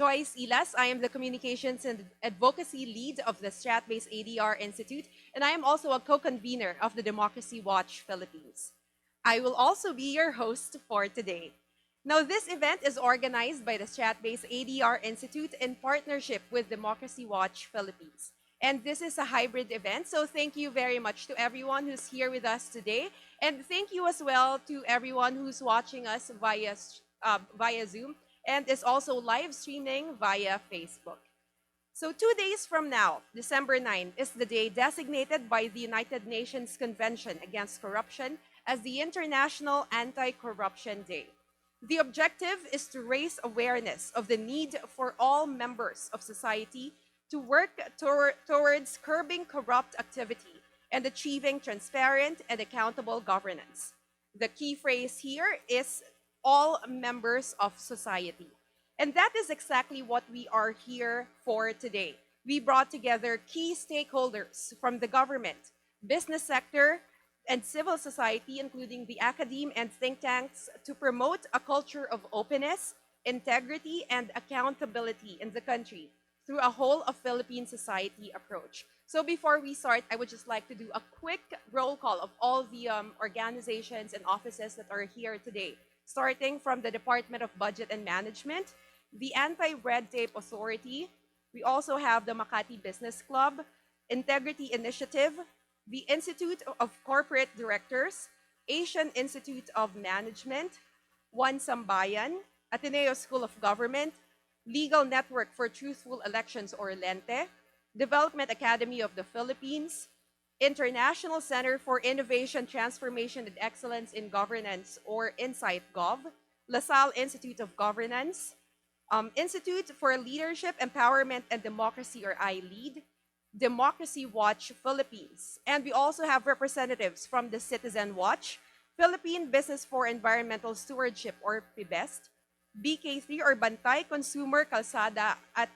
Joyce Ilas. I am the Communications and Advocacy Lead of the Strat-based ADR Institute, and I am also a co-convener of the Democracy Watch Philippines. I will also be your host for today. Now, this event is organized by the Strat-based ADR Institute in partnership with Democracy Watch Philippines. And this is a hybrid event, so thank you very much to everyone who's here with us today. And thank you as well to everyone who's watching us via Zoom and is also live streaming via Facebook. So 2 days from now, December 9, is the day designated by the United Nations Convention Against Corruption as the International Anti-Corruption Day. The objective is to raise awareness of the need for all members of society to work towards curbing corrupt activity and achieving transparent and accountable governance. The key phrase here is all members of society. And that is exactly what we are here for today. We brought together key stakeholders from the government, business sector, and civil society, including the academe and think tanks, to promote a culture of openness, integrity, and accountability in the country through a whole of Philippine society approach. So before we start, I would just like to do a quick roll call of all the organizations and offices that are here today, starting from the Department of Budget and Management, the Anti-Red Tape Authority. We also have the Makati Business Club, Integrity Initiative, the Institute of Corporate Directors, Asian Institute of Management, One Sambayan, Ateneo School of Government, Legal Network for Truthful Elections or LENTE, Development Academy of the Philippines, International Center for Innovation, Transformation, and Excellence in Governance or InsightGov, LaSalle Institute of Governance, Institute for Leadership, Empowerment, and Democracy or iLead, Democracy Watch Philippines. And we also have representatives from the Citizen Watch, Philippine Business for Environmental Stewardship or PIBEST, BK3 or Bantay Consumer Calzada at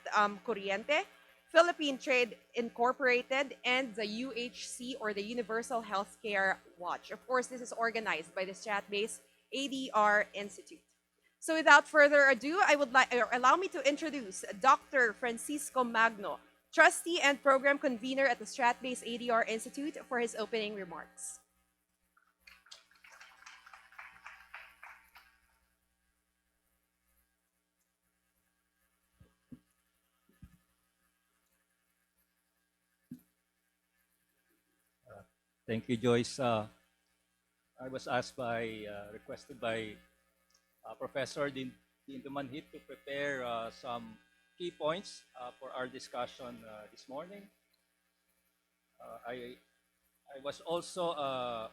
Corriente, Philippine Trade Incorporated, and the UHC or the Universal Healthcare Watch. Of course, this is organized by the Strat-based ADR Institute. So without further ado, allow me to introduce Dr. Francisco Magno, Trustee and Program Convener at the Strat-based ADR Institute, for his opening remarks. Thank you, Joyce. I was requested by Professor Dean Dumanhit to prepare some key points for our discussion this morning. I was also a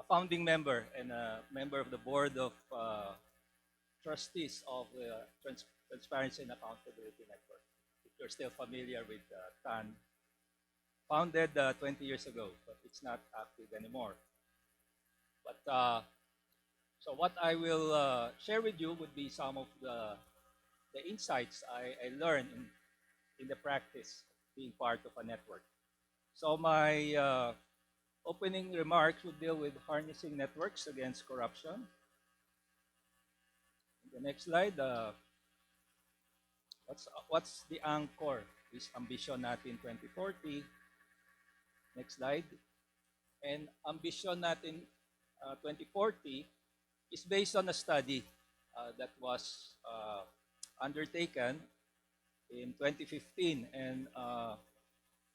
founding member and a member of the board of trustees of the Transparency and Accountability Network. If you're still familiar with TAN, founded 20 years ago, but it's not active anymore. But so what I will share with you would be some of the insights I learned in the practice of being part of a network. So my opening remarks would deal with harnessing networks against corruption. The next slide, what's the anchor? Is Ambition Natin 2040. Next slide. And Ambition Natin 2040 is based on a study that was undertaken in 2015. And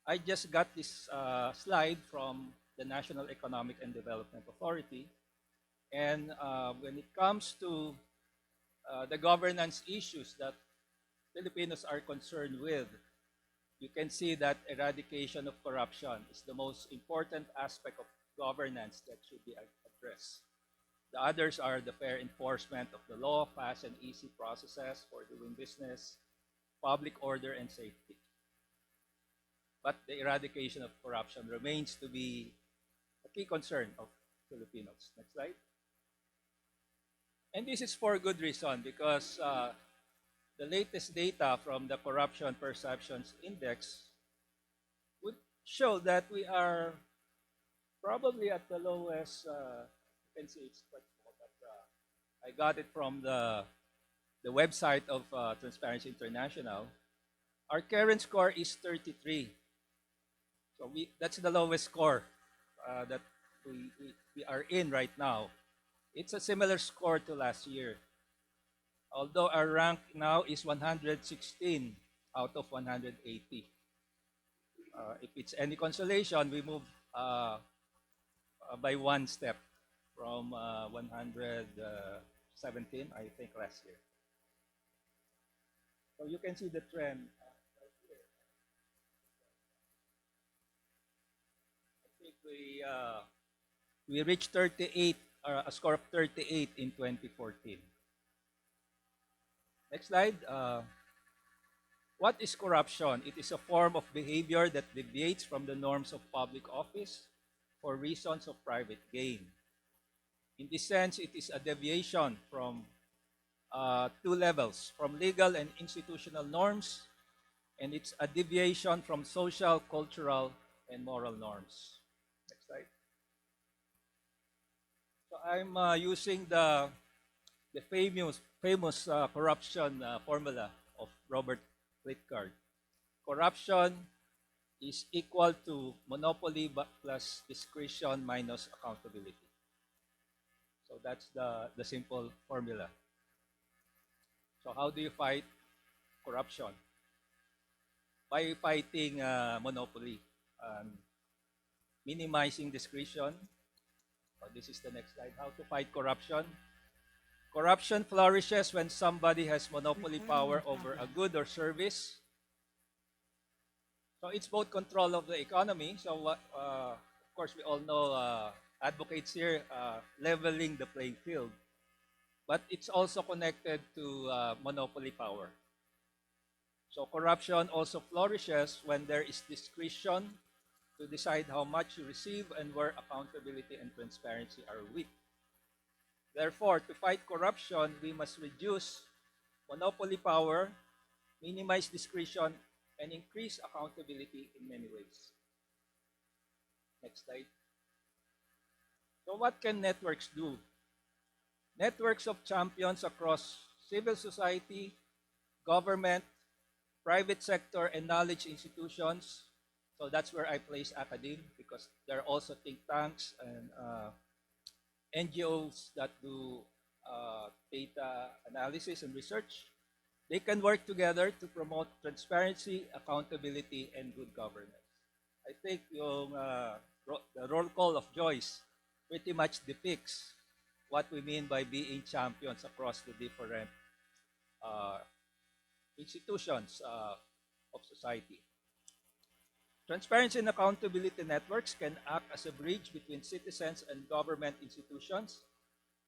I just got this slide from the National Economic and Development Authority. And when it comes to the governance issues that Filipinos are concerned with, you can see that eradication of corruption is the most important aspect of governance that should be addressed. The others are the fair enforcement of the law, fast and easy processes for doing business, public order and safety. But the eradication of corruption remains to be a key concern of Filipinos. Next slide. And this is for good reason, because the latest data from the Corruption Perceptions Index would show that we are probably at the lowest, you can see it's quite small, but I got it from the the website of Transparency International, our current score is 33. So that's the lowest score that we are in right now. It's a similar score to last year, although our rank now is 116 out of 180. If it's any consolation, we move uh, by one step from 117, I think, last year. So you can see the trend. I think we reached 38, a score of 38 in 2014. Next slide. What is corruption? It is a form of behavior that deviates from the norms of public office for reasons of private gain. In this sense, it is a deviation from two levels, from legal and institutional norms, and it's a deviation from social, cultural, and moral norms. Next slide. So I'm using the famous corruption formula of Robert Clickard. Corruption is equal to monopoly plus discretion minus accountability. So that's the simple formula. So how do you fight corruption? By fighting monopoly, and minimizing discretion. So this is the next slide. How to fight corruption? Corruption flourishes when somebody has monopoly power over a good or service. So it's both control of the economy. So of course we all know advocates here leveling the playing field, but it's also connected to monopoly power. So corruption also flourishes when there is discretion to decide how much you receive and where accountability and transparency are weak. Therefore, to fight corruption, we must reduce monopoly power, minimize discretion, and increase accountability in many ways. Next slide. So what can networks do? Networks of champions across civil society, government, private sector, and knowledge institutions. So that's where I place academe because there are also think tanks and NGOs that do data analysis and research. They can work together to promote transparency, accountability, and good governance. I think the roll call of Joyce pretty much depicts what we mean by being champions across the different uh, institutions of society. Transparency and accountability networks can act as a bridge between citizens and government institutions,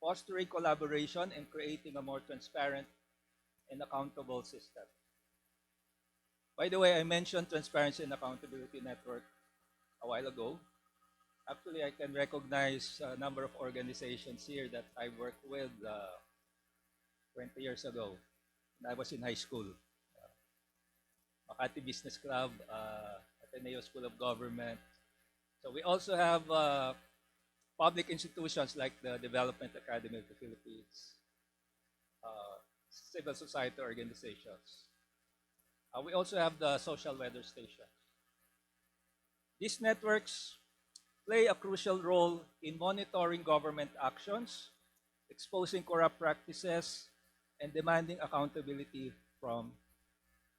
fostering collaboration and creating a more transparent and accountable system. By the way, I mentioned Transparency and Accountability Network a while ago. Actually, I can recognize a number of organizations here that I worked with 20 years ago when I was in high school. Makati Business Club, Ateneo School of Government. So we also have public institutions like the Development Academy of the Philippines, civil society organizations. We also have the social weather station. These networks play a crucial role in monitoring government actions, exposing corrupt practices, and demanding accountability from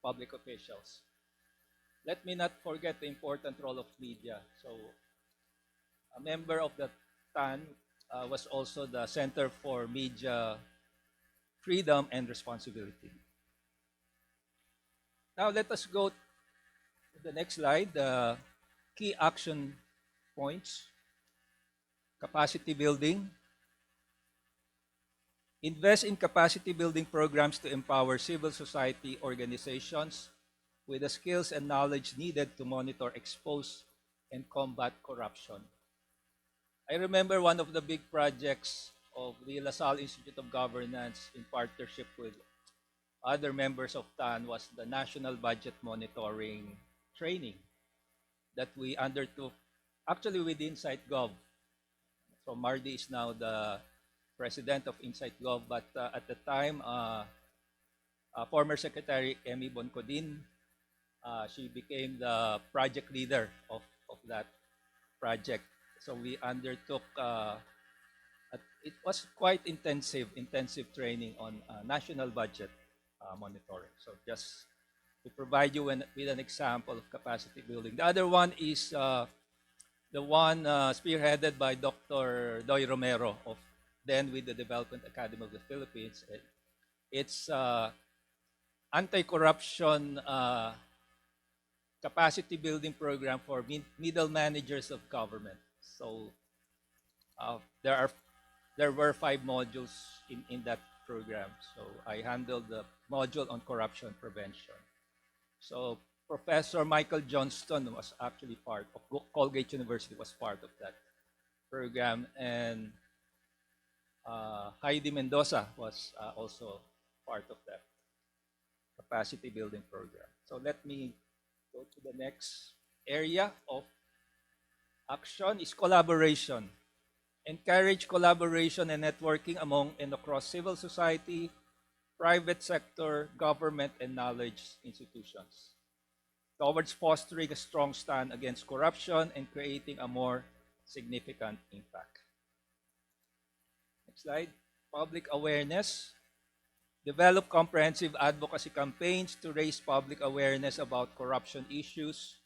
public officials. Let me not forget the important role of media. So, a member of the TAN was also the Center for Media Freedom and Responsibility. Now, let us go to the next slide. The key action points: capacity building. Invest in capacity building programs to empower civil society organizations with the skills and knowledge needed to monitor, expose, and combat corruption. I remember one of the big projects of the LaSalle Institute of Governance in partnership with other members of TAN was the National Budget Monitoring Training that we undertook actually with InsightGov. So Mardi is now the president of InsightGov, but at the time, former Secretary Emmy Boncodin. She became the project leader of that project. So we undertook, it was quite intensive training on national budget monitoring. So just to provide you with an example of capacity building. The other one is the one spearheaded by Dr. Doy Romero of then with the Development Academy of the Philippines. It's anti-corruption capacity building program for middle managers of government. So uh, there are there were 5 modules in that program. So I handled the module on corruption prevention. So Professor Michael Johnston was actually part of Colgate University was part of that program, and Heidi Mendoza was also part of that capacity building program. So let me go to the next area of action is collaboration. Encourage collaboration and networking among and across civil society, private sector, government, and knowledge institutions towards fostering a strong stand against corruption and creating a more significant impact. Next slide. Public awareness. Develop comprehensive advocacy campaigns to raise public awareness about corruption issues,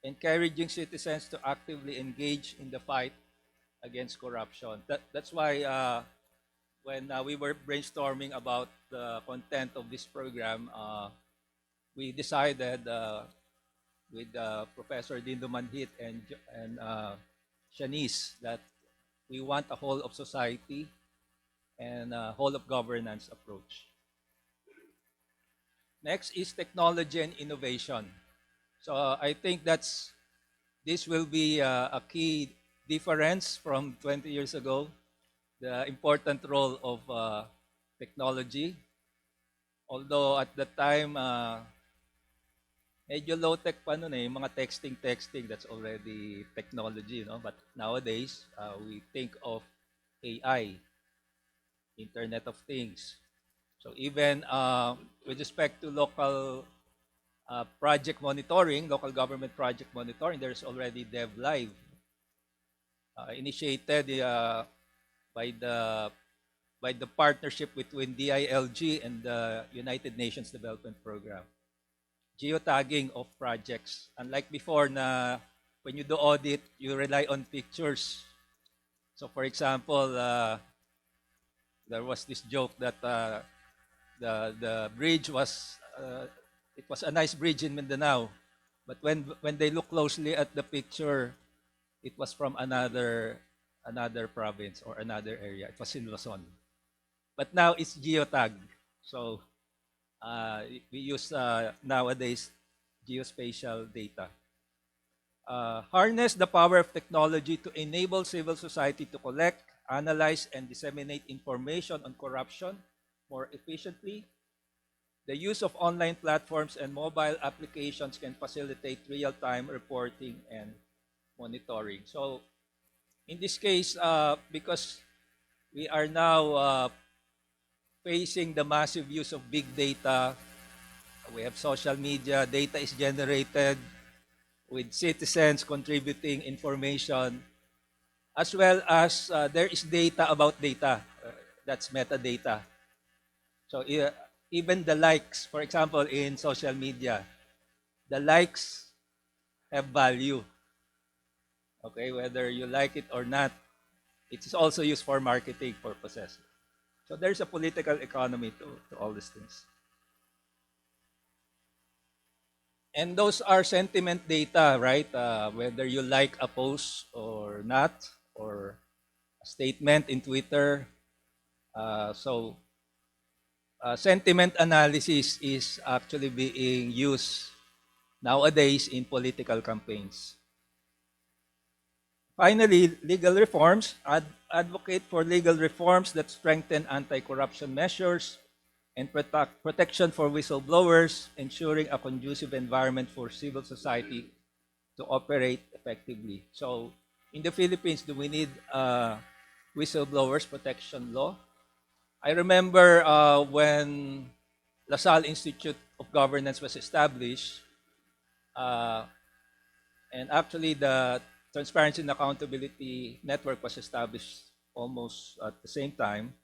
encouraging citizens to actively engage in the fight against corruption. That's why when we were brainstorming about the content of this program, we decided with Professor Dindo Manhit and Shanice that we want a whole of society and a whole of governance approach. Next is technology and innovation. So I think this will be a key difference from 20 years ago. The important role of technology. Although at the time, medyo low-tech pa nun eh, mga texting, that's already technology, no? But nowadays, we think of AI, Internet of Things. So even with respect to local project monitoring, local government project monitoring, there's already DevLive initiated by the by the partnership between DILG and the United Nations Development Program. Geotagging of projects. Unlike before na when you do audit, you rely on pictures. So for example, there was this joke that the bridge was it was a nice bridge in Mindanao, but when they look closely at the picture, it was from another province or another area. It was in Luzon. But now it's geotagged. So we use nowadays geospatial data. Harness the power of technology to enable civil society to collect, analyze, and disseminate information on corruption more efficiently. The use of online platforms and mobile applications can facilitate real-time reporting and monitoring. So in this case, because we are now facing the massive use of big data, we have social media, data is generated with citizens contributing information, as well as there is data about data. That's metadata. So even the likes, for example, in social media, the likes have value. Okay, whether you like it or not, it is also used for marketing purposes. So there's a political economy to all these things. And those are sentiment data, right? Whether you like a post or not, or a statement in Twitter. Sentiment analysis is actually being used nowadays in political campaigns. Finally, legal reforms. Advocate for legal reforms that strengthen anti-corruption measures and protection for whistleblowers, ensuring a conducive environment for civil society to operate effectively. So, in the Philippines, do we need whistleblowers protection law? I remember when LaSalle Institute of Governance was established, uh, and actually the Transparency and Accountability Network was established almost at the same time.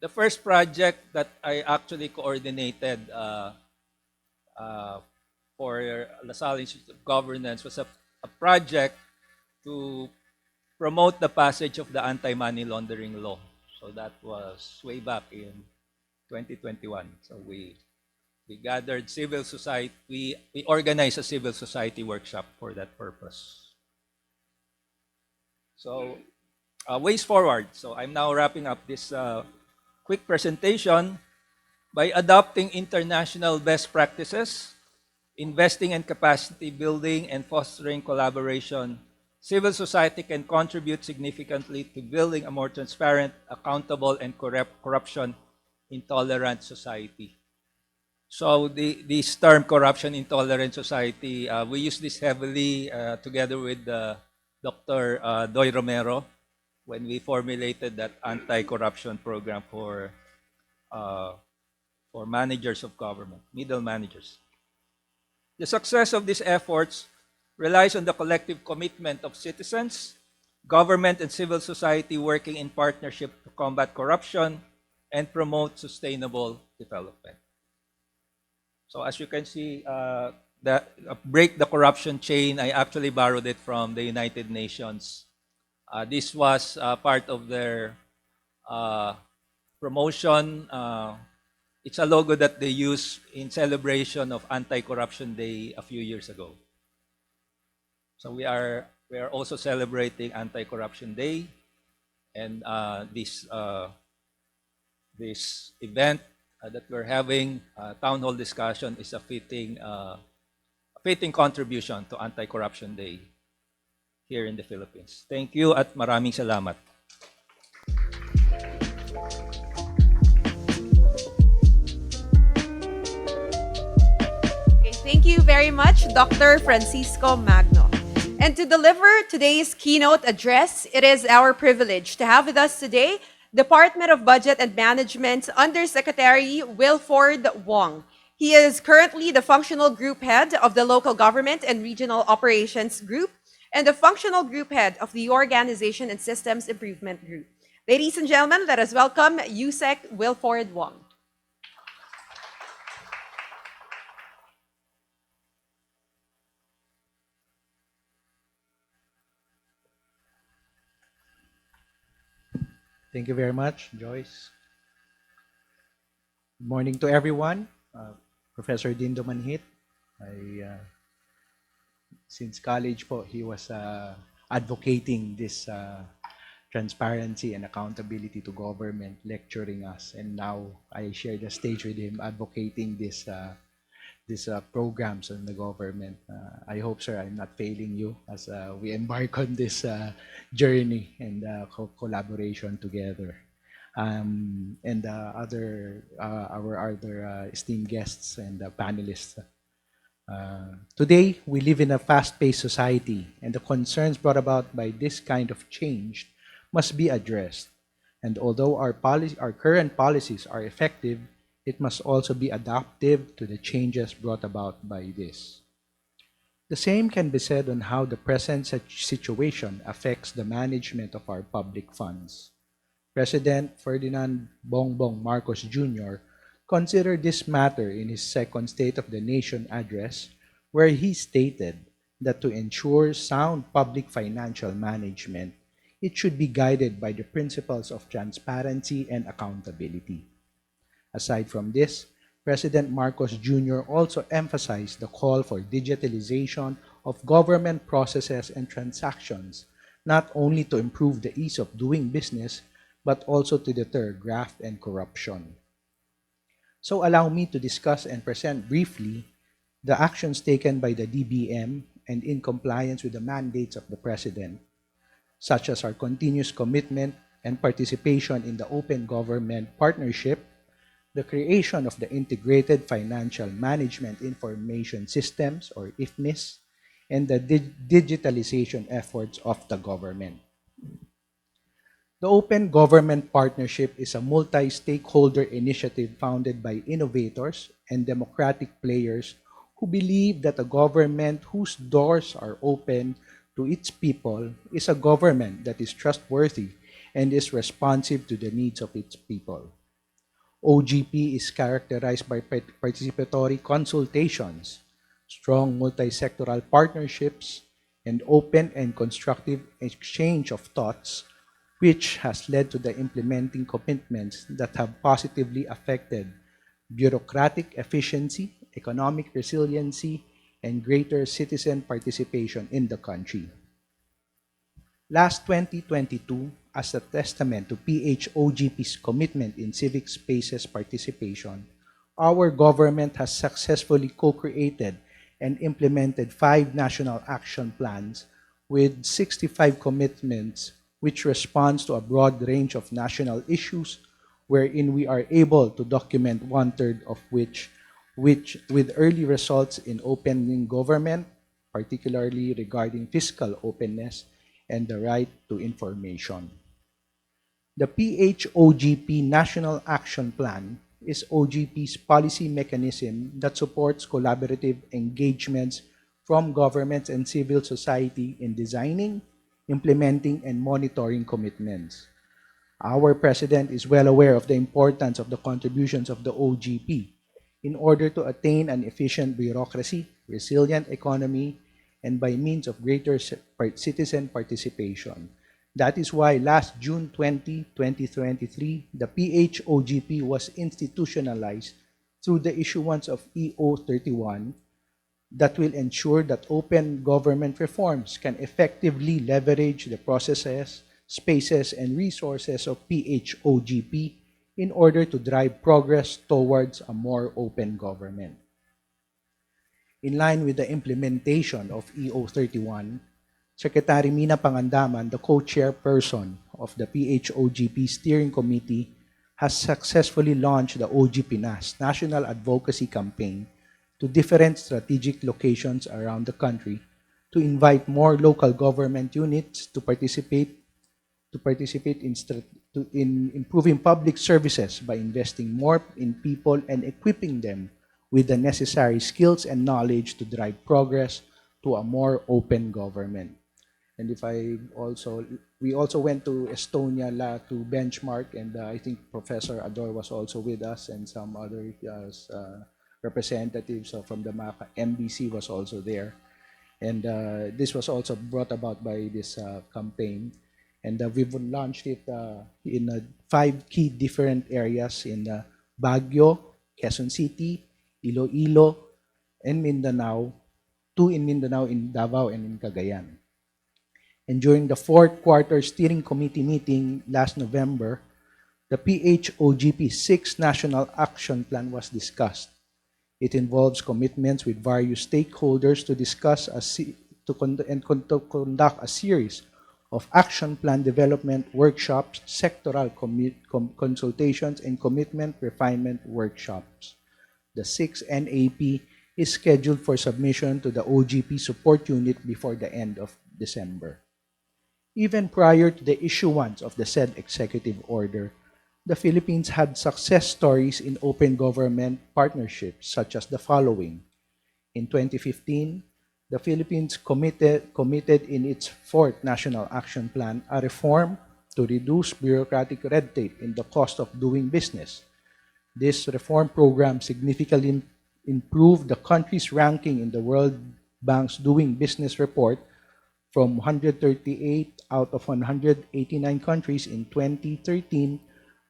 The first project that I actually coordinated uh, for LaSalle Institute of Governance was a project to promote the passage of the anti-money laundering law. So that was way back in 2021. So we gathered civil society, we organized a civil society workshop for that purpose. So ways forward. So I'm now wrapping up this quick presentation by adopting international best practices, investing in capacity building, and fostering collaboration. Civil society can contribute significantly to building a more transparent, accountable, and corruption intolerant society. So this term corruption intolerant society, we use this heavily together with Dr. Doy Romero when we formulated that anti-corruption program uh, for managers of government, middle managers. The success of these efforts relies on the collective commitment of citizens, government, and civil society working in partnership to combat corruption and promote sustainable development. So as you can see, break the corruption chain, I actually borrowed it from the United Nations. This was part of their uh, promotion. It's a logo that they used in celebration of Anti-Corruption Day a few years ago. So we are also celebrating Anti-Corruption Day, and this event that we're having, town hall discussion, is a fitting contribution to Anti-Corruption Day here in the Philippines. Thank you at maraming salamat. Okay, thank you very much, Dr. Francisco Magno. And to deliver today's keynote address, it is our privilege to have with us today Department of Budget and Management Undersecretary Wilford Wong. He is currently the functional group head of the Local Government and Regional Operations Group and the functional group head of the Organization and Systems Improvement Group. Ladies and gentlemen, let us welcome USEC Wilford Wong. Thank you very much, Joyce. Good morning to everyone. Professor Dindo Manhit. Since college po, he was advocating this transparency and accountability to government, lecturing us. And now I share the stage with him advocating these programs on the government. I hope, sir, I'm not failing you as we embark on this journey and collaboration together. And our other esteemed guests and panelists. Today, we live in a fast-paced society, and the concerns brought about by this kind of change must be addressed. And although our current policies are effective, it must also be adaptive to the changes brought about by this. The same can be said on how the present situation affects the management of our public funds. President Ferdinand Bongbong Marcos Jr. considered this matter in his second State of the Nation address, where he stated that to ensure sound public financial management, it should be guided by the principles of transparency and accountability. Aside from this, President Marcos Jr. also emphasized the call for digitalization of government processes and transactions, not only to improve the ease of doing business, but also to deter graft and corruption. So allow me to discuss and present briefly the actions taken by the DBM and in compliance with the mandates of the President, such as our continuous commitment and participation in the Open Government Partnership, the creation of the Integrated Financial Management Information Systems, or IFMIS, and the digitalization efforts of the government. The Open Government Partnership is a multi-stakeholder initiative founded by innovators and democratic players who believe that a government whose doors are open to its people is a government that is trustworthy and is responsive to the needs of its people. OGP is characterized by participatory consultations, strong multi-sectoral partnerships, and open and constructive exchange of thoughts, which has led to the implementing commitments that have positively affected bureaucratic efficiency, economic resiliency, and greater citizen participation in the country. Last 2022, as a testament to PHOGP's commitment in civic spaces participation, our government has successfully co-created and implemented 5 national action plans with 65 commitments, which responds to a broad range of national issues, wherein we are able to document one-third of which with early results in opening government, particularly regarding fiscal openness and the right to information. The PHOGP National Action Plan is OGP's policy mechanism that supports collaborative engagements from governments and civil society in designing, implementing, and monitoring commitments. Our President is well aware of the importance of the contributions of the OGP in order to attain an efficient bureaucracy, resilient economy, and by means of greater citizen participation. That is why last June 20, 2023, the PHOGP was institutionalized through the issuance of EO31 that will ensure that open government reforms can effectively leverage the processes, spaces, and resources of PHOGP in order to drive progress towards a more open government. In line with the implementation of EO31, Secretary Mina Pangandaman, the co-chairperson of the PHOGP Steering Committee, has successfully launched the OGPNAS National Advocacy Campaign to different strategic locations around the country to invite more local government units to participate in improving public services by investing more in people and equipping them with the necessary skills and knowledge to drive progress to a more open government. And if I also, we also went to Estonia to benchmark, and I think Professor Ador was also with us, and some other representatives from the MACA. MBC was also there. And this was also brought about by this campaign. And we've launched it in 5 key different areas in Baguio, Quezon City, Iloilo, and Mindanao, 2 in Mindanao, in Davao, and in Cagayan. And during the 4th quarter steering committee meeting last November, the PHOGP 6 National Action Plan was discussed. It involves commitments with various stakeholders to discuss to conduct a series of action plan development workshops, sectoral consultations, and commitment refinement workshops. The 6th NAP is scheduled for submission to the OGP support unit before the end of December. Even prior to the issuance of the said executive order, the Philippines had success stories in open government partnerships, such as the following. In 2015, the Philippines committed in its 4th National Action Plan a reform to reduce bureaucratic red tape in the cost of doing business. This reform program significantly improved the country's ranking in the World Bank's Doing Business report from 138 out of 189 countries in 2013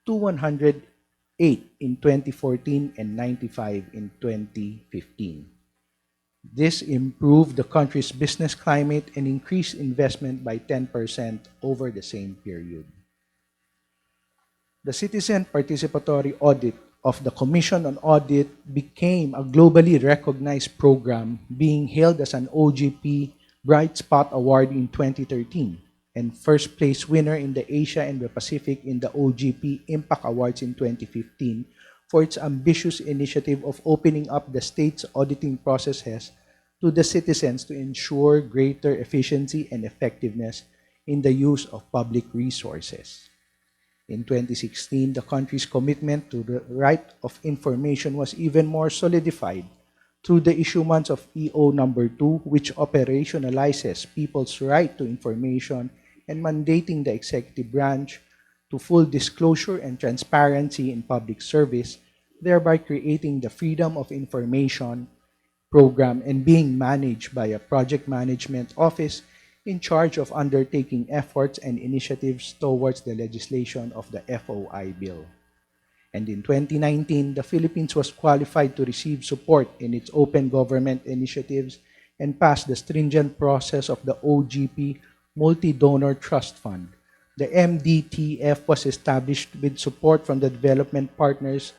to 108 in 2014 and 95 in 2015. This improved the country's business climate and increased investment by 10% over the same period. The Citizen Participatory Audit of the Commission on Audit became a globally recognized program, being hailed as an OGP Bright Spot Award in 2013 and first place winner in the Asia and the Pacific in the OGP Impact Awards in 2015 for its ambitious initiative of opening up the state's auditing processes to the citizens to ensure greater efficiency and effectiveness in the use of public resources. In 2016, the country's commitment to the right of information was even more solidified through the issuance of EO number 2, which operationalizes people's right to information and mandating the executive branch to full disclosure and transparency in public service, thereby creating the Freedom of Information program and being managed by a project management office in charge of undertaking efforts and initiatives towards the legislation of the FOI bill. And in 2019, the Philippines was qualified to receive support in its open government initiatives and passed the stringent process of the OGP Multi-Donor Trust Fund. The MDTF was established with support from the development partners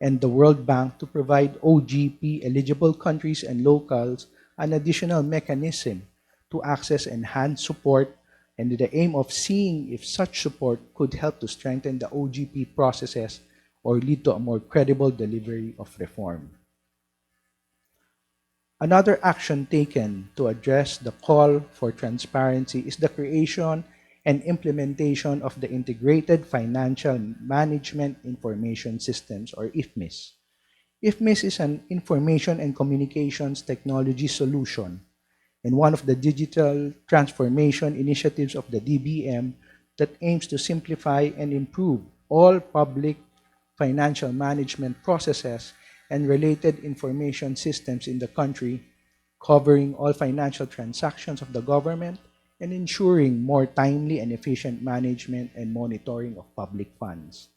and the World Bank to provide OGP eligible countries and locals an additional mechanism to access enhanced support and with the aim of seeing if such support could help to strengthen the OGP processes or lead to a more credible delivery of reform. Another action taken to address the call for transparency is the creation and implementation of the Integrated Financial Management Information Systems, or IFMIS. IFMIS is an information and communications technology solution and one of the digital transformation initiatives of the DBM that aims to simplify and improve all public financial management processes and related information systems in the country, covering all financial transactions of the government and ensuring more timely and efficient management and monitoring of public funds.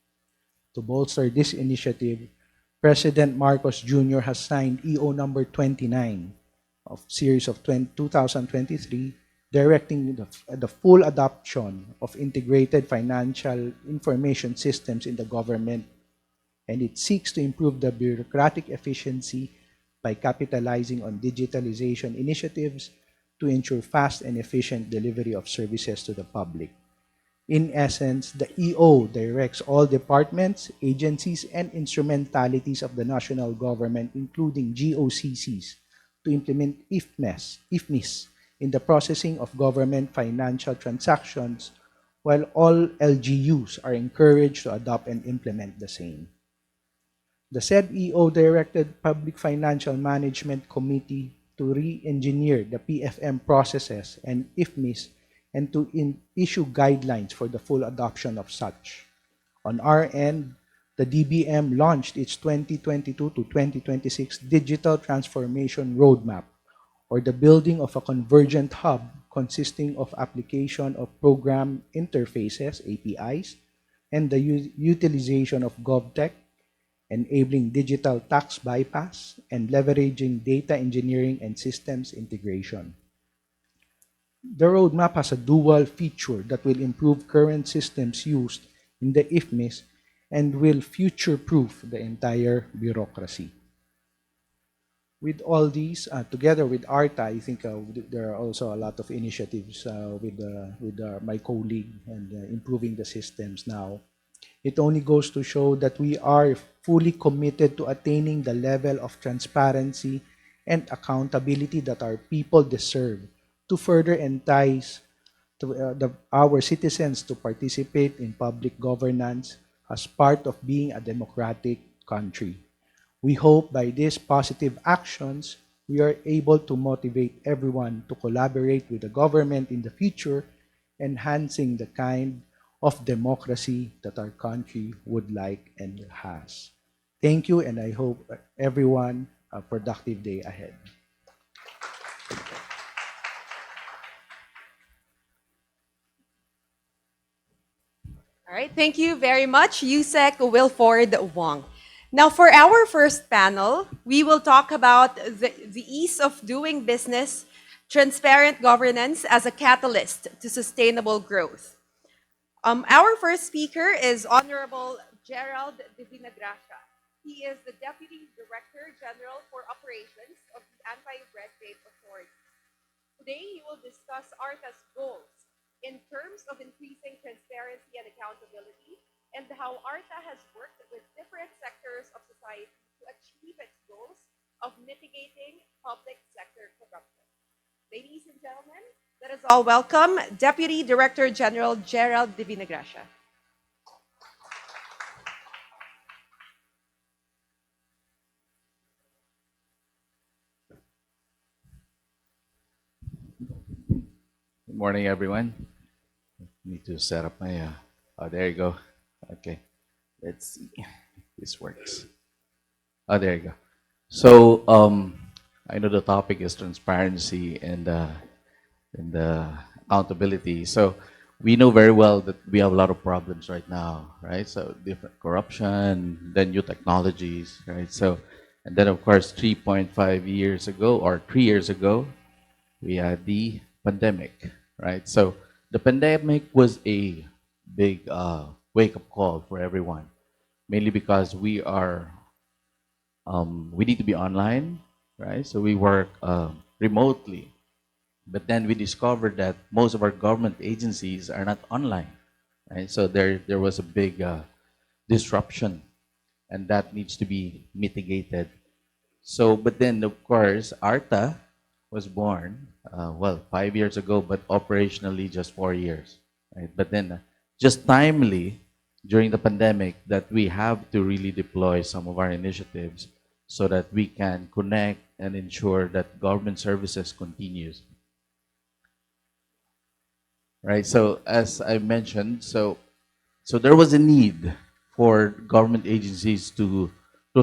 To bolster this initiative, President Marcos Jr. has signed EO number 29 of series of 2023, directing the full adoption of integrated financial information systems in the government, and it seeks to improve the bureaucratic efficiency by capitalizing on digitalization initiatives to ensure fast and efficient delivery of services to the public. In essence, the EO directs all departments, agencies, and instrumentalities of the national government, including GOCCs, to implement IFMIS in the processing of government financial transactions, while all LGUs are encouraged to adopt and implement the same. The said EO directed Public Financial Management Committee to re-engineer the PFM processes and IFMIS and to issue guidelines for the full adoption of such. On our end, the DBM launched its 2022 to 2026 Digital Transformation Roadmap, or the building of a convergent hub consisting of application of program interfaces, APIs, and the utilization of GovTech, enabling digital tax bypass, and leveraging data engineering and systems integration. The roadmap has a dual feature that will improve current systems used in the IFMIS and will future-proof the entire bureaucracy. With all these, together with ARTA, I think there are also a lot of initiatives with my colleague and improving the systems now. It only goes to show that we are fully committed to attaining the level of transparency and accountability that our people deserve to further entice our citizens to participate in public governance as part of being a democratic country. We hope by these positive actions, we are able to motivate everyone to collaborate with the government in the future, enhancing the kind of democracy that our country would like and has. Thank you, and I hope everyone a productive day ahead. All right, thank you very much, Yusek Wilford Wong. Now, for our first panel, we will talk about the ease of doing business, transparent governance as a catalyst to sustainable growth. Our first speaker is Honorable Gerald Divina Gracia. He is the Deputy Director General for Operations of the Anti-Red Tape Authority. Today, he will discuss ARTA's goals in terms of increasing transparency and accountability, and how ARTA has worked with different sectors of society to achieve its goals of mitigating public sector corruption. Ladies and gentlemen, let us all welcome Deputy Director General Gerald Divina Gracia. Morning, everyone. Need to set up my. Oh, there you go. Okay, let's see. This works. Oh, there you go. So, I know the topic is transparency and accountability. So, we know very well that we have a lot of problems right now, right? So, different corruption, then new technologies, right? So, and then of course, 3.5 years ago or 3 years ago, we had the pandemic, right? So the pandemic was a big wake up call for everyone, mainly because we need to be online, right? So we work remotely, but then we discovered that most of our government agencies are not online, right? So there was a big disruption, and that needs to be mitigated. So, but then of course, ARTA was born, 5 years ago, but operationally just 4 years, right? But then just timely during the pandemic that we have to really deploy some of our initiatives so that we can connect and ensure that government services continues, right? So as I mentioned, so there was a need for government agencies to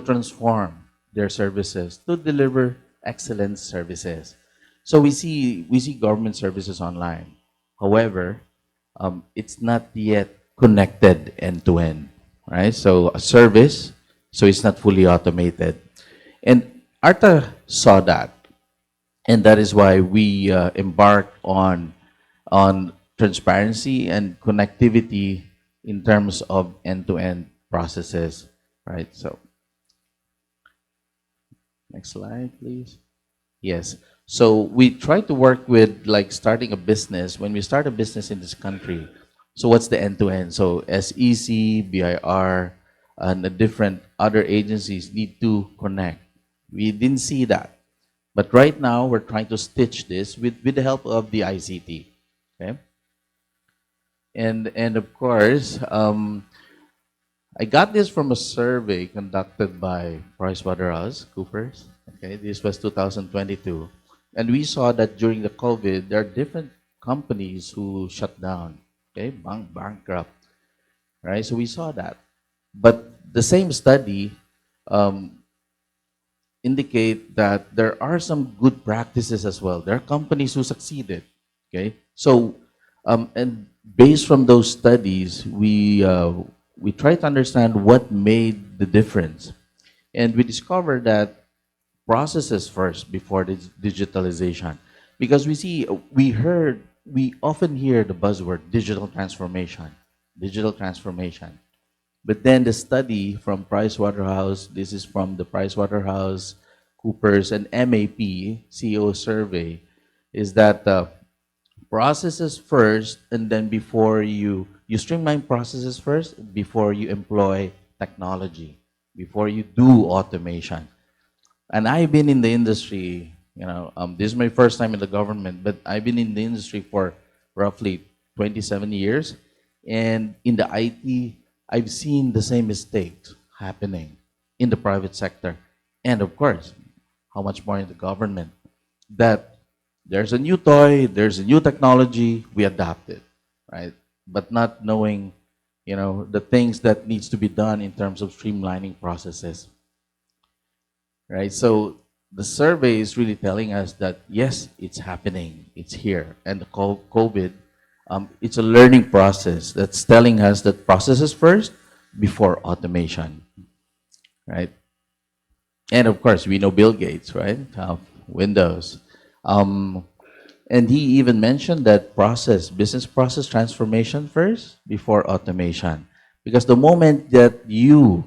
transform their services to deliver excellent services. So we see government services online. However, it's not yet connected end to end, right? So a service, so it's not fully automated. And ARTA saw that, and that is why we embarked on transparency and connectivity in terms of end-to-end processes, right? So next slide, please. Yes. So we try to work with like starting a business. When we start a business in this country, so what's the end-to-end? So SEC, BIR, and the different other agencies need to connect. We didn't see that. But right now, we're trying to stitch this with the help of the ICT. Okay? And of course, I got this from a survey conducted by PricewaterhouseCoopers. Okay, this was 2022, and we saw that during the COVID, there are different companies who shut down. Okay, bankrupt. Right, so we saw that, but the same study um, indicate that there are some good practices as well. There are companies who succeeded. Okay, so and based from those studies, we try to understand what made the difference, and we discovered that processes first before digitalization, because we often hear the buzzword digital transformation. But then the study from Pricewaterhouse, this is from the Pricewaterhouse Coopers and MAP CEO survey, is that processes first, and then before you streamline processes first before you employ technology, before you do automation. And I've been in the industry, this is my first time in the government, but I've been in the industry for roughly 27 years. And in the IT, I've seen the same mistakes happening in the private sector. And of course, how much more in the government, that there's a new toy, there's a new technology, we adapt it, right? But not knowing, the things that needs to be done in terms of streamlining processes, right? So the survey is really telling us that yes, it's happening, it's here, and the COVID, it's a learning process that's telling us that processes first before automation, right? And of course, we know Bill Gates, right? Windows. Um, and he even mentioned that business process transformation first before automation. Because the moment that you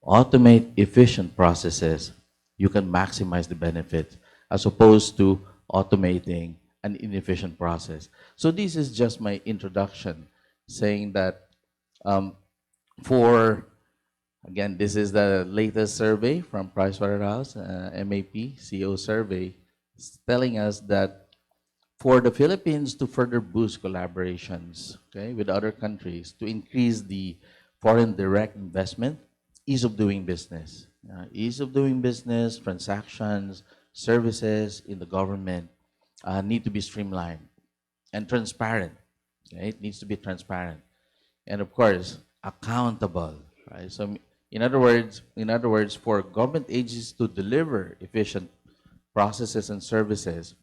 automate efficient processes, you can maximize the benefit as opposed to automating an inefficient process. So this is just my introduction saying that um, for again, this is the latest survey from Pricewaterhouse, MAP CEO survey, telling us that for the Philippines to further boost collaborations, okay, with other countries to increase the foreign direct investment, ease of doing business, transactions, services in the government need to be streamlined. and transparent. Okay? It needs to be transparent. And of course, accountable. Right? So in other words, for government agencies to deliver efficient processes and services,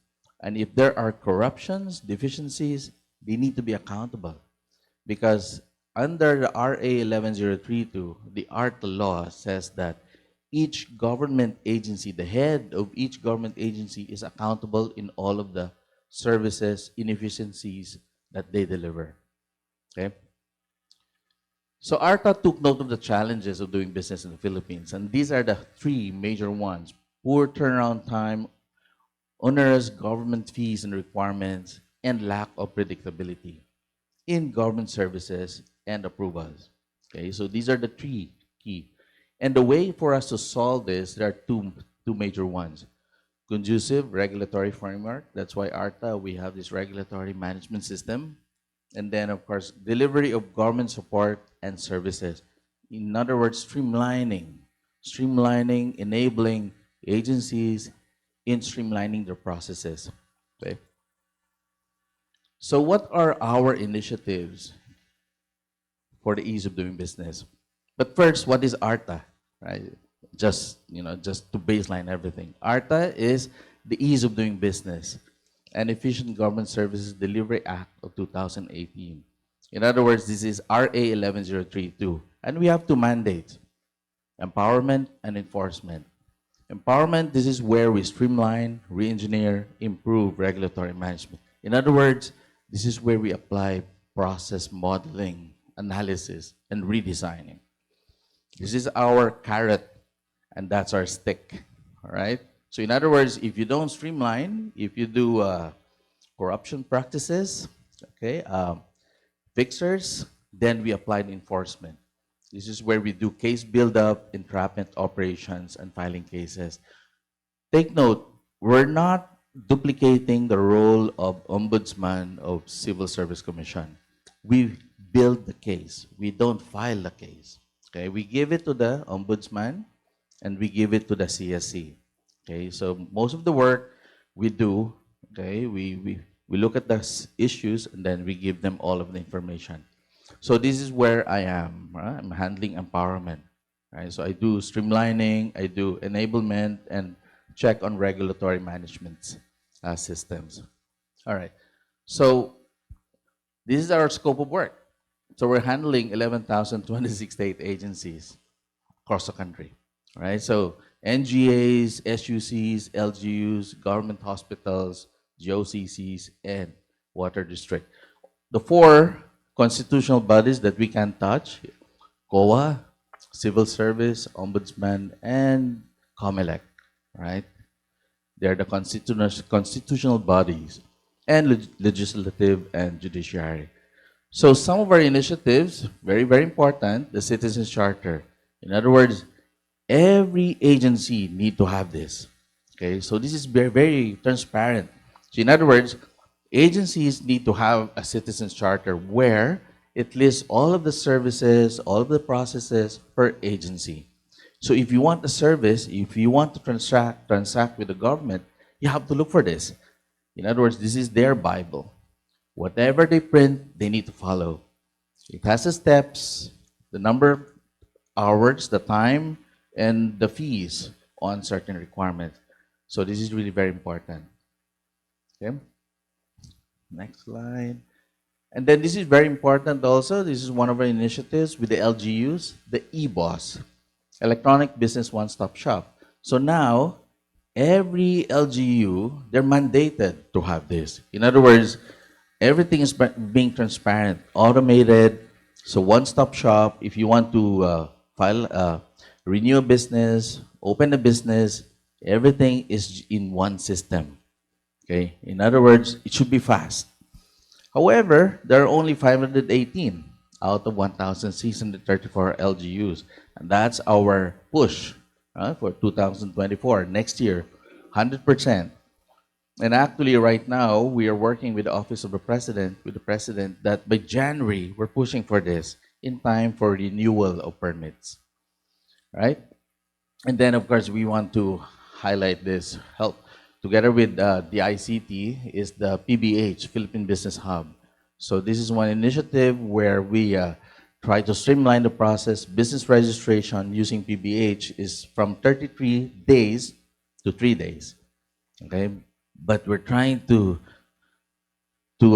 and if there are corruptions, deficiencies, they need to be accountable. Because under the RA 11032, the ARTA law says that each government agency, the head of each government agency, is accountable in all of the services, inefficiencies that they deliver. Okay? So ARTA took note of the challenges of doing business in the Philippines, and these are the three major ones: poor turnaround time, onerous government fees and requirements, and lack of predictability in government services and approvals. Okay, so these are the three key. And the way for us to solve this, there are two major ones. Conducive regulatory framework. That's why ARTA, we have this regulatory management system. And then, of course, delivery of government support and services. In other words, streamlining, enabling agencies in streamlining their processes. Okay. So, what are our initiatives for the ease of doing business? But first, what is ARTA? Right? Just to baseline everything. ARTA is the Ease of Doing Business and Efficient Government Services Delivery Act of 2018. In other words, this is RA 11032. And we have two mandates: empowerment and enforcement. Empowerment, this is where we streamline, re-engineer, improve regulatory management. In other words, this is where we apply process modeling, analysis, and redesigning. This is our carrot, and that's our stick. All right? So, in other words, if you don't streamline, if you do corruption practices, okay, fixers, then we apply the enforcement. This is where we do case build-up, entrapment operations, and filing cases. Take note, we're not duplicating the role of ombudsman of Civil Service Commission. We build the case. We don't file the case. Okay, we give it to the ombudsman and we give it to the CSC. Okay, so most of the work we do, okay, we look at the issues and then we give them all of the information. So this is where I am. Right? I'm handling empowerment. Right? So I do streamlining, I do enablement, and check on regulatory management systems. All right. So this is our scope of work. So we're handling 11,268 agencies across the country. All right. So NGAs, SUCs, LGUs, government hospitals, GOCCs, and water district. The four constitutional bodies that we can touch: COA, Civil Service, Ombudsman, and COMELEC, right? They're the constitutional bodies, and legislative and judiciary. So some of our initiatives, very, very important, the Citizens Charter. In other words, every agency need to have this. Okay, so this is very, very transparent. So in other words, agencies need to have a citizens charter where it lists all of the services, all of the processes per agency. So if you want a service, if you want to transact with the government, you have to look for this. In other words, this is their Bible. Whatever they print, they need to follow. It has the steps, the number of hours, the time, and the fees on certain requirements. So this is really very important. Okay. Next slide. And then this is very important also. This is one of our initiatives with the LGUs, the eBoss, Electronic Business One-Stop Shop. So now, every LGU, they're mandated to have this. In other words, everything is being transparent, automated. So one-stop shop, if you want to renew a business, open a business, everything is in one system. Okay. In other words, it should be fast. However, there are only 518 out of 1,634 LGUs, and that's our push for 2024. Next year, 100%. And actually, right now, we are working with the Office of the President, that by January, we're pushing for this in time for renewal of permits. Right? And then, of course, we want to highlight this, help together with the ICT, is the PBH, Philippine Business Hub. So this is one initiative where we try to streamline the process. Business registration using PBH is from 33 days to 3 days. Okay, but we're trying to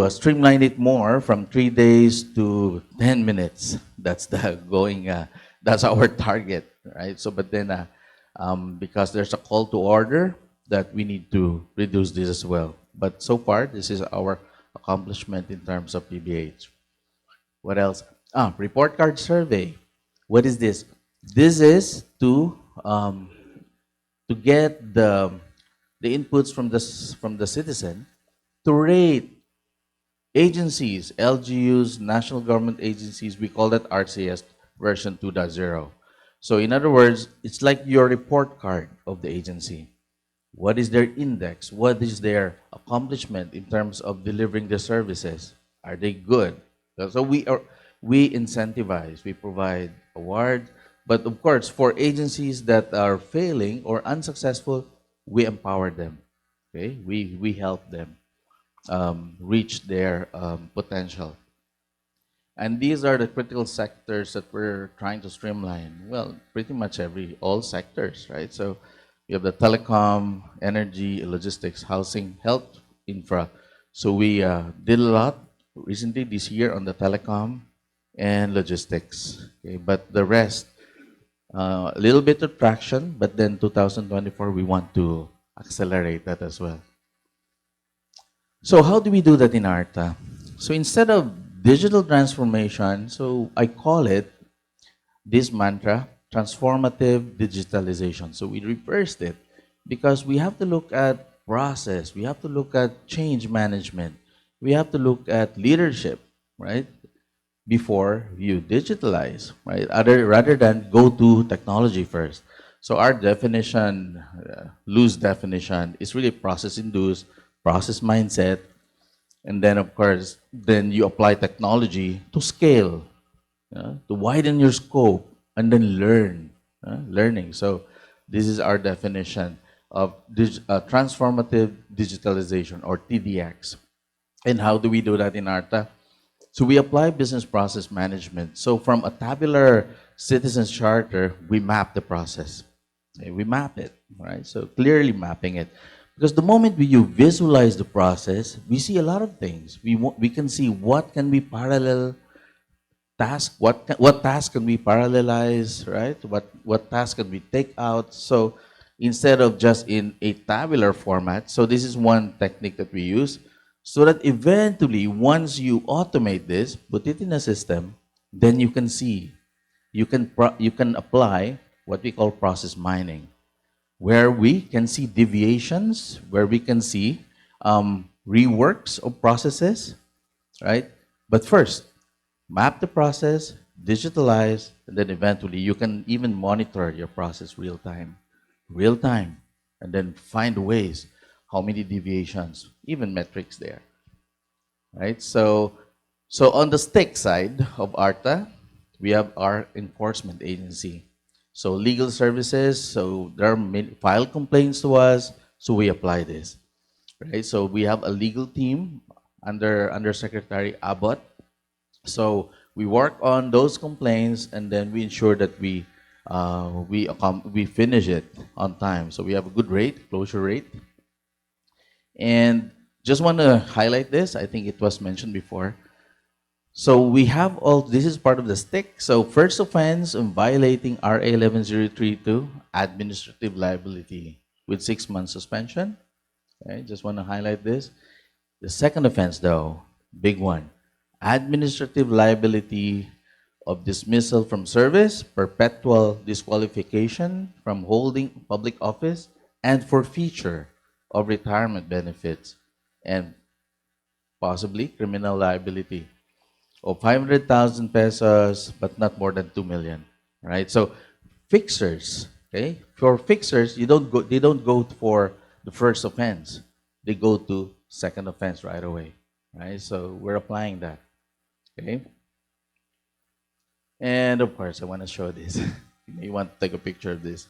streamline it more from 3 days to 10 minutes. That's the going. That's our target, right? So, but then because there's a call to order that we need to reduce this as well. But so far, this is our accomplishment in terms of PBH. What else? Report card survey. What is this? This is to get the inputs from the citizen to rate agencies, LGUs, national government agencies. We call that RCS version 2.0. So in other words, it's like your report card of the agency. What is their index? What is their accomplishment in terms of delivering the services? Are they good? So we incentivize, we provide awards, but of course, for agencies that are failing or unsuccessful, we empower them. Okay, we help them reach their potential. And these are the critical sectors that we're trying to streamline. Well, pretty much all sectors, right? So we have the telecom, energy, logistics, housing, health, infra. So we did a lot recently this year on the telecom and logistics. Okay, but the rest, a little bit of traction, but then 2024 we want to accelerate that as well. So how do we do that in ARTA? So instead of digital transformation, so I call it this mantra, transformative digitalization. So we reversed it because we have to look at process, we have to look at change management, we have to look at leadership, right? Before you digitalize, right? Rather than go to technology first. So our definition, loose definition, is really process induced, process mindset, and then of course, then you apply technology to scale, to widen your scope, and then learning. So this is our definition of transformative digitalization, or TDX. And how do we do that in ARTA? So we apply business process management. So from a tabular citizens charter, we map the process. Okay, we map it, right? So clearly mapping it. Because the moment you visualize the process, we see a lot of things. We can see what can be parallel task, what task can we parallelize, right? What task can we take out? So instead of just in a tabular format, so this is one technique that we use, so that eventually once you automate this, put it in a system, then you can see, you can apply what we call process mining, where we can see deviations, where we can see reworks of processes, right? But first, map the process, digitalize, and then eventually you can even monitor your process real time, and then find ways, how many deviations, even metrics there, right? So on the stake side of ARTA, we have our enforcement agency. So legal services, so there are file complaints to us, so we apply this, right? So we have a legal team under Secretary Abbott. So we work on those complaints, and then we ensure that we finish it on time. So we have a good closure rate. And just want to highlight this. I think it was mentioned before. So we have all, this is part of the stick. So first offense in violating RA 11032, administrative liability with 6 months suspension. Okay, just want to highlight this. The second offense though, big one, administrative liability of dismissal from service, perpetual disqualification from holding public office, and forfeiture of retirement benefits, and possibly criminal liability of 500,000 pesos, but not more than 2 million, right? So fixers, okay? For fixers, they don't go for the first offense. They go to second offense right away, right? So we're applying that, okay? And of course, I want to show this. You want to take a picture of this.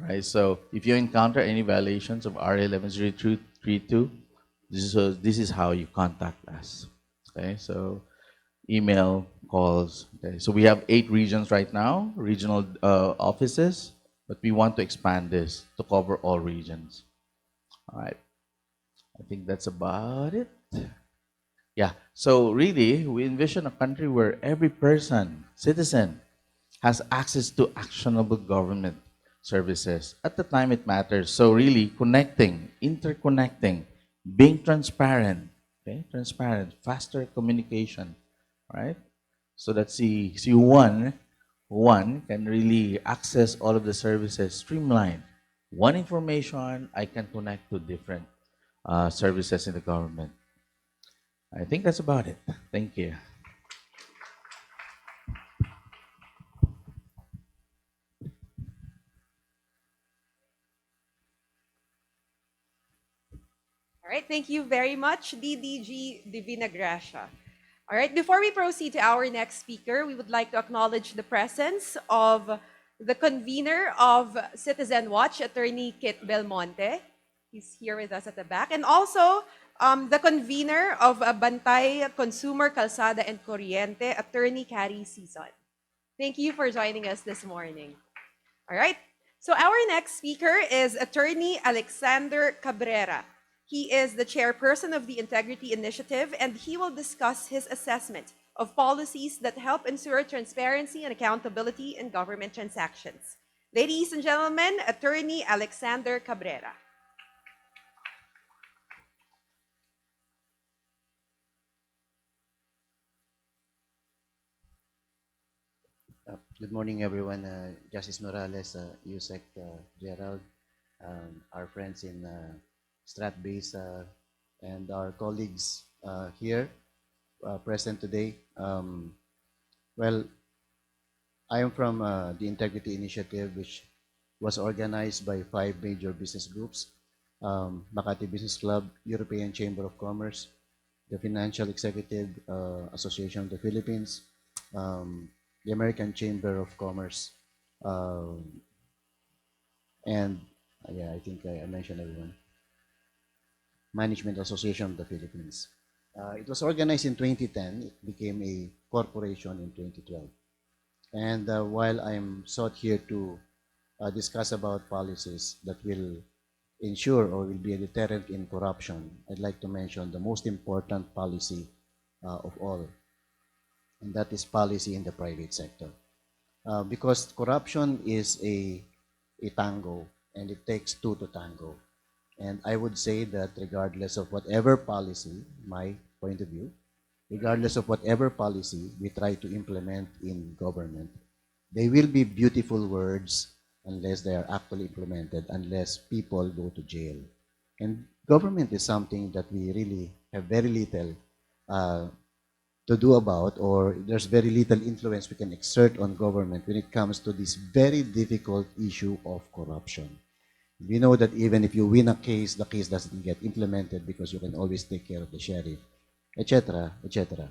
right? So if you encounter any violations of RA 110332, this is how you contact us. Okay, so email, calls. Okay, so we have 8 regions right now, regional offices, but we want to expand this to cover all regions. All right, I think that's about it. Yeah, so really, we envision a country where every person, citizen, has access to actionable government services at the time it matters. So really, connecting, interconnecting, being transparent, okay, transparent, faster communication, right? So that one can really access all of the services streamlined. One information I can connect to different services in the government. I think that's about it. Thank you. All right, thank you very much, DDG Divina Gracia. All right, before we proceed to our next speaker, we would like to acknowledge the presence of the convener of Citizen Watch, Attorney Kit Belmonte. He's here with us at the back. And also the convener of Bantay Consumer, Calzada, and Corriente, Attorney Carrie Season. Thank you for joining us this morning. All right. So our next speaker is Attorney Alexander Cabrera. He is the chairperson of the Integrity Initiative, and he will discuss his assessment of policies that help ensure transparency and accountability in government transactions. Ladies and gentlemen, Attorney Alexander Cabrera. Good morning, everyone. Justice Morales, Yusek, Gerald, our friends in Stratbase, and our colleagues here present today. Well, I am from the Integrity Initiative, which was organized by 5 major business groups: Makati Business Club, European Chamber of Commerce, the Financial Executive Association of the Philippines, um, the American Chamber of Commerce, uh, and yeah, I think I mentioned everyone. Management Association of the Philippines. It was organized in 2010. It became a corporation in 2012. And while I'm sought here to discuss about policies that will ensure or will be a deterrent in corruption, I'd like to mention the most important policy of all, and that is policy in the private sector. Because corruption is a tango, and it takes two to tango. And I would say that regardless of whatever policy, my point of view, regardless of whatever policy we try to implement in government, they will be beautiful words unless they are actually implemented, unless people go to jail. And government is something that we really have very little uh, to do about, or there's very little influence we can exert on government when it comes to this very difficult issue of corruption. We know that even if you win a case, the case doesn't get implemented because you can always take care of the sheriff, etc., etc.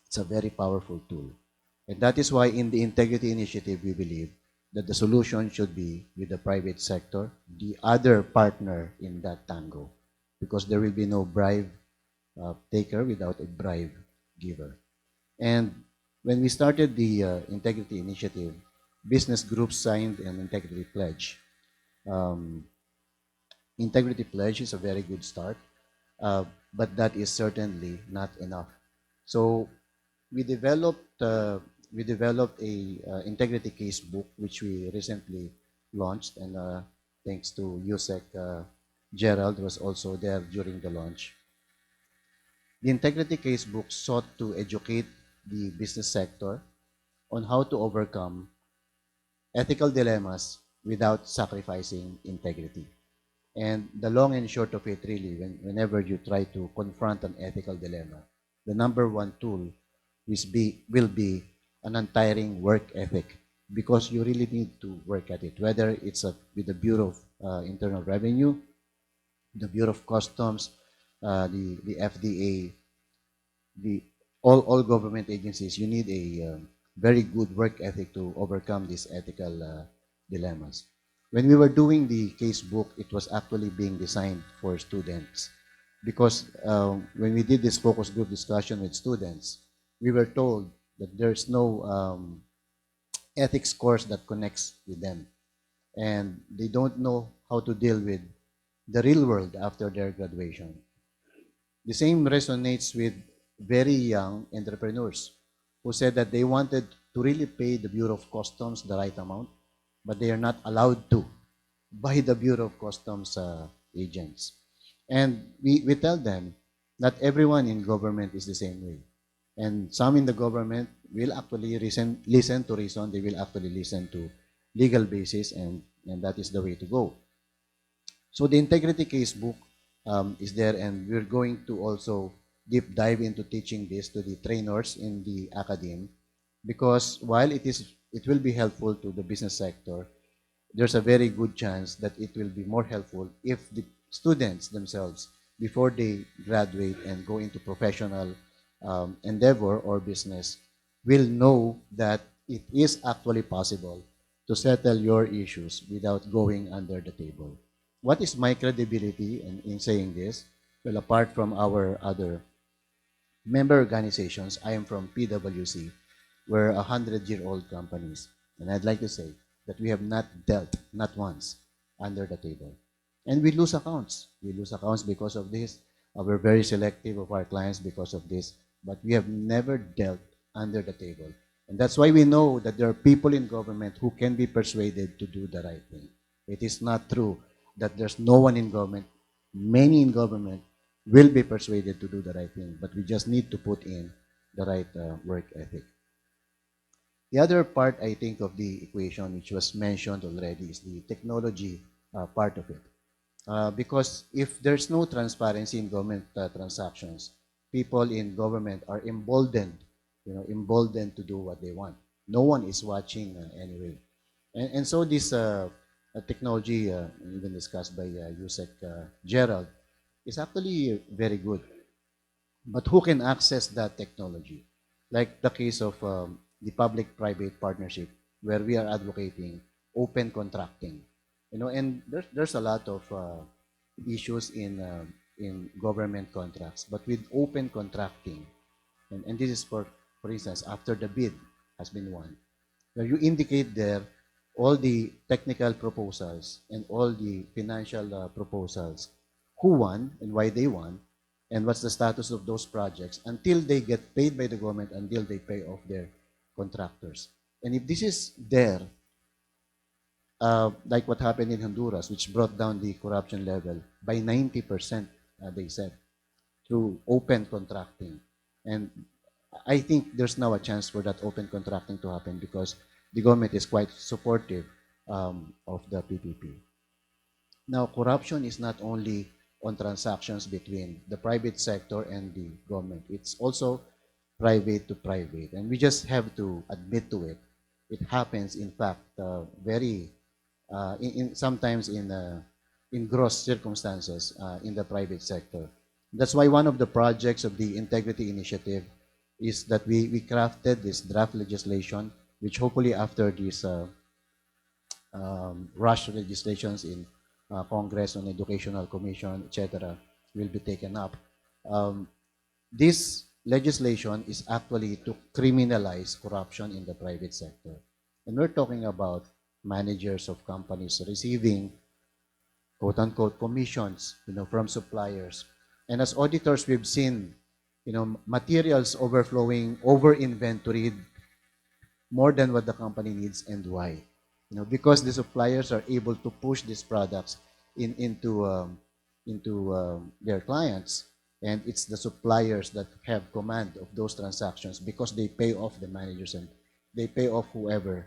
It's a very powerful tool. And that is why in the Integrity Initiative, we believe that the solution should be with the private sector, the other partner in that tango, because there will be no bribe taker without a bribe giver. And when we started the Integrity Initiative, business groups signed an integrity pledge. Um, integrity pledge is a very good start, but that is certainly not enough. So we developed a integrity case book which we recently launched, and thanks to Yusek, Gerald was also there during the launch. The integrity case book sought to educate the business sector on how to overcome ethical dilemmas without sacrificing integrity. And the long and short of it, really, whenever you try to confront an ethical dilemma, the number one tool will be an untiring work ethic, because you really need to work at it, whether it's with the Bureau of Internal Revenue, the Bureau of Customs, the FDA, the all government agencies. You need a very good work ethic to overcome these ethical dilemmas. when we were doing the case book, it was actually being designed for students because when we did this focus group discussion with students, we were told that there's no ethics course that connects with them, and they don't know how to deal with the real world after their graduation. The same resonates with very young entrepreneurs who said that they wanted to really pay the Bureau of Customs the right amount, but they are not allowed to by the Bureau of Customs agents. And we tell them not everyone in government is the same way. And some in the government will actually listen to reason, they will actually listen to legal basis, and that is the way to go. So the integrity case book is there, and we're going to also deep dive into teaching this to the trainers in the academy, because while it will be helpful to the business sector, there's a very good chance that it will be more helpful if the students themselves, before they graduate and go into professional endeavor or business, will know that it is actually possible to settle your issues without going under the table. What is my credibility in saying this? Well, apart from our other member organizations, I am from PwC. We're 100-year-old companies. And I'd like to say that we have not dealt, not once, under the table. And we lose accounts. We lose accounts because of this. We're very selective of our clients because of this. But we have never dealt under the table. And that's why we know that there are people in government who can be persuaded to do the right thing. It is not true that there's no one in government. Many in government will be persuaded to do the right thing, but we just need to put in the right work ethic. The other part, I think, of the equation, which was mentioned already, is the technology part of it. Because if there's no transparency in government transactions, people in government are emboldened, emboldened to do what they want. No one is watching anyway. And so this technology, even discussed by USEC Gerald, is actually very good. But who can access that technology? Like the case of the public-private partnership, where we are advocating open contracting. And there's a lot of issues in government contracts. But with open contracting, and this is for instance, after the bid has been won, where you indicate there all the technical proposals and all the financial proposals, who won and why they won, and what's the status of those projects until they get paid by the government, until they pay off their contractors. And if this is there, like what happened in Honduras, which brought down the corruption level by 90%, they said, through open contracting. And I think there's now a chance for that open contracting to happen because the government is quite supportive of the PPP. Now, corruption is not only on transactions between the private sector and the government. It's also private to private. And we just have to admit to it. It happens, in fact, very, sometimes in gross circumstances in the private sector. That's why one of the projects of the Integrity Initiative is that we crafted this draft legislation, which hopefully after these rush legislations in Congress on Educational Commission, etc., will be taken up. This legislation is actually to criminalize corruption in the private sector. And we're talking about managers of companies receiving quote-unquote commissions, from suppliers. And as auditors, we've seen, materials overflowing, over-inventoried more than what the company needs, and why. Because the suppliers are able to push these products into their clients, and it's the suppliers that have command of those transactions because they pay off the managers and they pay off whoever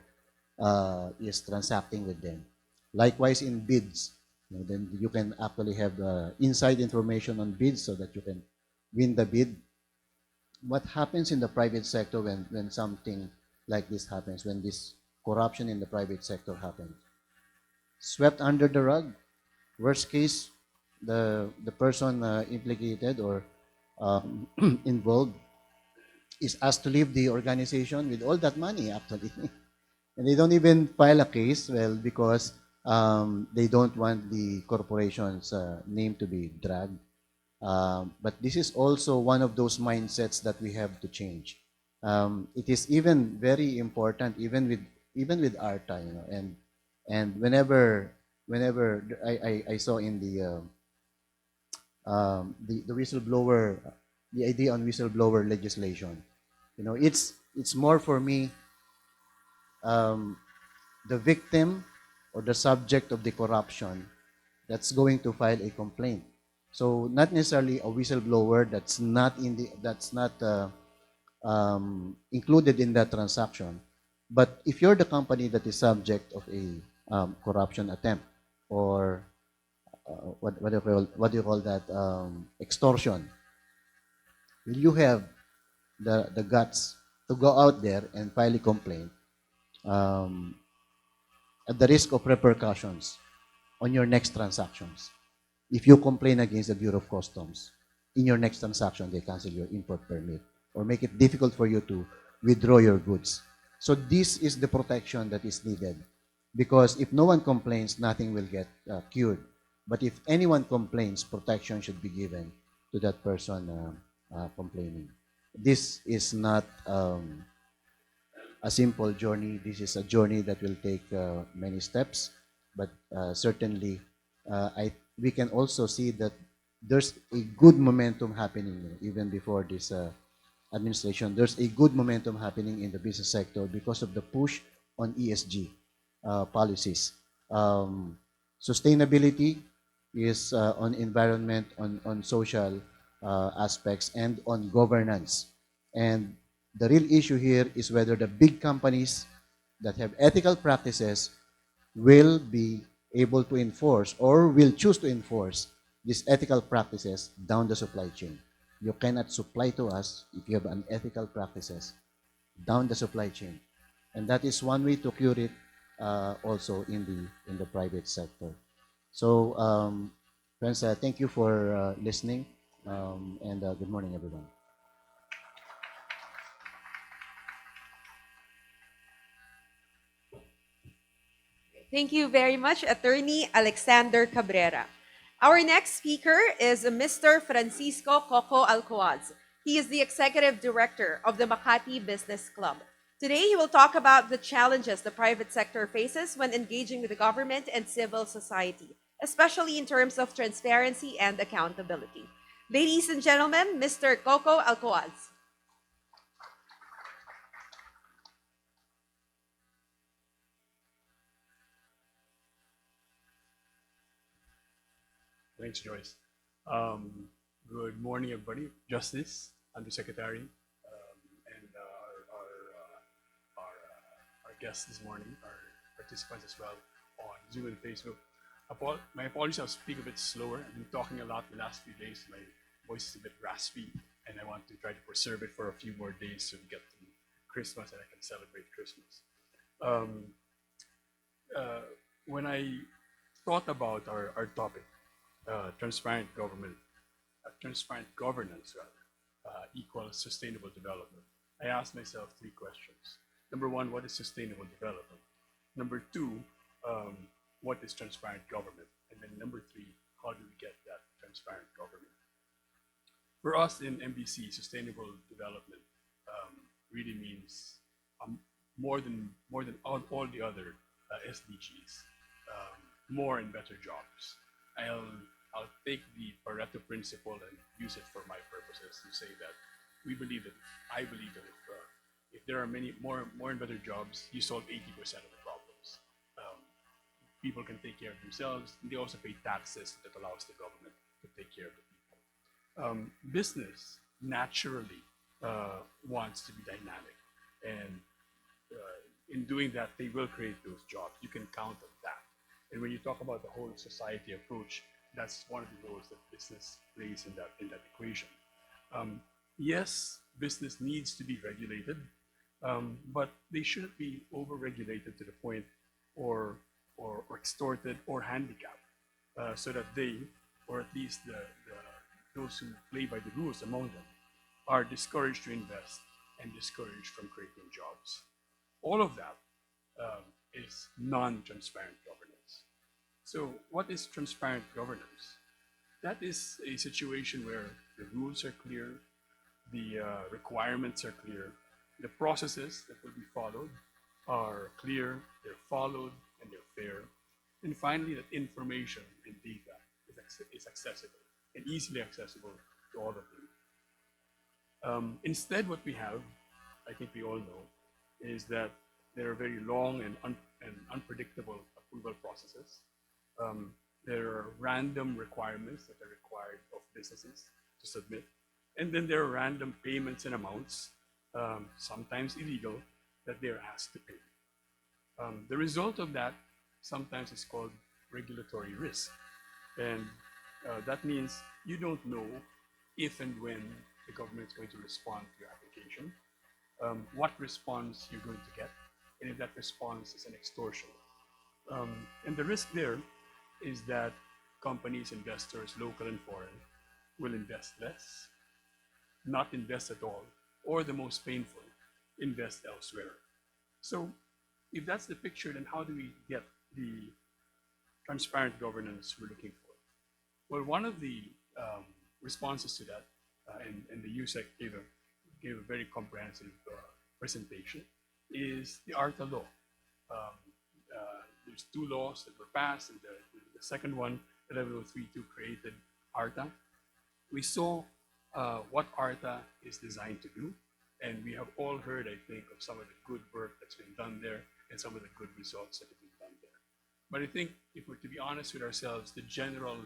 is transacting with them. Likewise, in bids, then you can actually have inside information on bids so that you can win the bid. What happens in the private sector when something like this happens, when this corruption in the private sector happens? Swept under the rug. Worst case, the person implicated or involved is asked to leave the organization with all that money, actually. And they don't even file a case, well, because They don't want the corporation's name to be dragged. But this is also one of those mindsets that we have to change. It is even very important, even with ARTA, you know, and whenever I saw in the whistleblower, the idea on whistleblower legislation, you know, it's more for me, um, the victim or the subject of the corruption that's going to file a complaint. So not necessarily a whistleblower that's not included in that transaction, but if you're the company that is subject of a corruption attempt or what do you call that, extortion, will you have the guts to go out there and file a complaint, um, at the risk of repercussions on your next transactions? If you complain against the Bureau of Customs, in your next transaction, they cancel your import permit or make it difficult for you to withdraw your goods. So this is the protection that is needed, because if no one complains, nothing will get cured. But if anyone complains, protection should be given to that person complaining. This is not a simple journey. This is a journey that will take many steps, but certainly we can also see that there's a good momentum happening even before this administration. There's a good momentum happening in the business sector because of the push on ESG policies. Um, Sustainability is on environment, on social aspects, and on governance. And the real issue here is whether the big companies that have ethical practices will be able to enforce or will choose to enforce these ethical practices down the supply chain. You cannot supply to us if you have unethical practices down the supply chain. And that is one way to cure it also in the private sector. So, friends, thank you for listening, and good morning, everyone. Thank you very much, Attorney Alexander Cabrera. Our next speaker is Mr. Francisco Coco Alcoaz. He is the Executive Director of the Makati Business Club. Today, he will talk about the challenges the private sector faces when engaging with the government and civil society, especially in terms of transparency and accountability. Ladies and gentlemen, Mr. Coco Alcoaz. Thanks, Joyce. Um, Good morning, everybody. Justice, Undersecretary, and our guests this morning, our participants as well on Zoom and Facebook. My apologies, I'll speak a bit slower. I've been talking a lot the last few days. My voice is a bit raspy, and I want to try to preserve it for a few more days so we get to Christmas and I can celebrate Christmas. Um, when I thought about our topic, transparent government, transparent governance rather, equals sustainable development, I asked myself three questions. Number one, what is sustainable development? Number two, what is transparent government? And then number three, how do we get that transparent government? For us in MBC, sustainable development really means more than all the other SDGs. More and better jobs. I'll take the Pareto principle and use it for my purposes to say that I believe that if there are many more and better jobs, you solve 80% of the problems. Um, People can take care of themselves. And they also pay taxes that allows the government to take care of the people. Business naturally wants to be dynamic, and in doing that, they will create those jobs. You can count on that. And when you talk about the whole society approach, that's one of the roles that business plays in that equation. Yes, business needs to be regulated, but they shouldn't be over-regulated to the point or extorted or handicapped, so that they, or at least those who play by the rules among them, are discouraged to invest and discouraged from creating jobs. All of that is non-transparent governance. So what is transparent governance? That is a situation where the rules are clear, the requirements are clear, the processes that will be followed are clear, they're followed, and they're fair. And finally, that information and data is accessible and easily accessible to all of you. Instead, what we have, I think we all know, is that there are very long and unpredictable approval processes. Um, there are random requirements that are required of businesses to submit. And then there are random payments and amounts, sometimes illegal, that they're asked to pay. The result of that sometimes is called regulatory risk. And that means you don't know if and when the government is going to respond to your application, what response you're going to get, and if that response is an extortion. And the risk there is that companies, investors, local and foreign, will invest less, not invest at all, or the most painful, invest elsewhere. So if that's the picture, then how do we get the transparent governance we're looking for? Well, one of the responses to that, and the USEC gave a very comprehensive presentation, is the ARTA law. There's two laws that were passed, and the second one, 11032, created ARTA. We saw what ARTA is designed to do, and we have all heard, I think, of some of the good work that's been done there and some of the good results that have been done there. But I think if we're to be honest with ourselves, the general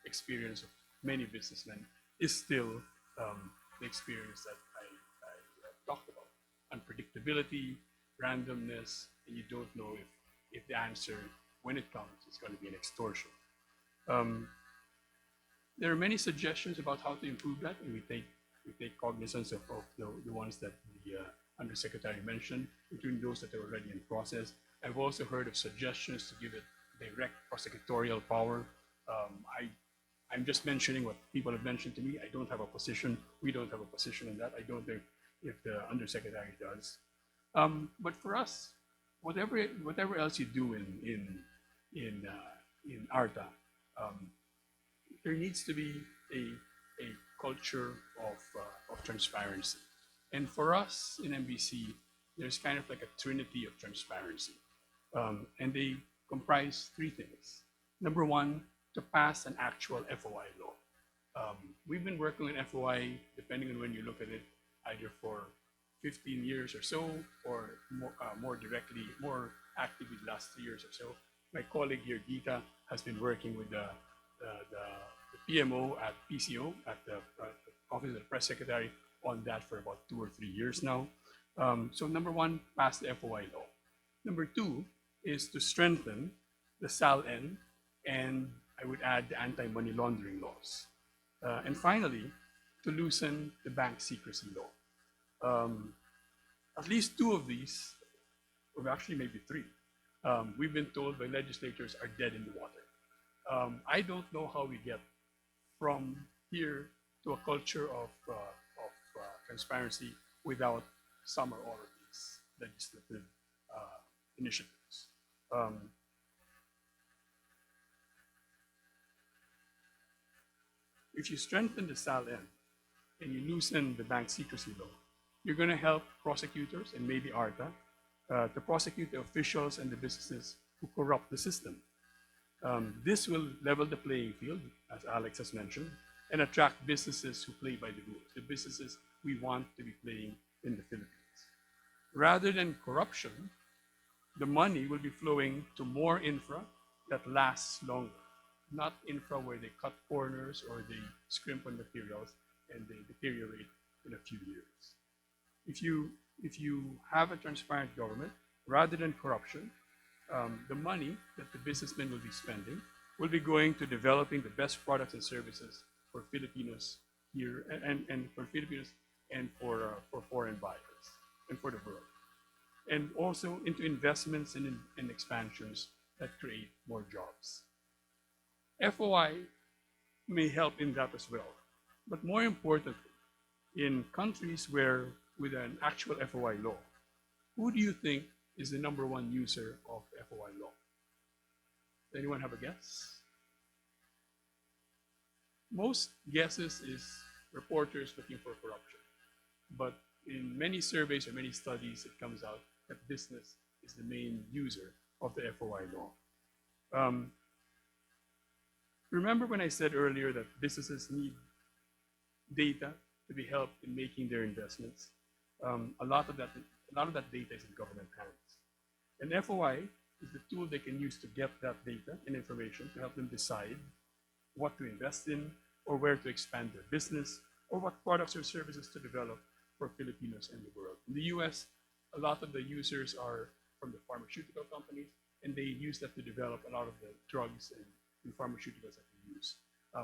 experience of many businessmen is still the experience that I talked about. Unpredictability, randomness, and you don't know if the answer, when it comes, is going to be an extortion. There are many suggestions about how to improve that, and we take cognizance of the ones that the Undersecretary mentioned, including those that are already in process. I've also heard of suggestions to give it direct prosecutorial power. I'm just mentioning what people have mentioned to me. I don't have a position. We don't have a position on that. I don't think if the Undersecretary does. But for us, whatever else you do in ARTA, there needs to be a culture of transparency. And for us in MBC, there's kind of like a trinity of transparency. And they comprise three things. Number one, to pass an actual FOI law. We've been working on FOI, depending on when you look at it, either for 15 years or so, or more directly, more actively the last 3 years or so. My colleague here, Gita, has been working with the PMO at PCO, at the Office of the Press Secretary, on that for about 2 or 3 years now. So number one, pass the FOI law. Number two is to strengthen the SALN, and I would add the anti-money laundering laws. And finally, to loosen the bank secrecy law. At least two of these, or actually maybe three, we've been told by legislators are dead in the water. I don't know how we get from here to a culture of transparency without some or all of these legislative initiatives. If you strengthen the SALN and you loosen the bank secrecy law, you're going to help prosecutors and maybe ARTA to prosecute the officials and the businesses who corrupt the system. This will level the playing field, as Alex has mentioned, and attract businesses who play by the rules, the businesses we want to be playing in the Philippines. Rather than corruption, the money will be flowing to more infra that lasts longer, not infra where they cut corners or they scrimp on materials and they deteriorate in a few years. If you have a transparent government, rather than corruption, the money that the businessmen will be spending will be going to developing the best products and services for Filipinos here, and for Filipinos and for foreign buyers and for the world. And also into investments and expansions that create more jobs. FOI may help in that as well. But more importantly, in countries where with an actual FOI law, who do you think is the number one user of FOI law? Anyone have a guess? Most guesses is reporters looking for corruption. But in many surveys or many studies, it comes out that business is the main user of the FOI law. Um, remember when I said earlier that businesses need data to be helped in making their investments? A lot of that data is in government hands. And FOI is the tool they can use to get that data and information to help them decide what to invest in or where to expand their business or what products or services to develop for Filipinos and the world. In the US, a lot of the users are from the pharmaceutical companies, and they use that to develop a lot of the drugs and pharmaceuticals that we use.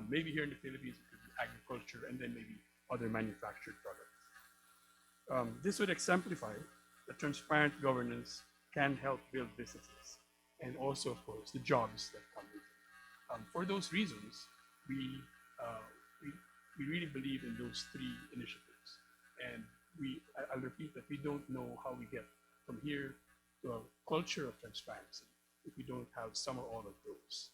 Maybe here in the Philippines, it could be agriculture and then maybe other manufactured products. This would exemplify that transparent governance can help build businesses and also, of course, the jobs that come with it. For those reasons, we, uh, we, we really believe in those three initiatives. And I'll repeat that we don't know how we get from here to a culture of transparency if we don't have some or all of those.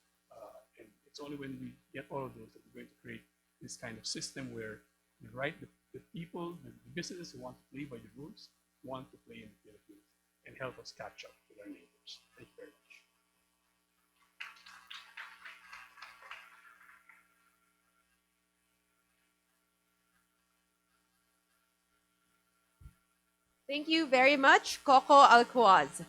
And it's only when we get all of those that we're going to create this kind of system where the people, the businesses who want to play by the rules, want to play in the Philippines and help us catch up with our neighbors. Thank you very much. Thank you very much, Coco Alcoaz.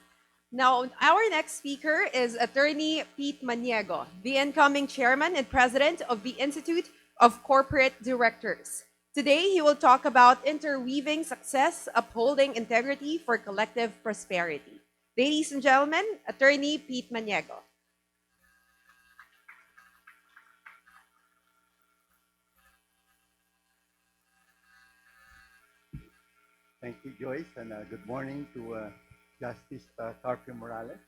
Now, our next speaker is attorney Pete Maniego, the incoming chairman and president of the Institute of Corporate Directors. Today, he will talk about interweaving success, upholding integrity for collective prosperity. Ladies and gentlemen, attorney Pete Maniego. Thank you, Joyce, and good morning to Justice Carpio Morales.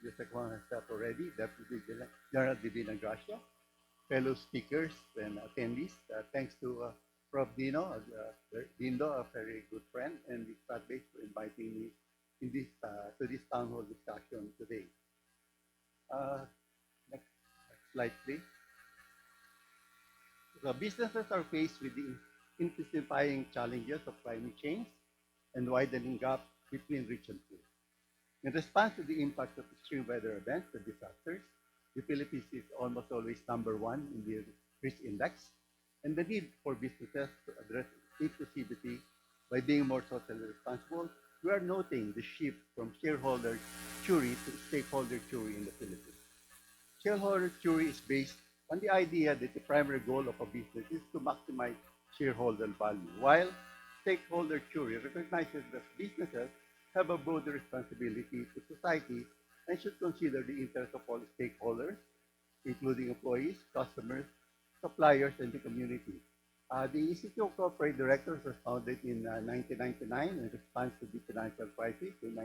Just like one has said already, Deputy General Divina Gracia, fellow speakers and attendees. Thanks to Prof. Dindo, a very good friend, and the Stratbase for inviting me in this, to this town hall discussion today. Next slide, please. The businesses are faced with the intensifying challenges of climate change and widening gap between rich and poor. In response to the impact of extreme weather events and disasters, the Philippines is almost always number one in the risk index, and the need for businesses to address inclusivity by being more socially responsible, we are noting the shift from shareholder jury to stakeholder jury in the Philippines. Shareholder jury is based on the idea that the primary goal of a business is to maximize shareholder value, while stakeholder jury recognizes that businesses have a broader responsibility to society and should consider the interests of all stakeholders, including employees, customers, suppliers, and the community. The Institute of Corporate Directors was founded in 1999 in response to the financial crisis in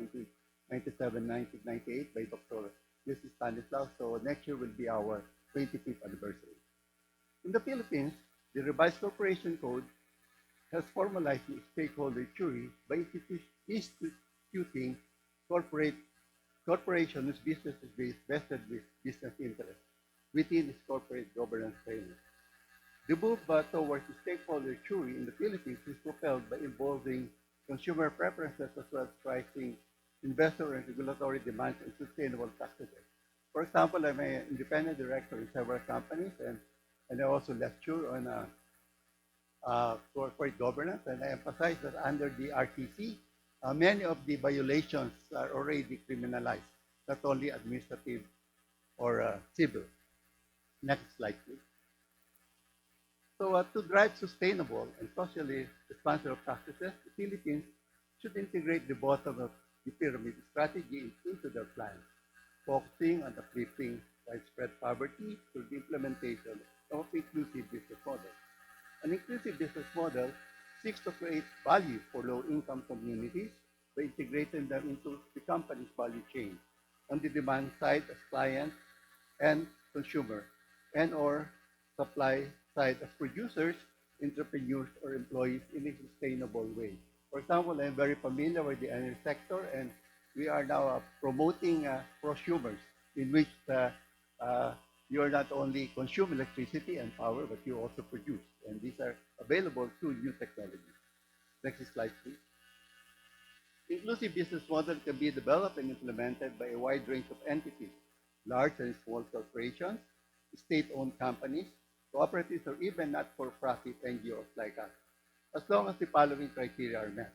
1997-1998 by Dr. Lucy Stanislaw. So next year will be our 25th anniversary. In the Philippines, the revised Corporation Code has formalized the stakeholder jury by instituting corporation whose business is vested with business interests within its corporate governance framework. The move towards the stakeholder jury in the Philippines is propelled by involving consumer preferences as well as pricing, investor and regulatory demands, and sustainable practices. For example, I'm an independent director in several companies, and I also lecture on corporate governance, and I emphasize that under the RTC, many of the violations are already criminalized, not only administrative or civil. Next slide, please. So to drive sustainable and socially responsible practices, the Philippines should integrate the bottom of the pyramid strategy into their plans, focusing on uplifting widespread poverty through the implementation of inclusive business model. An inclusive business model seeks to create value for low-income communities by integrating them into the company's value chain on the demand side as client and consumer, and or supply side as producers, entrepreneurs, or employees in a sustainable way. For example, I'm very familiar with the energy sector, and we are now promoting prosumers in which you are not only consume electricity and power, but you also produce. And these are available through new technologies. Next slide, please. Inclusive business model can be developed and implemented by a wide range of entities, large and small corporations, state-owned companies, cooperatives, or even not-for-profit NGOs like us, as long as the following criteria are met.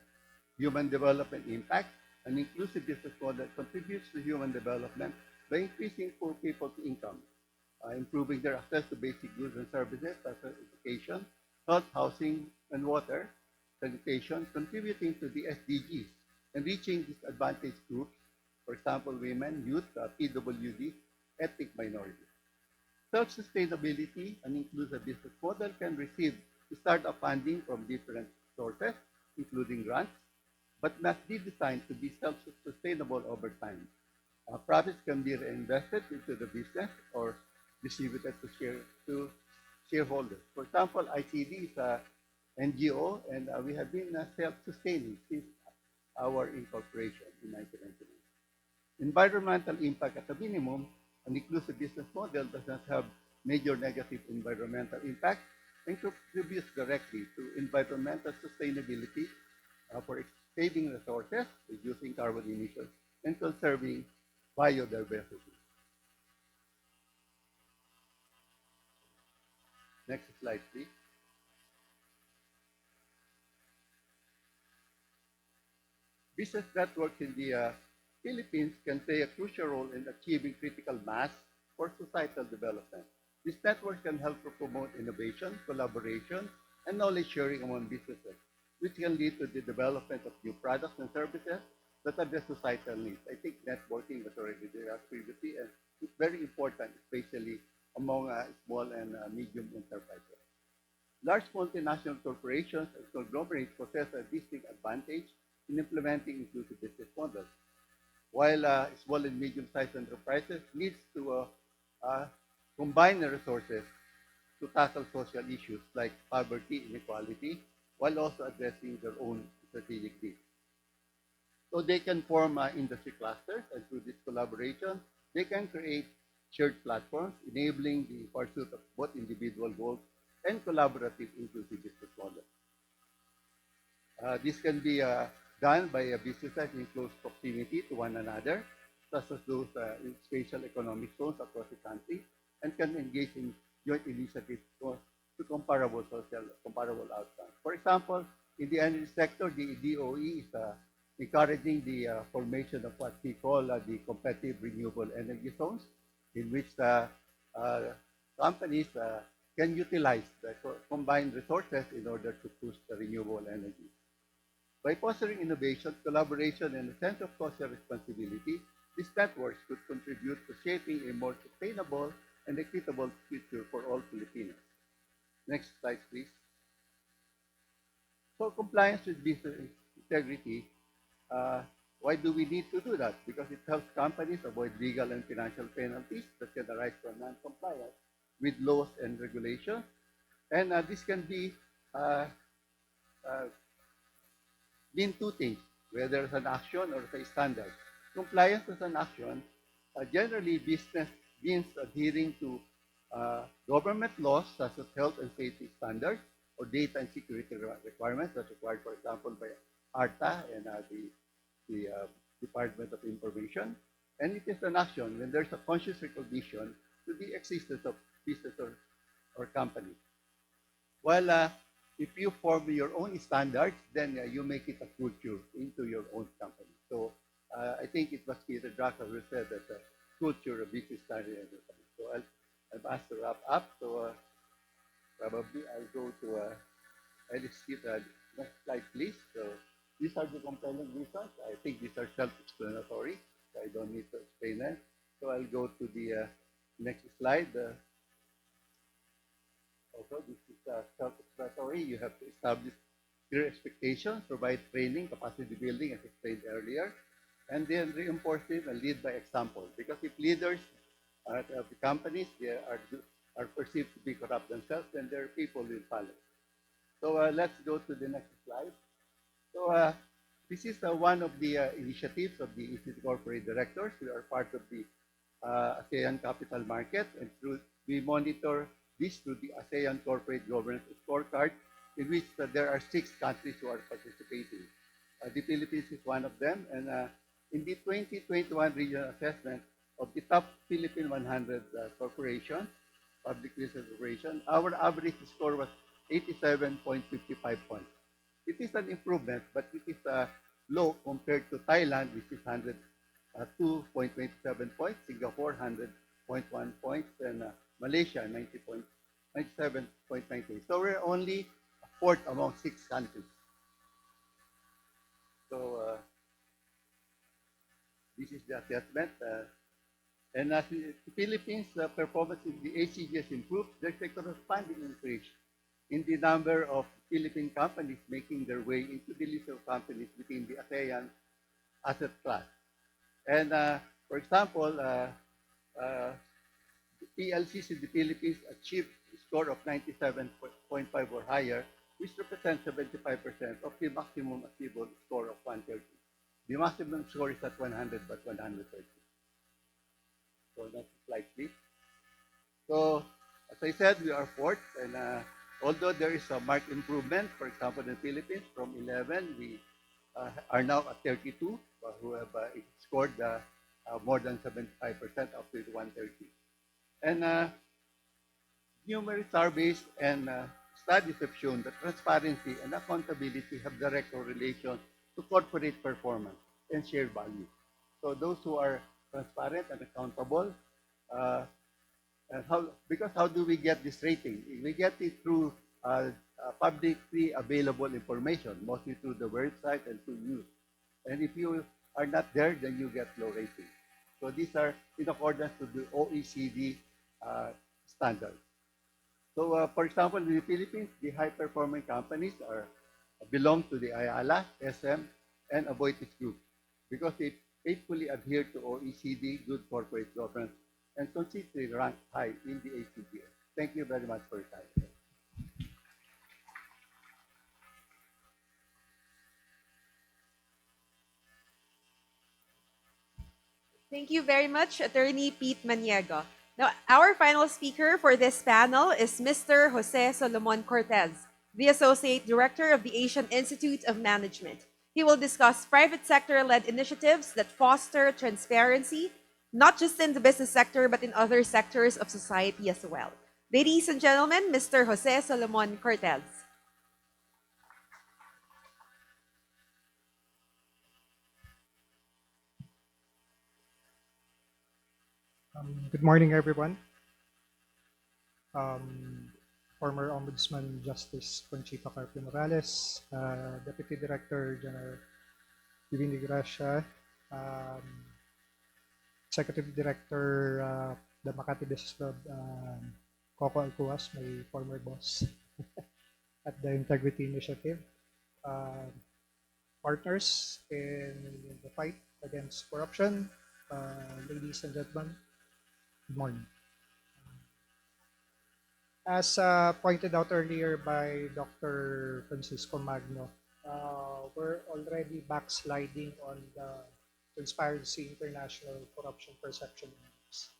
Human development impact. An inclusive business model contributes to human development by increasing poor people's income, improving their access to basic goods and services such as education, health, housing, and water, sanitation, contributing to the SDGs, and reaching disadvantaged groups, for example, women, youth, PWD, ethnic minorities. Self-sustainability, an inclusive business model can receive startup funding from different sources, including grants, but must be designed to be self-sustainable over time. Profits can be reinvested into the business or distributed to shareholders. For example, ICD is a NGO, and we have been self-sustaining since our incorporation in 1999. Environmental impact at a minimum, an inclusive business model does not have major negative environmental impact and contributes directly to environmental sustainability for saving resources, reducing carbon emissions, and conserving biodiversity. Next slide, please. Business networks in the Philippines can play a crucial role in achieving critical mass for societal development. These networks can help to promote innovation, collaboration, and knowledge sharing among businesses, which can lead to the development of new products and services that address societal needs. I think networking was already there previously, and it's very important, especially among small and medium enterprises. Large multinational corporations and conglomerates possess a distinct advantage in implementing inclusive business models, while small and medium-sized enterprises needs to combine the resources to tackle social issues like poverty, inequality, while also addressing their own strategic needs. So they can form industry clusters, and through this collaboration, they can create shared platforms, enabling the pursuit of both individual goals and collaborative inclusive business models. This can be done by businesses in close proximity to one another, such as those in spatial economic zones across the country, and can engage in joint initiatives to comparable outcomes. For example, in the energy sector, the DOE is encouraging the formation of what we call the competitive renewable energy zones, in which the companies can utilize the combined resources in order to push the renewable energy. By fostering innovation, collaboration, and a sense of social responsibility, these networks could contribute to shaping a more sustainable and equitable future for all Filipinos. Next slide, please. So compliance with business integrity, why do we need to do that? Because it helps companies avoid legal and financial penalties that can arise from non-compliance with laws and regulations. And this can be mean two things, whether it's an action or it's a standard. Compliance as an action, generally business means adhering to government laws such as health and safety standards or data and security requirements that's required, for example, by ARTA and the Department of Information. And it is an action when there's a conscious recognition to the existence of business or company. Well, if you form your own standards, then you make it a culture into your own company. So I think it was Peter Drucker who said that culture of business standard. So I've asked to wrap up. So probably I'll go to, I'll skip the next slide, please. So these are the compelling reasons. I think these are self-explanatory, so I don't need to explain them. So I'll go to the next slide. Also, this is self-explanatory. You have to establish clear expectations, provide training, capacity building, as explained earlier, and then reinforce it and lead by example. Because if leaders of the companies are perceived to be corrupt themselves, then their people will follow. So let's go to the next slide. So this is one of the initiatives of the Institute Corporate Directors. We are part of the ASEAN Capital Market, and we monitor this through the ASEAN Corporate Governance Scorecard, in which there are 6 countries who are participating. The Philippines is one of them, and in the 2021 regional assessment of the top Philippine 100 corporations, public listed corporations, our average score was 87.55 points. It is an improvement, but it is low compared to Thailand, which is 102.27 points, Singapore 100.1 points, and Malaysia 90.97.98. So we're only fourth among 6 countries. So this is the assessment. And as the Philippines' performance in the ACGS improved, there's a corresponding increase in the number of Philippine companies making their way into the list of companies within the ASEAN asset class. And for example, PLCs in the Philippines achieved a score of 97.5 or higher, which represents 75% of the maximum achievable score of 130. The maximum score is at 100, but 130. So next slide, please. So as I said, we are fourth, and although there is a marked improvement, for example, in the Philippines, from 11, we are now at 32, who have scored more than 75% up to 130. And numerous surveys and studies have shown that transparency and accountability have direct correlation to corporate performance and share value. So those who are transparent and accountable, and because how do we get this rating? We get it through publicly available information, mostly through the website and through news. And if you are not there, then you get low rating. So these are in accordance to the OECD standards. So for example, in the Philippines, the high-performing companies belong to the Ayala, SM, and Aboitiz Group because they faithfully adhere to OECD good corporate governance and consistently rank high in the ACGS. Thank you very much for your time. Thank you very much, Attorney Pete Maniego. Now, our final speaker for this panel is Mr. Jose Solomon Cortez, the Associate Director of the Asian Institute of Management. He will discuss private sector-led initiatives that foster transparency, not just in the business sector, but in other sectors of society as well. Ladies and gentlemen, Mr. Jose Solomon Cortez. Good morning, everyone. Former Ombudsman Justice Conchita Carpio Morales, Deputy Director General Divini Gracia, Executive Director the Makati Business Club, Coco Alcuas, my former boss at the Integrity Initiative, partners in the fight against corruption, ladies and gentlemen, good morning. As pointed out earlier by Dr. Francisco Magno, we're already backsliding on the Transparency International Corruption Perception Index.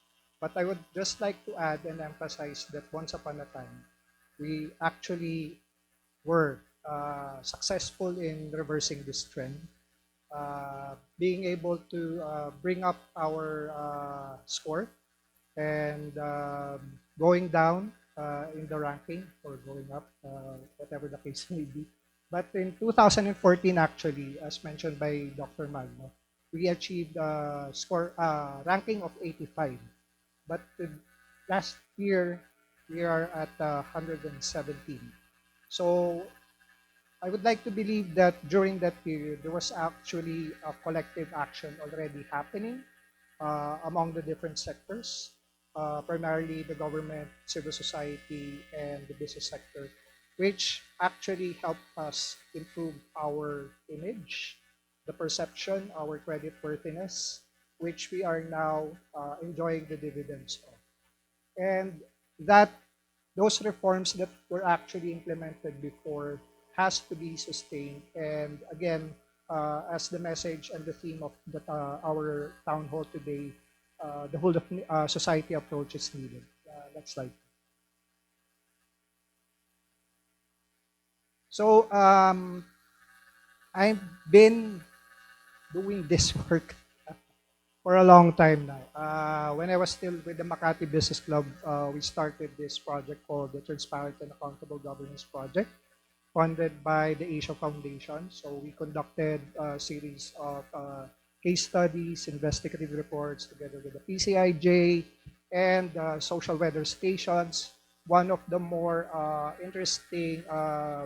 But I would just like to add and emphasize that once upon a time, we actually were successful in reversing this trend, being able to bring up our score and going down in the ranking or going up, whatever the case may be. But in 2014, actually, as mentioned by Dr. Magno, we achieved a score ranking of 85. But last year, we are at 117. So I would like to believe that during that period, there was actually a collective action already happening among the different sectors, primarily the government, civil society, and the business sector, which actually helped us improve our image, the perception, our credit worthiness, which we are now enjoying the dividends of. And that those reforms that were actually implemented before has to be sustained. And again, as the message and the theme of our town hall today, the whole of society approach is needed. Next slide. So I've been doing this work for a long time now. When I was still with the Makati Business Club, we started this project called the Transparent and Accountable Governance Project, funded by the Asia Foundation. So we conducted a series of case studies, investigative reports together with the PCIJ and social weather stations. One of the more interesting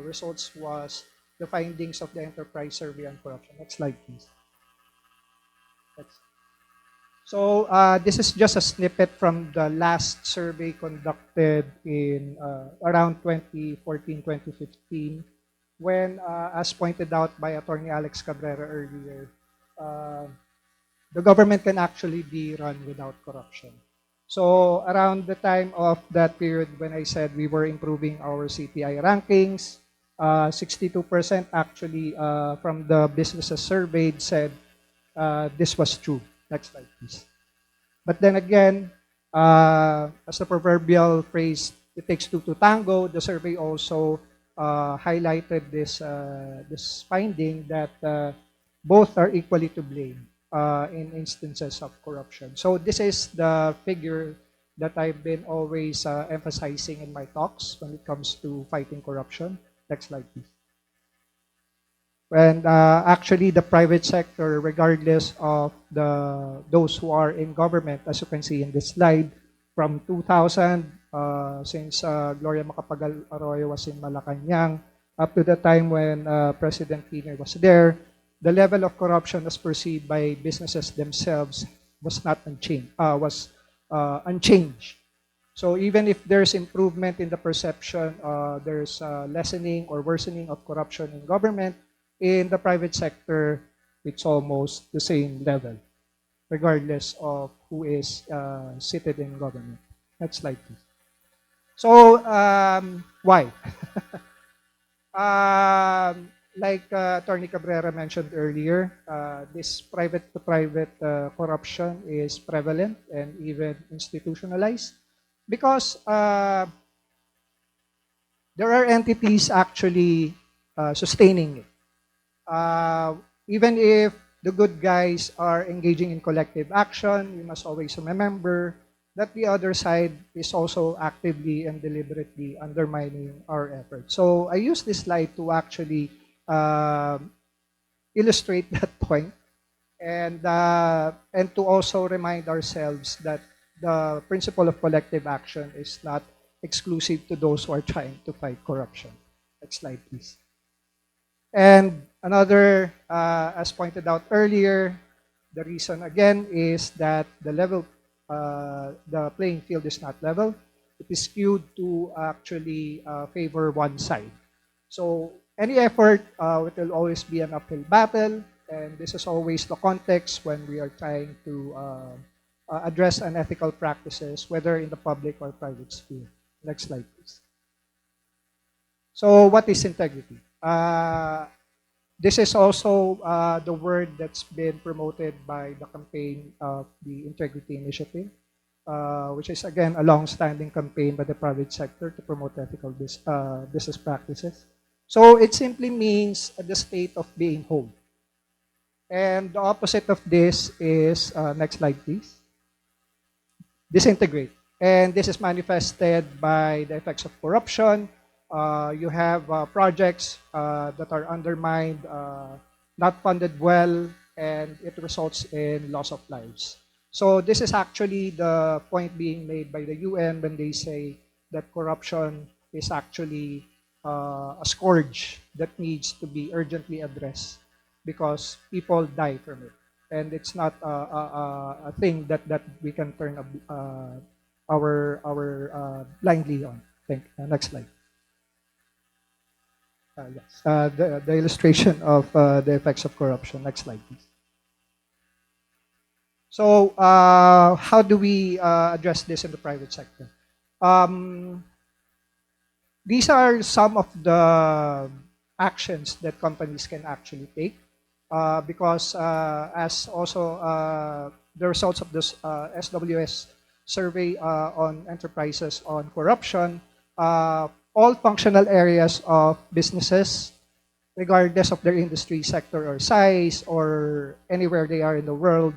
results was the findings of the enterprise survey on corruption. Next slide, please. Next. So this is just a snippet from the last survey conducted in around 2014, 2015, when, as pointed out by Attorney Alex Cabrera earlier, uh, the government can actually be run without corruption. So around the time of that period when I said we were improving our CPI rankings, 62% actually from the businesses surveyed said this was true. Next slide, please. But then again, as the proverbial phrase, it takes two to tango, the survey also highlighted this finding that both are equally to blame in instances of corruption. So this is the figure that I've been always emphasizing in my talks when it comes to fighting corruption. Next slide, please. And actually, the private sector, regardless of those who are in government, as you can see in this slide, from 2000, since Gloria Macapagal Arroyo was in Malacanang, up to the time when President Kiner was there, the level of corruption as perceived by businesses themselves was not unchanged. Unchanged. So even if there's improvement in the perception, there's lessening or worsening of corruption in government, in the private sector, it's almost the same level, regardless of who is seated in government. Next slide, please. So, why? Like Attorney Cabrera mentioned earlier, this private-to-private corruption is prevalent and even institutionalized because there are entities actually sustaining it. Even if the good guys are engaging in collective action, we must always remember that the other side is also actively and deliberately undermining our efforts. So I use this slide to actually illustrate that point and to also remind ourselves that the principle of collective action is not exclusive to those who are trying to fight corruption. Next slide, please. And another, as pointed out earlier, the reason again is that the playing field is not level. It is skewed to actually favor one side. So any effort, it will always be an uphill battle, and this is always the context when we are trying to address unethical practices, whether in the public or private sphere. Next slide, please. So what is integrity? This is also the word that's been promoted by the campaign of the Integrity Initiative, which is again a long-standing campaign by the private sector to promote ethical business practices. So it simply means the state of being whole. And the opposite of this is, next slide please, disintegrate. And this is manifested by the effects of corruption. You have projects that are undermined, not funded well, and it results in loss of lives. So this is actually the point being made by the UN when they say that corruption is actually a scourge that needs to be urgently addressed because people die from it. And it's not a thing that we can turn our blindly on. Next slide. Yes, the illustration of the effects of corruption. Next slide, please. So, how do we address this in the private sector? These are some of the actions that companies can actually take because as also the results of this SWS survey on enterprises on corruption, all functional areas of businesses, regardless of their industry sector or size or anywhere they are in the world,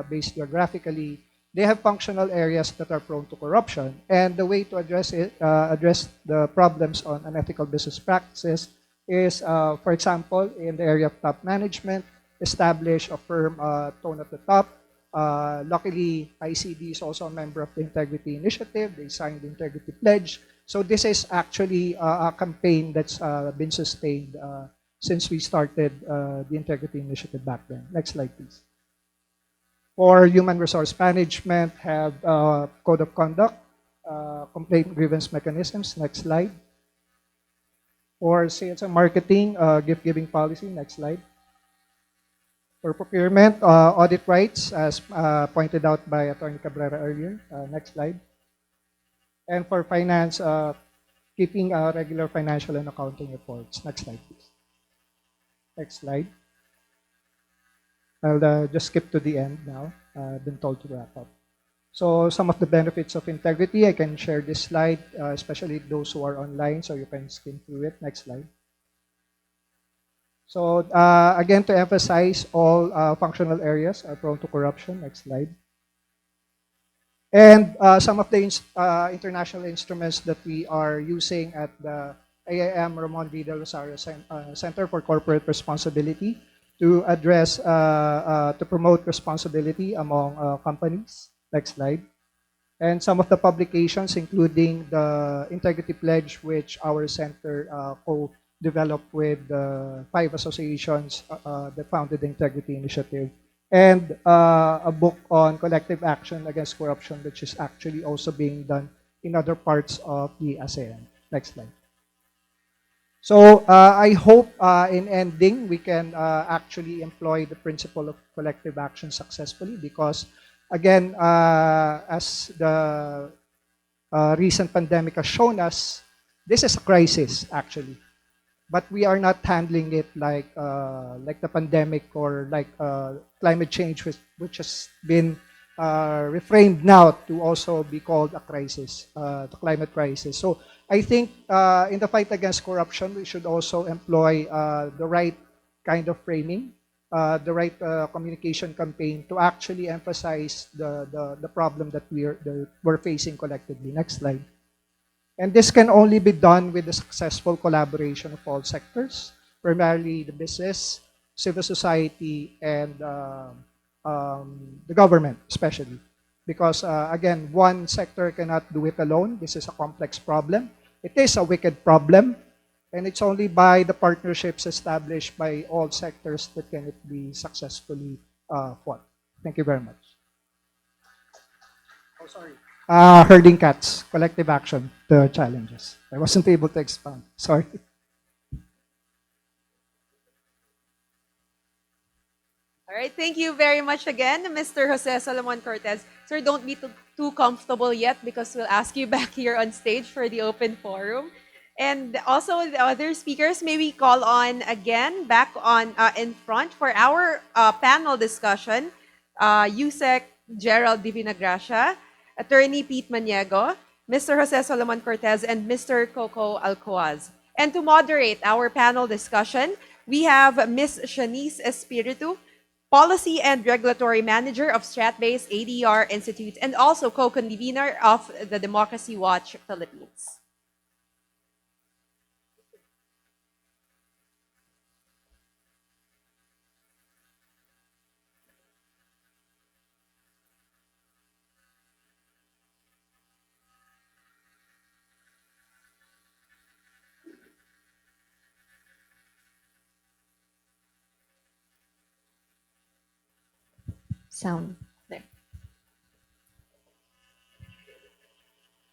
based geographically, they have functional areas that are prone to corruption. And the way to address it, address the problems on unethical business practices is, for example, in the area of top management, establish a firm tone at the top. Luckily, ICD is also a member of the Integrity Initiative. They signed the Integrity Pledge. So this is actually a campaign that's been sustained since we started the Integrity Initiative back then. Next slide, please. For human resource management, have code of conduct, complaint grievance mechanisms. Next slide. For sales and marketing, gift-giving policy. Next slide. For procurement, audit rights, as pointed out by Attorney Cabrera earlier. Next slide. And for finance, keeping regular financial and accounting reports. Next slide, please. Next slide. I'll just skip to the end now. I've been told to wrap up. So some of the benefits of integrity, I can share this slide, especially those who are online, so you can skim through it. Next slide. So again, to emphasize, all functional areas are prone to corruption. Next slide. And some of the international instruments that we are using at the AIM Ramon V. Del Rosario Center for Corporate Responsibility to address, to promote responsibility among companies. Next slide. And some of the publications, including the Integrity Pledge, which our center co-developed with 5 associations that founded the Integrity Initiative, and a book on collective action against corruption, which is actually also being done in other parts of the ASEAN. Next slide. So I hope in ending, we can actually employ the principle of collective action successfully because, again, as the recent pandemic has shown us, this is a crisis, actually. But we are not handling it like the pandemic or like climate change, which has been reframed now to also be called a crisis, the climate crisis. So I think in the fight against corruption, we should also employ the right kind of framing, the right communication campaign to actually emphasize the problem that we're facing collectively. Next slide. And this can only be done with the successful collaboration of all sectors, primarily the business, civil society, and the government, especially. Because, again, one sector cannot do it alone. This is a complex problem. It is a wicked problem, and it's only by the partnerships established by all sectors that can it be successfully fought. Thank you very much. Oh, sorry. Herding cats, collective action, the challenges. I wasn't able to expound. Sorry. All right, thank you very much again, Mr. Jose Solomon Cortez. Sir, don't be too comfortable yet because we'll ask you back here on stage for the open forum. And also the other speakers, may we call on again back on in front for our panel discussion, USEC Gerald Divinagracia, Attorney Pete Maniego, Mr. Jose Solomon Cortez, and Mr. Coco Alcoaz. And to moderate our panel discussion, we have Ms. Shanice Espiritu, Policy and Regulatory Manager of Strat-based ADR Institute, and also co-convener of the Democracy Watch Philippines. Sound there.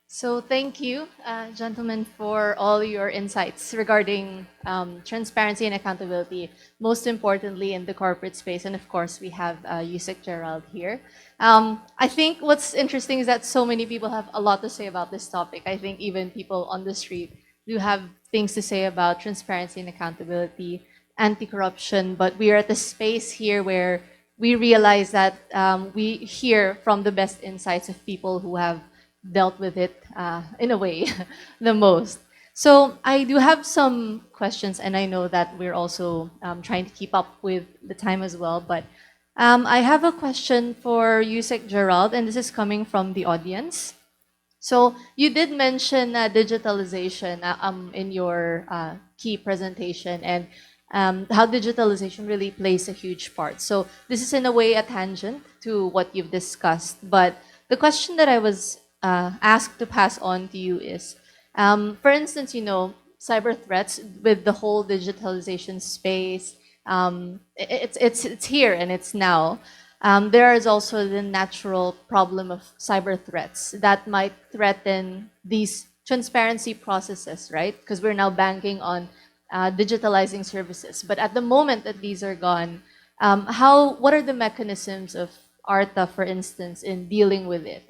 So thank you, gentlemen, for all your insights regarding transparency and accountability, most importantly in the corporate space. And of course, we have Yusek Gerald here. I think what's interesting is that so many people have a lot to say about this topic. I think even people on the street do have things to say about transparency and accountability, anti-corruption, but we are at the space here where we realize that we hear from the best insights of people who have dealt with it in a way the most. So I do have some questions, and I know that we're also trying to keep up with the time as well. But I have a question for Yusek Gerald, and this is coming from the audience. So you did mention digitalization in your key presentation, and how digitalization really plays a huge part. So this is in a way a tangent to what you've discussed. But the question that I was asked to pass on to you is, for instance, cyber threats with the whole digitalization space. It's here and it's now. There is also the natural problem of cyber threats that might threaten these transparency processes, right? Because we're now banking on digitalizing services. But at the moment that these are gone, what are the mechanisms of ARTA, for instance, in dealing with it?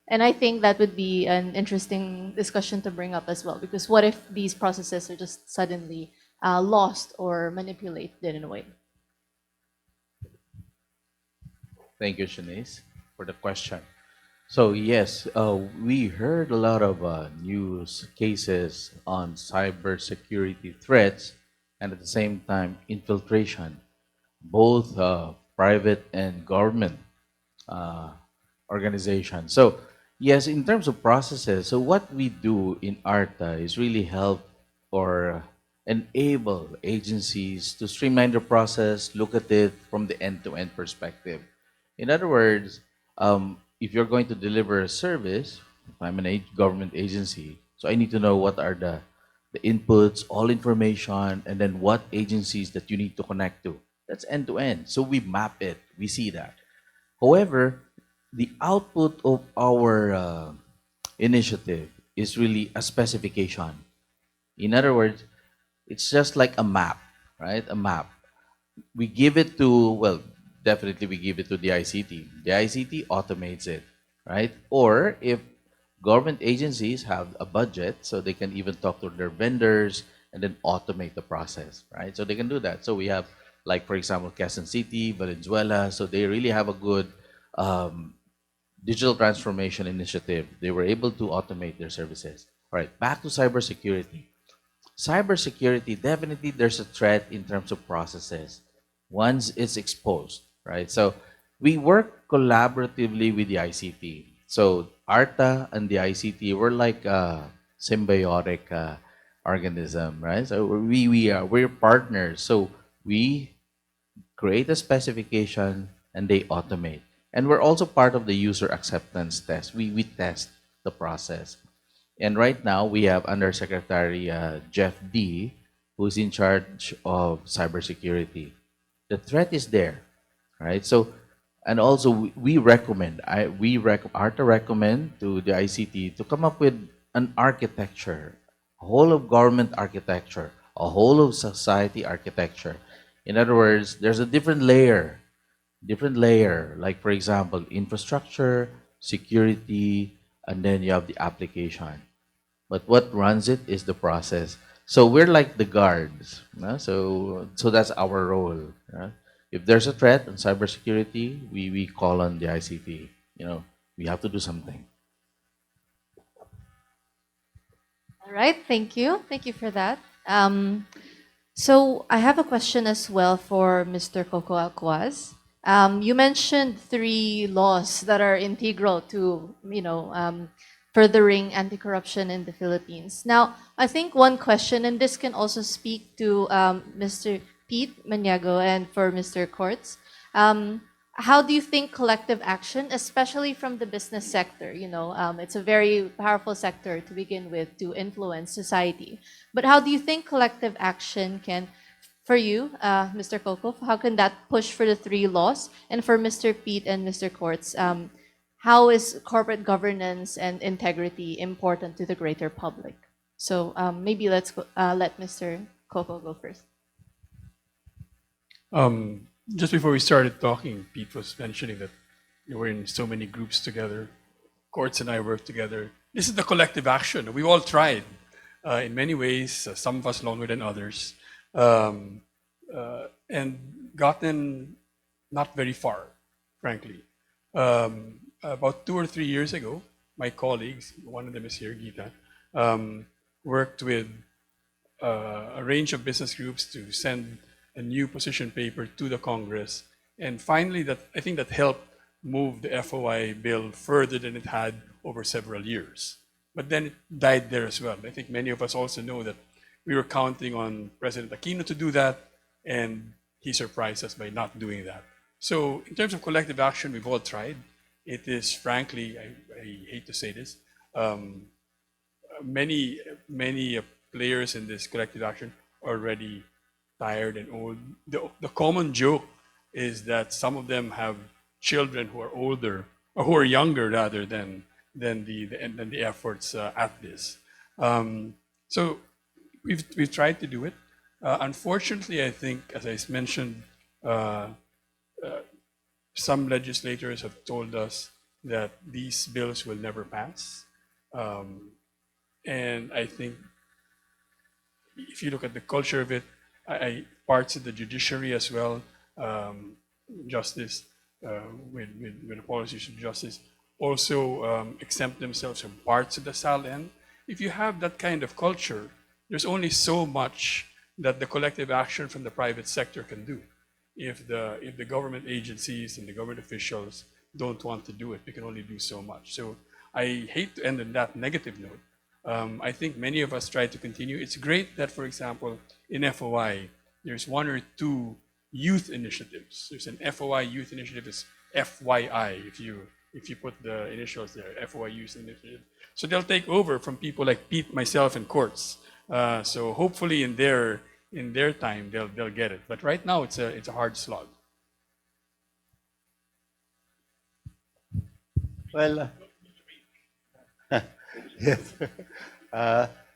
And I think that would be an interesting discussion to bring up as well, because what if these processes are just suddenly lost or manipulated in a way? Thank you, Shanice, for the question. So yes, we heard a lot of news cases on cybersecurity threats and at the same time infiltration, both private and government uh, organizations. So yes, in terms of processes, so what we do in ARTA is really help or enable agencies to streamline the process, look at it from the end-to-end perspective. In other words, if you're going to deliver a service, if I'm an government agency, so I need to know what are the inputs, all information, and then what agencies that you need to connect to. That's end to end. So we map it. We see that. However, the output of our initiative is really a specification. In other words, it's just like a map, right? A map. We give it to, well, definitely we give it to the ICT. The ICT automates it, right? Or if government agencies have a budget, so they can even talk to their vendors and then automate the process, right? So they can do that. So we have, like, for example, Quezon City, Valenzuela, so they really have a good um, digital transformation initiative. They were able to automate their services. All right, back to cybersecurity. Cybersecurity, definitely there's a threat in terms of processes once it's exposed, right? So we work collaboratively with the ICT. So ARTA and the ICT were like a symbiotic organism, right? So we're partners. So we create a specification and they automate. And we're also part of the user acceptance test. We test the process. And right now, we have Undersecretary Jeff D, who's in charge of cybersecurity. The threat is there, right? So, and also we recommend, ARTA recommend to the ICT to come up with an architecture, a whole of government architecture, a whole of society architecture. In other words, there's a different layer, like for example, infrastructure, security, and then you have the application. But what runs it is the process. So we're like the guards. So that's our role. If there's a threat on cybersecurity, we call on the ICT. We have to do something. All right, thank you. Thank you for that. So I have a question as well for Mr. Coco Aquaz. You mentioned 3 laws that are integral to, furthering anti-corruption in the Philippines. Now, I think one question, and this can also speak to Mr. Pete Maniago and for Mr. Courts. How do you think collective action, especially from the business sector, it's a very powerful sector to begin with to influence society. But how do you think collective action can, for you, Mr. Coco, how can that push for the 3 laws? And for Mr. Pete and Mr. Courts, how is corporate governance and integrity important to the greater public? So maybe let's let Mr. Coco go first. Just before we started talking, Pete was mentioning that we're in so many groups together. Courts and I work together. This is the collective action. We've all tried in many ways, some of us longer than others, and gotten not very far, frankly. About 2 or 3 years ago, my colleagues, one of them is here, Gita, worked with a range of business groups to send a new position paper to the Congress. And finally, that I think that helped move the FOI bill further than it had over several years. But then it died there as well. I think many of us also know that we were counting on President Aquino to do that, and he surprised us by not doing that. So in terms of collective action, we've all tried. It is frankly, I hate to say this, many players in this collective action are already tired and old. The common joke is that some of them have children who are older or who are younger rather than the efforts at this. So we've tried to do it. Unfortunately, I think, as I mentioned, some legislators have told us that these bills will never pass. And I think if you look at the culture of it, parts of the judiciary as well, justice, with the policies of justice, also exempt themselves from parts of the SALN. If you have that kind of culture, there's only so much that the collective action from the private sector can do. If the government agencies and the government officials don't want to do it, we can only do so much. So I hate to end on that negative note. I think many of us try to continue. It's great that, for example, in FOI, there's one or two youth initiatives. There's an FOI youth initiative, it's FYI, if you put the initials there, FOI youth initiative. So they'll take over from people like Pete, myself, and Courts. So hopefully in their time, they'll get it. But right now, it's a hard slog. Well, yes.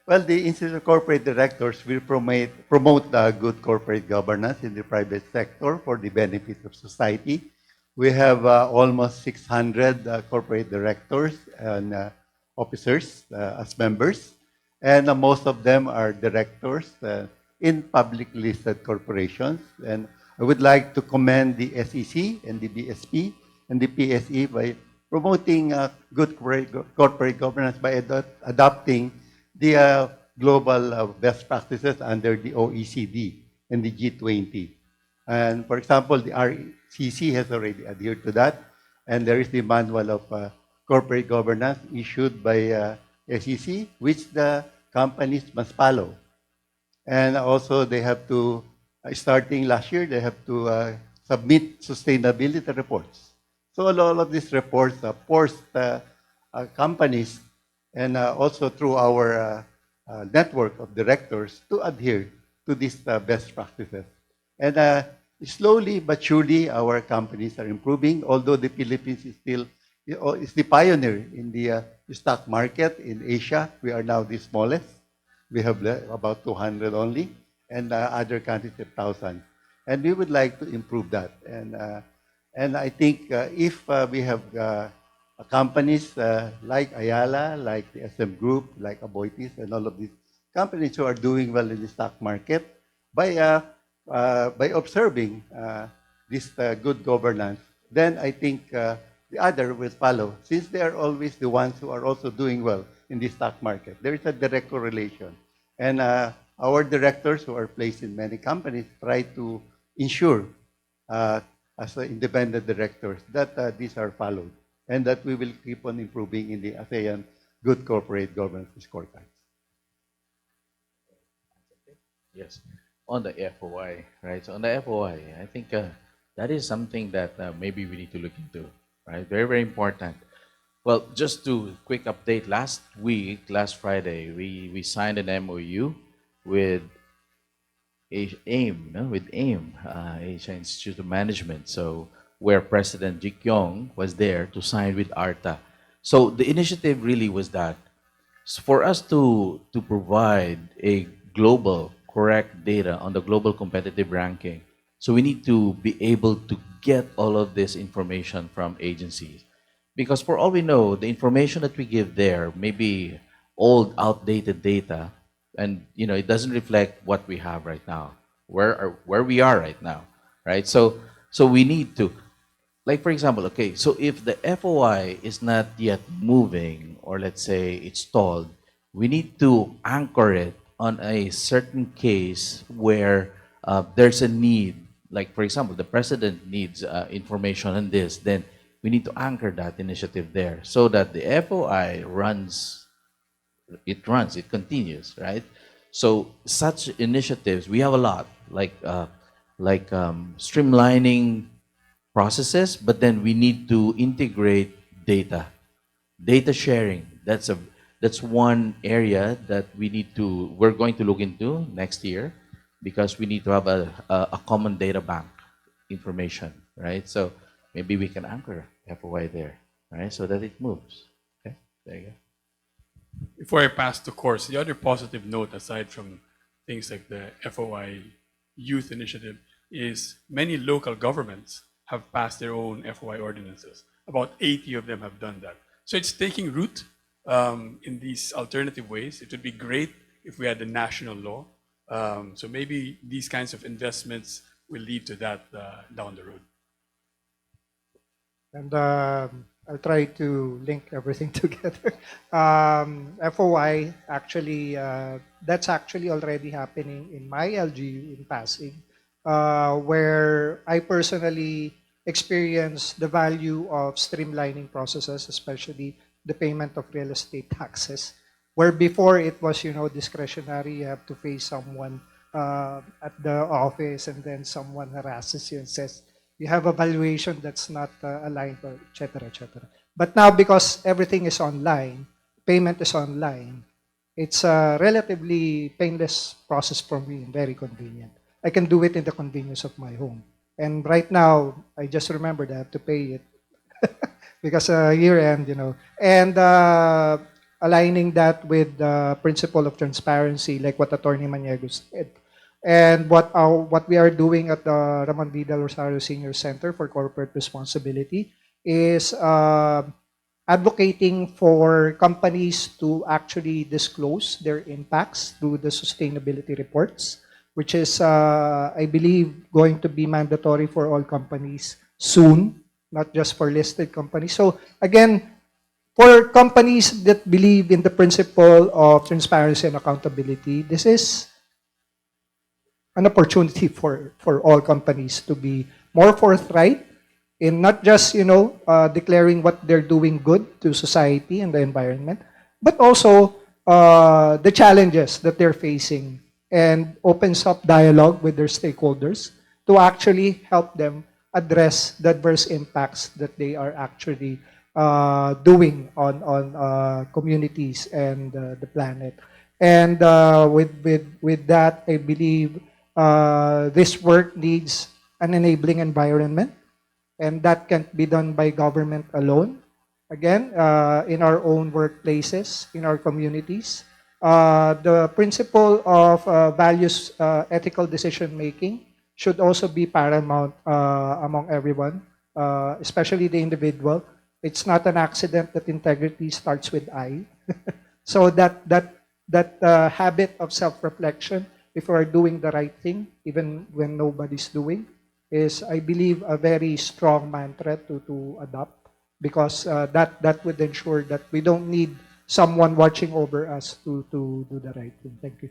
Well, the Institute of Corporate Directors will promote good corporate governance in the private sector for the benefit of society. We have almost 600 corporate directors and officers as members, and most of them are directors in public listed corporations. And I would like to commend the SEC and the BSP and the PSE by promoting good corporate governance by adopting the global best practices under the OECD and the G20. And for example, the RCC has already adhered to that, and there is the manual of corporate governance issued by SEC, which the companies must follow. And also they have to, starting last year, they have to submit sustainability reports. So all of these reports forced companies and also through our network of directors to adhere to these best practices. And slowly but surely, our companies are improving, although the Philippines is still is the pioneer in the stock market in Asia. We are now the smallest. We have about 200 only, and other countries have thousands. And we would like to improve that. And I think if we have companies like Ayala, like the SM Group, like Aboitiz, and all of these companies who are doing well in the stock market, by observing this good governance, then I think the other will follow, since they are always the ones who are also doing well in the stock market. There is a direct correlation. And our directors who are placed in many companies try to ensure as independent directors that these are followed and that we will keep on improving in the ASEAN Good Corporate Governance Scorecards. Yes, on the FOI, right? So on the FOI, I think that is something that maybe we need to look into, right? Very, very important. Well, just to quick update, last Friday, we signed an MOU with AIM, no? With AIM, Asia Institute of Management. So where President Ji Kyung was there to sign with ARTA. So the initiative really was that for us to provide a global correct data on the global competitive ranking. So we need to be able to get all of this information from agencies. Because for all we know, the information that we give there may be old, outdated data, and it doesn't reflect what we have right now, where we are right now, right? So So we need to, like for example, okay, so if the FOI is not yet moving, or let's say it's stalled, we need to anchor it on a certain case where there's a need. Like for example, the president needs information on this, then we need to anchor that initiative there so that the FOI it continues, right? So such initiatives, we have a lot, streamlining processes, but then we need to integrate data sharing. That's one area that we're going to look into next year, because we need to have a common data bank information, right? So maybe we can anchor FOI there, right? So that it moves. Okay, there you go. Before I pass the course, the other positive note, aside from things like the FOI Youth Initiative, is many local governments have passed their own FOI ordinances. About 80 of them have done that. So it's taking root in these alternative ways. It would be great if we had a national law. So maybe these kinds of investments will lead to that down the road. And I'll try to link everything together. FOI, actually, that's actually already happening in my LGU in Pasig, where I personally experience the value of streamlining processes, especially the payment of real estate taxes, where before it was, discretionary. You have to face someone at the office, and then someone harasses you and says, you have a valuation that's not aligned, or et cetera, et cetera. But now, because everything is online, payment is online, it's a relatively painless process for me and very convenient. I can do it in the convenience of my home. And right now, I just remembered I have to pay it because year end, and aligning that with the principle of transparency, like what Attorney Maniego said. And what we are doing at the Ramon Vidal Rosario Senior Center for Corporate Responsibility is advocating for companies to actually disclose their impacts through the sustainability reports, which is, I believe, going to be mandatory for all companies soon, not just for listed companies. So again, for companies that believe in the principle of transparency and accountability, this is an opportunity for all companies to be more forthright in not just declaring what they're doing good to society and the environment, but also the challenges that they're facing, and opens up dialogue with their stakeholders to actually help them address the adverse impacts that they are actually doing on communities and the planet. And with that, I believe this work needs an enabling environment, and that can't be done by government alone. Again, in our own workplaces, in our communities, the principle of values, ethical decision making should also be paramount among everyone, especially the individual. It's not an accident that integrity starts with I. So that habit of self-reflection, if we are doing the right thing, even when nobody's doing, is, I believe, a very strong mantra to adopt, because that would ensure that we don't need someone watching over us to do the right thing. Thank you.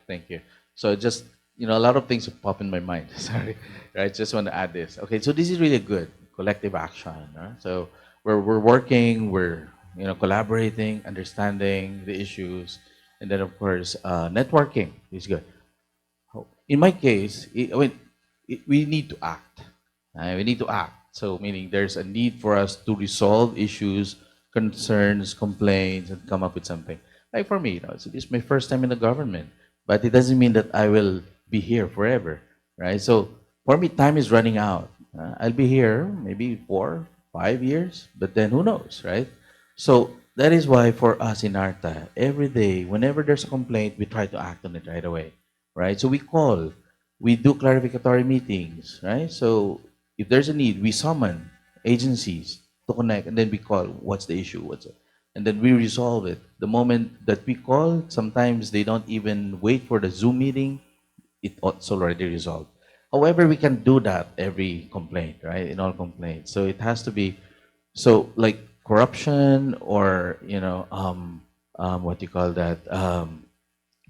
Thank you. So just, a lot of things pop in my mind. Sorry, right? Just want to add this. Okay, so this is really good collective action. Huh? So we're working, we're collaborating, understanding the issues, and then of course networking is good. In my case, we need to act. We need to act. So meaning there's a need for us to resolve issues, concerns, complaints, and come up with something. Like for me, so this is my first time in the government, but it doesn't mean that I will be here forever, right? So for me, time is running out. I'll be here maybe 4, 5 years, but then who knows, right? So that is why for us in ARTA, every day, whenever there's a complaint, we try to act on it right away, right? So we do clarificatory meetings, right? So if there's a need, we summon agencies to connect, and then we call, what's the issue? and then we resolve it. The moment that we call, sometimes they don't even wait for the Zoom meeting, it's already resolved. However, we can do that every complaint, right? In all complaints. So it has to be, so like corruption or, what do you call that?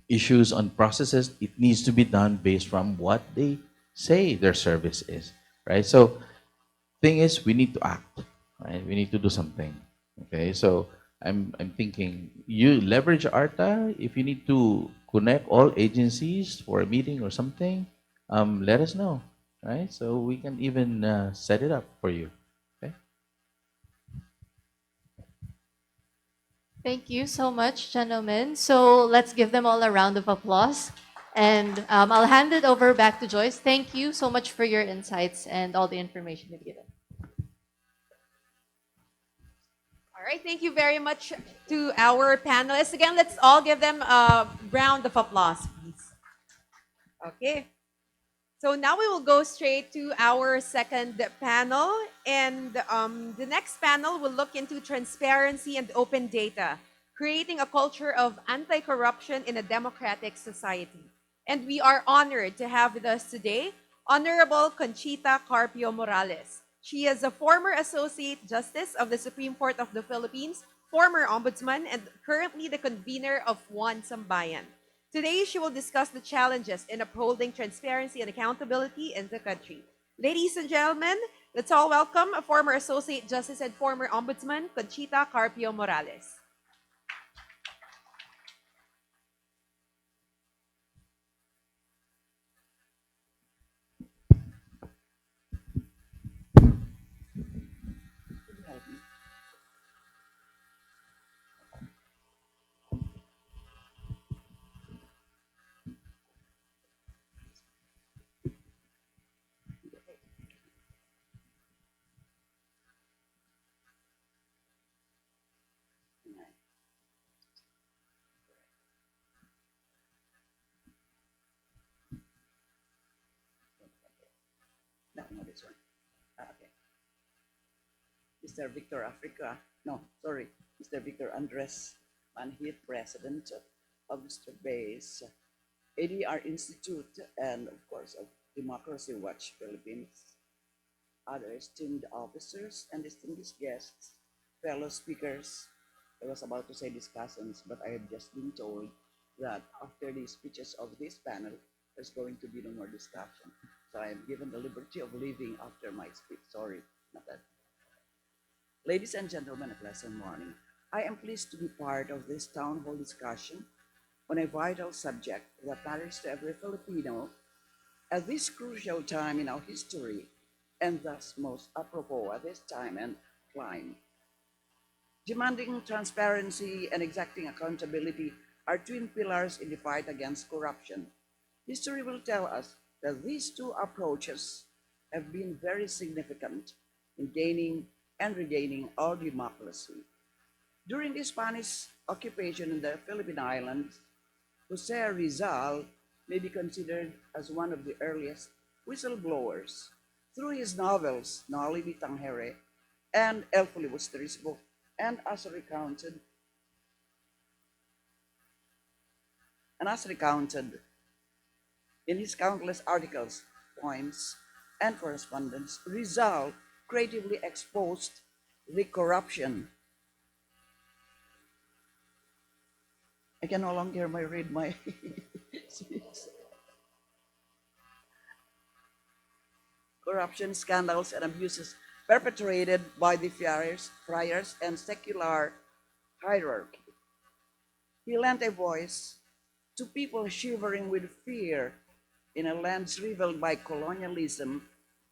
Issues on processes, it needs to be done based from what they say their service is, right? So thing is, we need to act, right? We need to do something. Okay, so I'm thinking you leverage ARTA if you need to connect all agencies for a meeting or something. Let us know, right? So we can even set it up for you. Okay. Thank you so much, gentlemen. So let's give them all a round of applause. And I'll hand it over back to Joyce. Thank you so much for your insights and all the information you've given. All right, thank you very much to our panelists. Again, let's all give them a round of applause, please. Okay. So now we will go straight to our second panel. And the next panel will look into transparency and open data, creating a culture of anti corruption in a democratic society. And we are honored to have with us today Honorable Conchita Carpio Morales. She is a former Associate Justice of the Supreme Court of the Philippines, former Ombudsman, and currently the convener of One Sambayan. Today, she will discuss the challenges in upholding transparency and accountability in the country. Ladies and gentlemen, let's all welcome a former Associate Justice and former Ombudsman, Conchita Carpio Morales. No, no, this one. Okay. Mr. Victor Africa, no, sorry, Mr. Victor Andres Manhit, President of Mr. Bay's ADR Institute, and of course of Democracy Watch Philippines, other esteemed officers and distinguished guests, fellow speakers. I was about to say discussants, but I had just been told that after the speeches of this panel, there's going to be no more discussion. So I am given the liberty of leaving after my speech. Sorry, not that. Ladies and gentlemen, a pleasant morning. I am pleased to be part of this town hall discussion on a vital subject that matters to every Filipino at this crucial time in our history, and thus most apropos at this time and climate. Demanding transparency and exacting accountability are twin pillars in the fight against corruption. History will tell us that these two approaches have been very significant in gaining and regaining our democracy. During the Spanish occupation in the Philippine Islands, Jose Rizal may be considered as one of the earliest whistleblowers. Through his novels, No Alibi Tangere and El Filibusterismo, book, and as recounted in his countless articles, poems, and correspondence, Rizal creatively exposed the corruption. I can no longer read my corruption scandals and abuses perpetrated by the friars and secular hierarchy. He lent a voice to people shivering with fear in a land shriveled by colonialism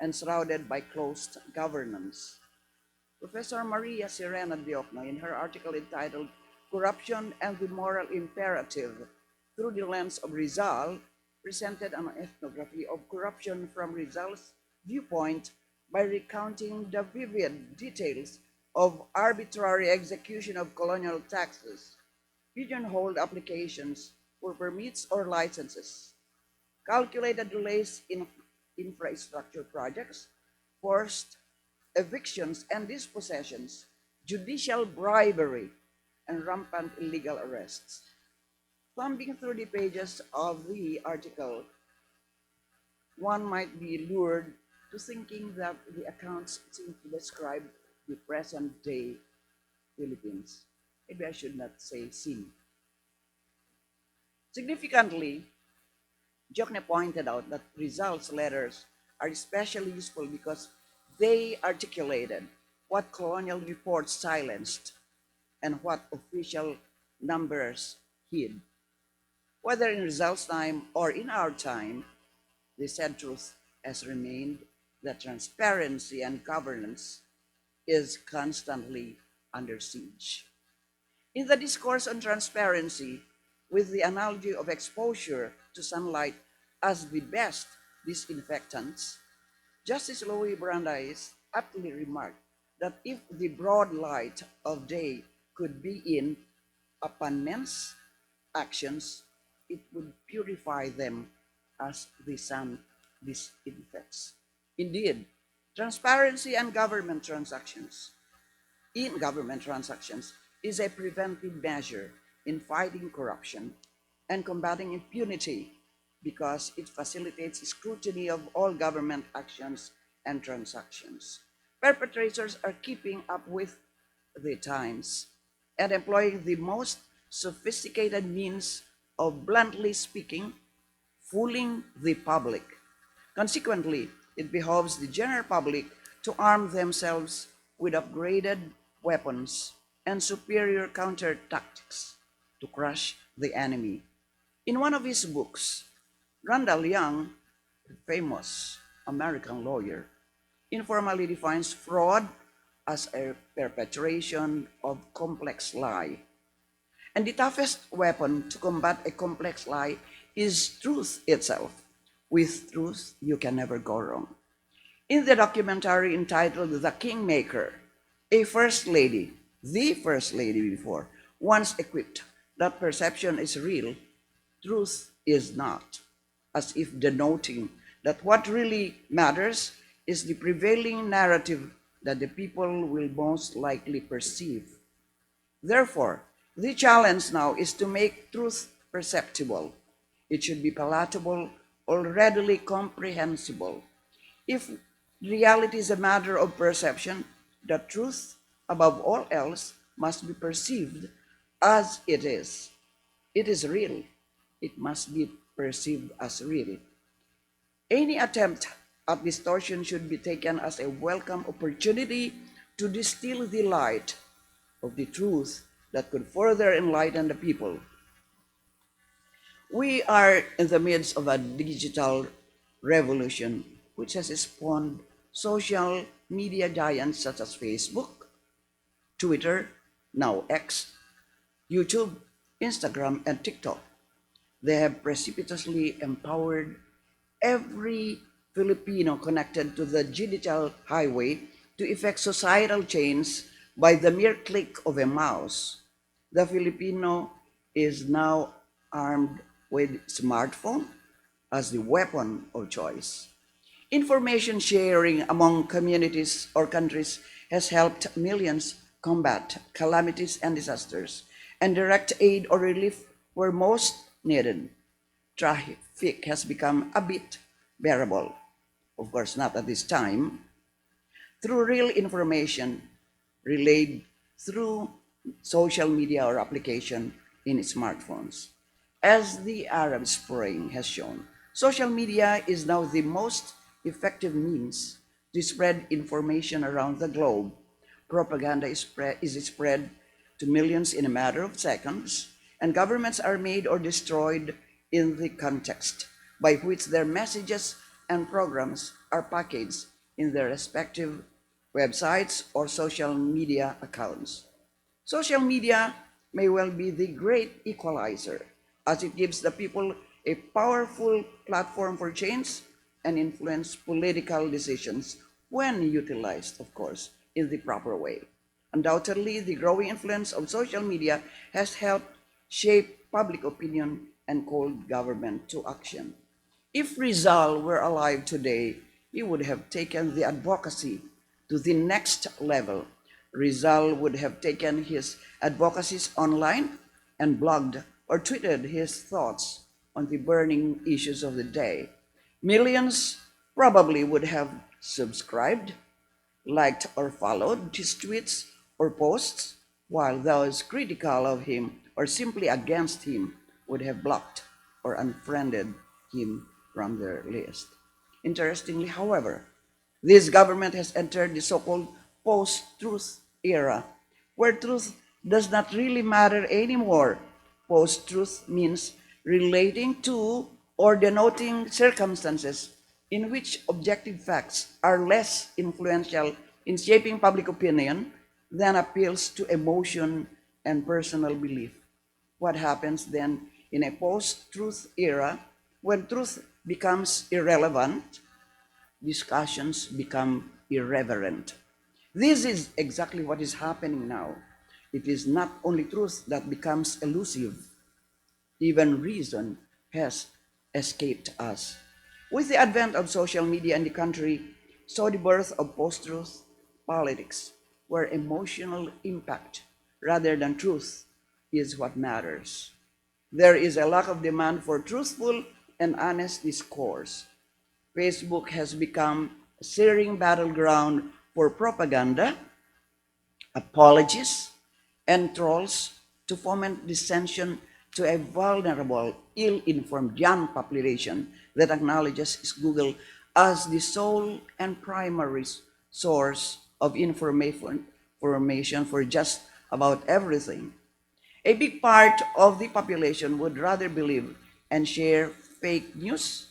and shrouded by closed governance. Professor Maria Sirena Diokno, in her article entitled Corruption and the Moral Imperative Through the Lens of Rizal, presented an ethnography of corruption from Rizal's viewpoint by recounting the vivid details of arbitrary execution of colonial taxes, pigeonholed applications for permits or licenses, calculated delays in infrastructure projects, forced evictions and dispossessions, judicial bribery, and rampant illegal arrests. Thumbing through the pages of the article, one might be lured to thinking that the accounts seem to describe the present day Philippines. Maybe I should not say seem. Significantly, Jokne pointed out that results letters are especially useful because they articulated what colonial reports silenced and what official numbers hid. Whether in results time or in our time, the sad truth has remained that transparency and governance is constantly under siege. In the discourse on transparency, with the analogy of exposure to sunlight as the best disinfectants, Justice Louis Brandeis aptly remarked that if the broad light of day could be in upon men's actions, it would purify them as the sun disinfects. Indeed, transparency and government transactions is a preventive measure in fighting corruption and combating impunity because it facilitates scrutiny of all government actions and transactions. Perpetrators are keeping up with the times and employing the most sophisticated means of, bluntly speaking, fooling the public. Consequently, it behoves the general public to arm themselves with upgraded weapons and superior counter tactics to crush the enemy. In one of his books, Randall Young, a famous American lawyer, informally defines fraud as a perpetration of complex lie. And the toughest weapon to combat a complex lie is truth itself. With truth, you can never go wrong. In the documentary entitled The Kingmaker, a first lady, the first lady before, once equipped that perception is real, truth is not, as if denoting that what really matters is the prevailing narrative that the people will most likely perceive. Therefore, the challenge now is to make truth perceptible. It should be palatable or readily comprehensible. If reality is a matter of perception, the truth, above all else, must be perceived as it is. It is real. It must be perceived as real. Any attempt at distortion should be taken as a welcome opportunity to distill the light of the truth that could further enlighten the people. We are in the midst of a digital revolution which has spawned social media giants such as Facebook, Twitter, now X, YouTube, Instagram, and TikTok. They have precipitously empowered every Filipino connected to the digital highway to effect societal change by the mere click of a mouse. The Filipino is now armed with smartphone as the weapon of choice. Information sharing among communities or countries has helped millions combat calamities and disasters and direct aid or relief where most needed. Traffic has become a bit bearable. Of course, not at this time. Through real information relayed through social media or application in smartphones. As the Arab Spring has shown, social media is now the most effective means to spread information around the globe. Propaganda is spread to millions in a matter of seconds, and governments are made or destroyed in the context by which their messages and programs are packaged in their respective websites or social media accounts. Social media may well be the great equalizer as it gives the people a powerful platform for change and influence political decisions when utilized, of course, in the proper way. Undoubtedly, the growing influence of social media has helped shape public opinion and called government to action. If Rizal were alive today, he would have taken the advocacy to the next level Rizal would have taken his advocacies online and blogged or tweeted his thoughts on the burning issues of the day. Millions probably would have subscribed, liked, or followed his tweets or posts, while those critical of him or simply against him would have blocked or unfriended him from their list. Interestingly, however, this government has entered the so-called post-truth era, where truth does not really matter anymore. Post-truth means relating to or denoting circumstances in which objective facts are less influential in shaping public opinion than appeals to emotion and personal belief. What happens then in a post-truth era when truth becomes irrelevant, discussions become irreverent. This is exactly what is happening now. It is not only truth that becomes elusive, even reason has escaped us. With the advent of social media in the country, saw the birth of post-truth politics, where emotional impact rather than truth is what matters. There is a lack of demand for truthful and honest discourse. Facebook has become a searing battleground for propaganda, apologies, and trolls to foment dissension to a vulnerable, ill-informed young population that acknowledges Google as the sole and primary source of information for just about everything. A big part of the population would rather believe and share fake news,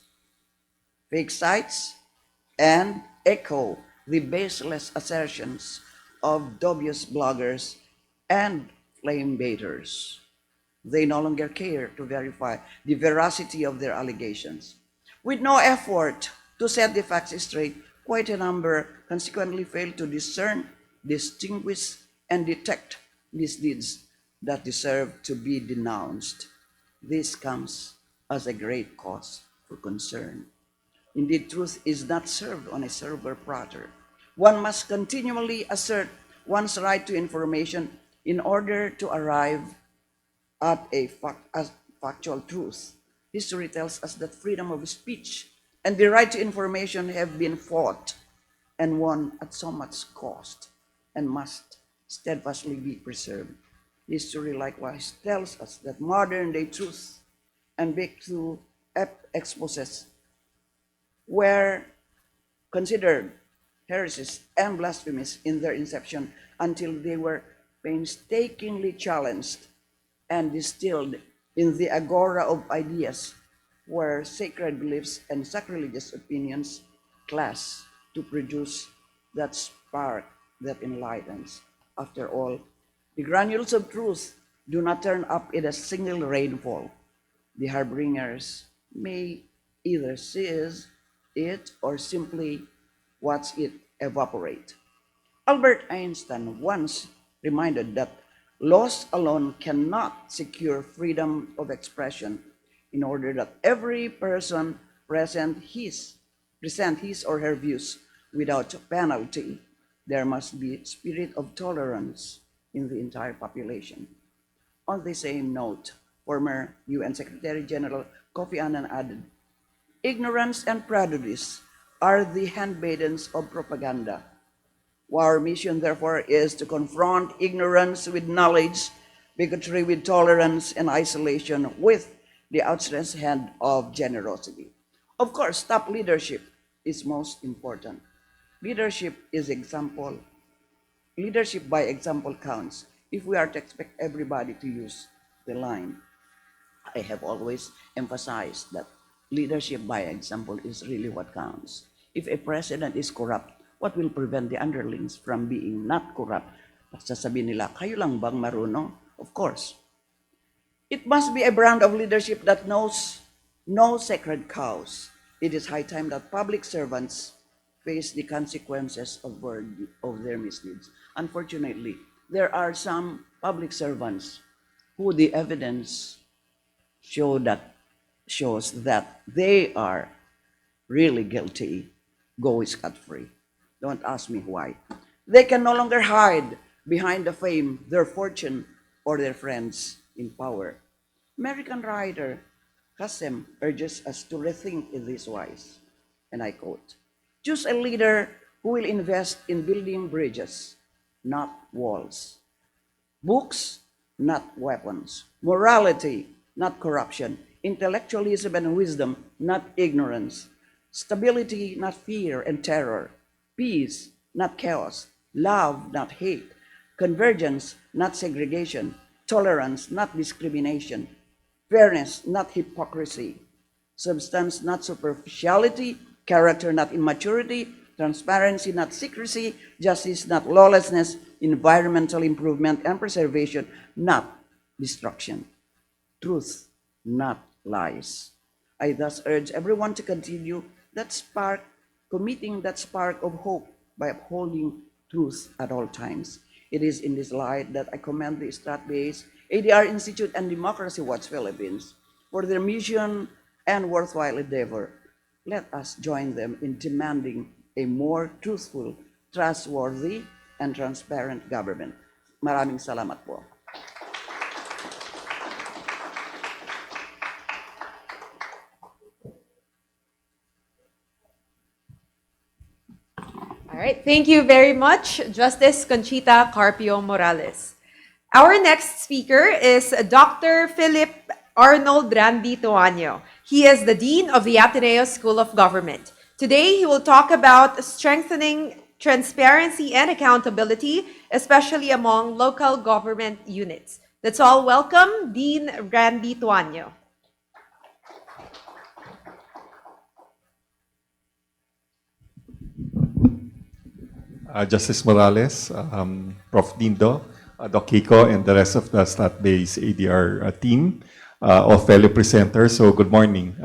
fake sites, and echo the baseless assertions of dubious bloggers and flame baiters. They no longer care to verify the veracity of their allegations. With no effort to set the facts straight, quite a number consequently fail to discern, distinguish, and detect misdeeds that deserve to be denounced. This comes as a great cause for concern. Indeed, truth is not served on a silver platter. One must continually assert one's right to information in order to arrive at a factual truth. History tells us that freedom of speech and the right to information have been fought and won at so much cost and must steadfastly be preserved. History likewise tells us that modern day truth and breakthrough exposes were considered heresies and blasphemies in their inception until they were painstakingly challenged and distilled in the agora of ideas where sacred beliefs and sacrilegious opinions clash to produce that spark that enlightens. After all, the granules of truth do not turn up in a single rainfall. The harbingers may either seize it or simply watch it evaporate. Albert Einstein once reminded that laws alone cannot secure freedom of expression. In order that every person present his or her views without penalty, there must be a spirit of tolerance in the entire population. On the same note, former UN Secretary General Kofi Annan added, ignorance and prejudice are the handmaidens of propaganda. Our mission, therefore, is to confront ignorance with knowledge, bigotry with tolerance, and isolation with the outstretched hand of generosity. Of course, top leadership is most important. Leadership is example. Leadership by example counts. If we are to expect everybody to use the line, I have always emphasized that leadership by example is really what counts. If a president is corrupt, what will prevent the underlings from being not corrupt? Sasabihin nila, kayo lang bang marunong? Of course. It must be a brand of leadership that knows no sacred cows. It is high time that public servants face the consequences of their misdeeds. Unfortunately, there are some public servants who the evidence shows that they are really guilty go scot-free. Don't ask me why. They can no longer hide behind the fame, their fortune, or their friends in power. American writer Qasim urges us to rethink in this wise, and I quote, choose a leader who will invest in building bridges, not walls. Books, not weapons. Morality, not corruption. Intellectualism and wisdom, not ignorance. Stability, not fear and terror. Peace, not chaos. Love, not hate. Convergence, not segregation. Tolerance, not discrimination. Fairness, not hypocrisy. Substance, not superficiality. Character, not immaturity. Transparency, not secrecy. Justice, not lawlessness. Environmental improvement and preservation, not destruction. Truth, not lies. I thus urge everyone to continue that spark, committing that spark of hope by upholding truth at all times. It is in this light that I commend the Strat-based ADR Institute and Democracy Watch Philippines for their mission and worthwhile endeavor. Let us join them in demanding a more truthful, trustworthy, and transparent government. Maraming salamat po. All right, thank you very much, Justice Conchita Carpio Morales. Our next speaker is Dr. Philip Arnold Randy Tuaño. He is the Dean of the Ateneo School of Government. Today, he will talk about strengthening transparency and accountability, especially among local government units. Let's all welcome Dean Randy Tuaño. Justice Morales, Prof. Dindo, Doc Kiko, and the rest of the stat-based ADR team, all fellow presenters. So good morning.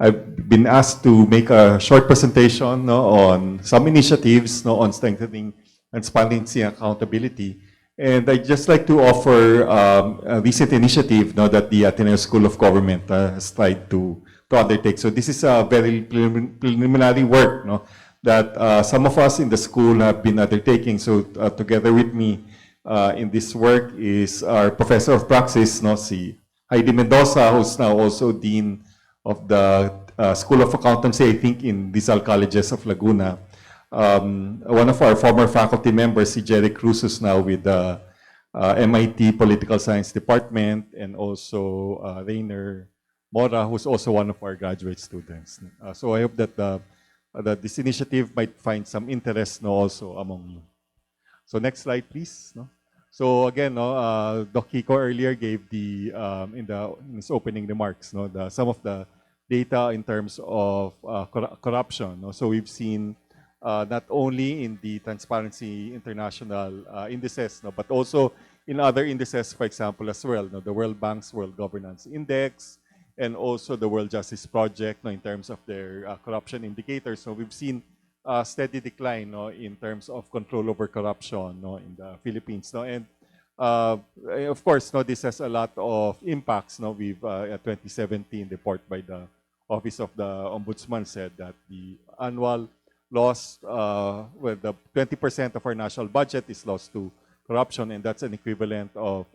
I've been asked to make a short presentation on some initiatives on strengthening transparency and accountability. And I'd just like to offer a recent initiative that the Ateneo School of Government has tried to undertake. So this is a very preliminary work that some of us in the school have been undertaking. So together with me in this work is our Professor of Praxis, si Heidi Mendoza, who's now also Dean of the School of Accountancy, I think in Rizal Colleges of Laguna. One of our former faculty members, si Jerry Cruz, who's now with the MIT Political Science Department, and also Rainer Mora, who's also one of our graduate students. So I hope that this initiative might find some interest also among you. So next slide, please. So again, Doc Kiko earlier gave the in his opening remarks, some of the data in terms of corruption. So we've seen not only in the Transparency International indices, but also in other indices, for example, as well, the World Bank's World Governance Index, and also the World Justice Project in terms of their corruption indicators. So we've seen a steady decline in terms of control over corruption in the Philippines. And of course, this has a lot of impacts. We've, a 2017 report by the Office of the Ombudsman said that the annual loss, well, the 20% of our national budget is lost to corruption, and that's an equivalent of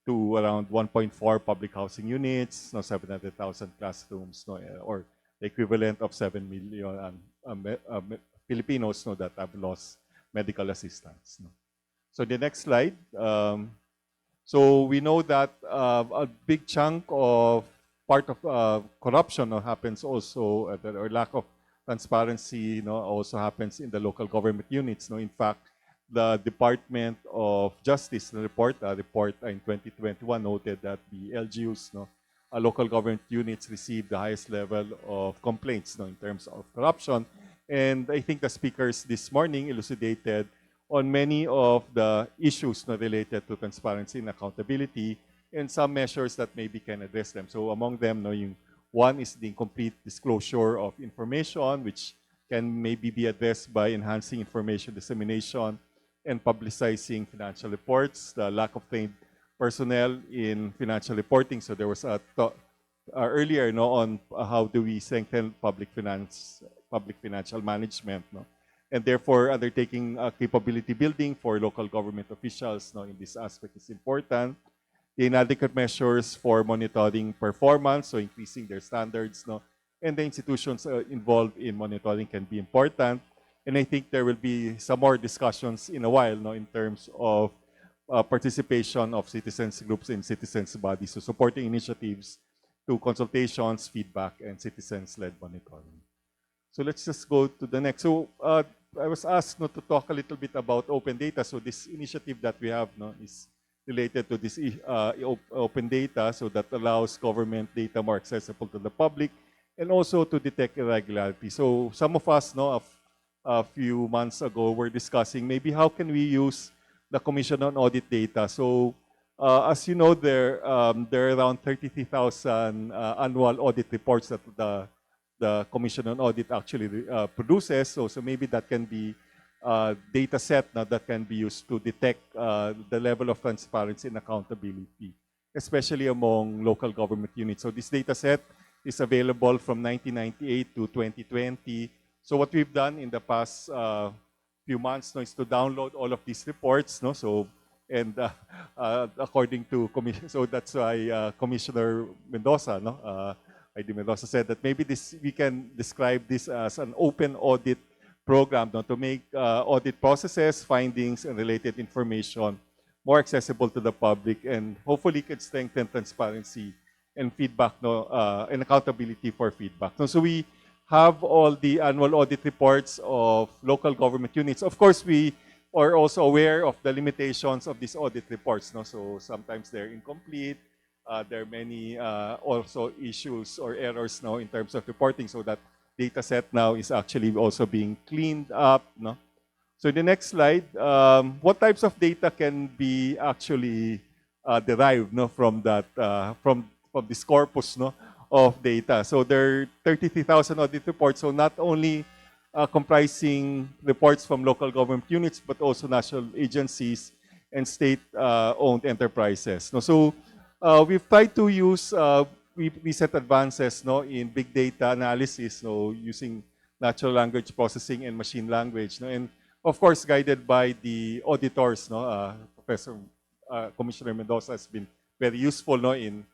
to around 1.4 public housing units, 700,000 classrooms, or the equivalent of 7 million Filipinos that have lost medical assistance. So the next slide. So we know that a big chunk of part of corruption happens also, or lack of transparency also happens in the local government units. In fact, the Department of Justice report in 2021 noted that the LGUs, local government units, received the highest level of complaints in terms of corruption. And I think the speakers this morning elucidated on many of the issues related to transparency and accountability, and some measures that maybe can address them. So among them, one is the incomplete disclosure of information, which can maybe be addressed by enhancing information dissemination and publicizing financial reports, the lack of trained personnel in financial reporting. So there was a thought earlier on how do we strengthen public financial management. and therefore undertaking capability building for local government officials, no, in this aspect is important. The inadequate measures for monitoring performance, so increasing their standards, no, and the institutions involved in monitoring can be important. And I think there will be some more discussions in a while, no, in terms of participation of citizens groups and citizens bodies, so supporting initiatives to consultations, feedback, and citizens-led monitoring. So let's just go to the next. So I was asked, no, to talk a little bit about open data. So this initiative that we have, no, is related to this open data, so that allows government data more accessible to the public and also to detect irregularity. So some of us, no, a few months ago were discussing maybe how can we use the Commission on Audit data. So as you know, there are around 33,000 annual audit reports that the Commission on Audit actually produces. So maybe that can be data set now that can be used to detect the level of transparency and accountability, especially among local government units. So this data set is available from 1998 to 2020. So what we've done in the past few months, no, is to download all of these reports, no. So and according to commission, so that's why Commissioner Mendoza, no, ID Mendoza said that maybe we can describe this as an open audit program, no, to make audit processes, findings, and related information more accessible to the public, and hopefully can strengthen transparency and feedback, no, and accountability for feedback. No, so we have all the annual audit reports of local government units. Of course, we are also aware of the limitations of these audit reports. No? So sometimes they're incomplete. There are many also issues or errors now in terms of reporting, so that data set now is actually also being cleaned up. No? So in the next slide, what types of data can be actually derived, no, from that from this corpus, no, of data? So there are 33,000 audit reports. So not only comprising reports from local government units, but also national agencies and state-owned enterprises. No? So we've tried to use recent advances, no, in big data analysis, no, using natural language processing and machine language, no, and of course guided by the auditors, no. Professor Commissioner Mendoza has been very useful, no, in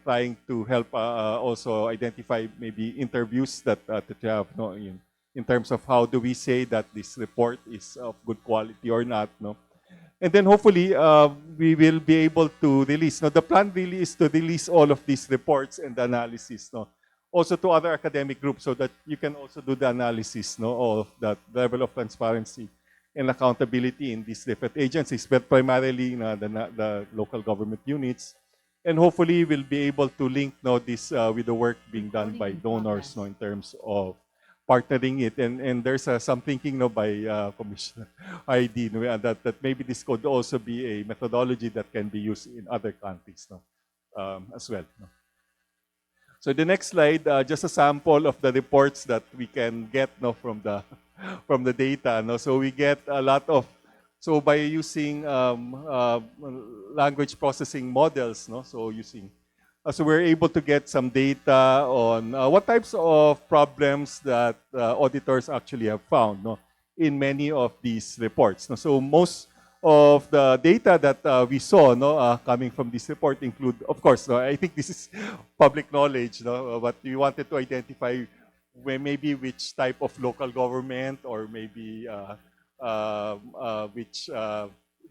trying to help also identify maybe interviews that you have, no, in terms of how do we say that this report is of good quality or not, no. And then hopefully we will be able to release. Now the plan really is to release all of these reports and the analysis, no, also to other academic groups, so that you can also do the analysis, no, of that level of transparency and accountability in these different agencies, but primarily the local government units. And hopefully we'll be able to link, no, this with the work being done by donors, no, in terms of partnering it. And there's some thinking, no, by Commissioner ID, no, that maybe this could also be a methodology that can be used in other countries, no, as well. No. So the next slide, just a sample of the reports that we can get, no, from the from the data. No. So we get a lot of, so by using language processing models, no, so using, so we're able to get some data on what types of problems that auditors actually have found, no, in many of these reports. No. So most of the data that we saw, no, coming from this report include, of course, no, I think this is public knowledge, no, but we wanted to identify maybe which type of local government, or maybe which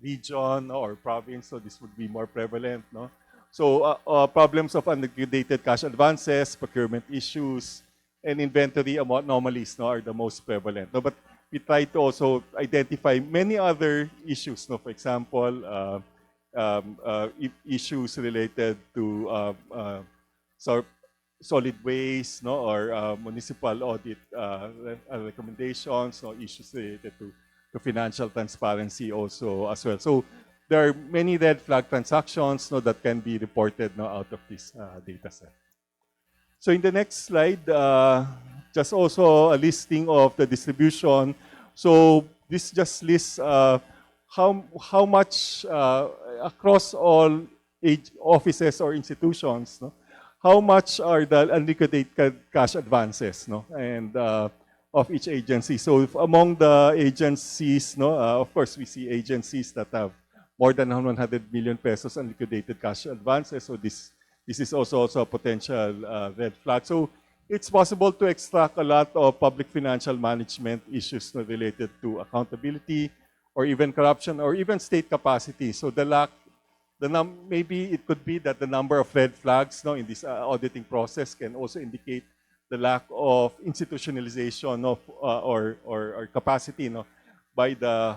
region or province, so this would be more prevalent, no? So problems of unliquidated cash advances, procurement issues, and inventory anomalies, no, are the most prevalent. No? But we try to also identify many other issues, no? For example, issues related to solid waste, no, or municipal audit recommendations, no, issues related to financial transparency also as well. So there are many red flag transactions, no, that can be reported, no, out of this data set. So in the next slide, just also a listing of the distribution. So this just lists how much across all offices or institutions, no, how much are the unliquidated cash advances, no, and of each agency. So if among the agencies, no, of course, we see agencies that have more than 100 million pesos unliquidated cash advances. So this is also a potential red flag. So it's possible to extract a lot of public financial management issues related to accountability or even corruption or even state capacity. So maybe it could be that the number of red flags, no, in this auditing process can also indicate the lack of institutionalization of or capacity, no, by the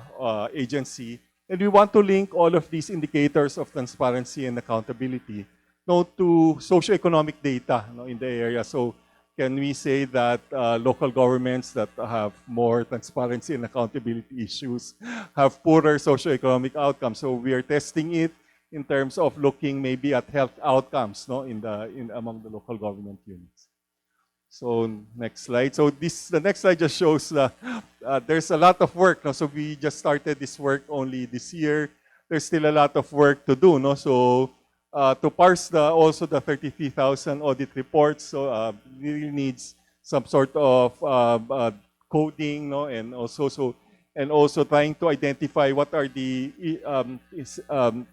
agency. And we want to link all of these indicators of transparency and accountability, no, to socioeconomic data, no, in the area. So can we say that local governments that have more transparency and accountability issues have poorer socioeconomic outcomes? So we are testing it in terms of looking maybe at health outcomes, no, among the local government units. So next slide. So the next slide just shows there's a lot of work. No? So we just started this work only this year. There's still a lot of work to do. No? So to parse also the 33,000 audit reports, so really needs some sort of coding, no, and also trying to identify what are the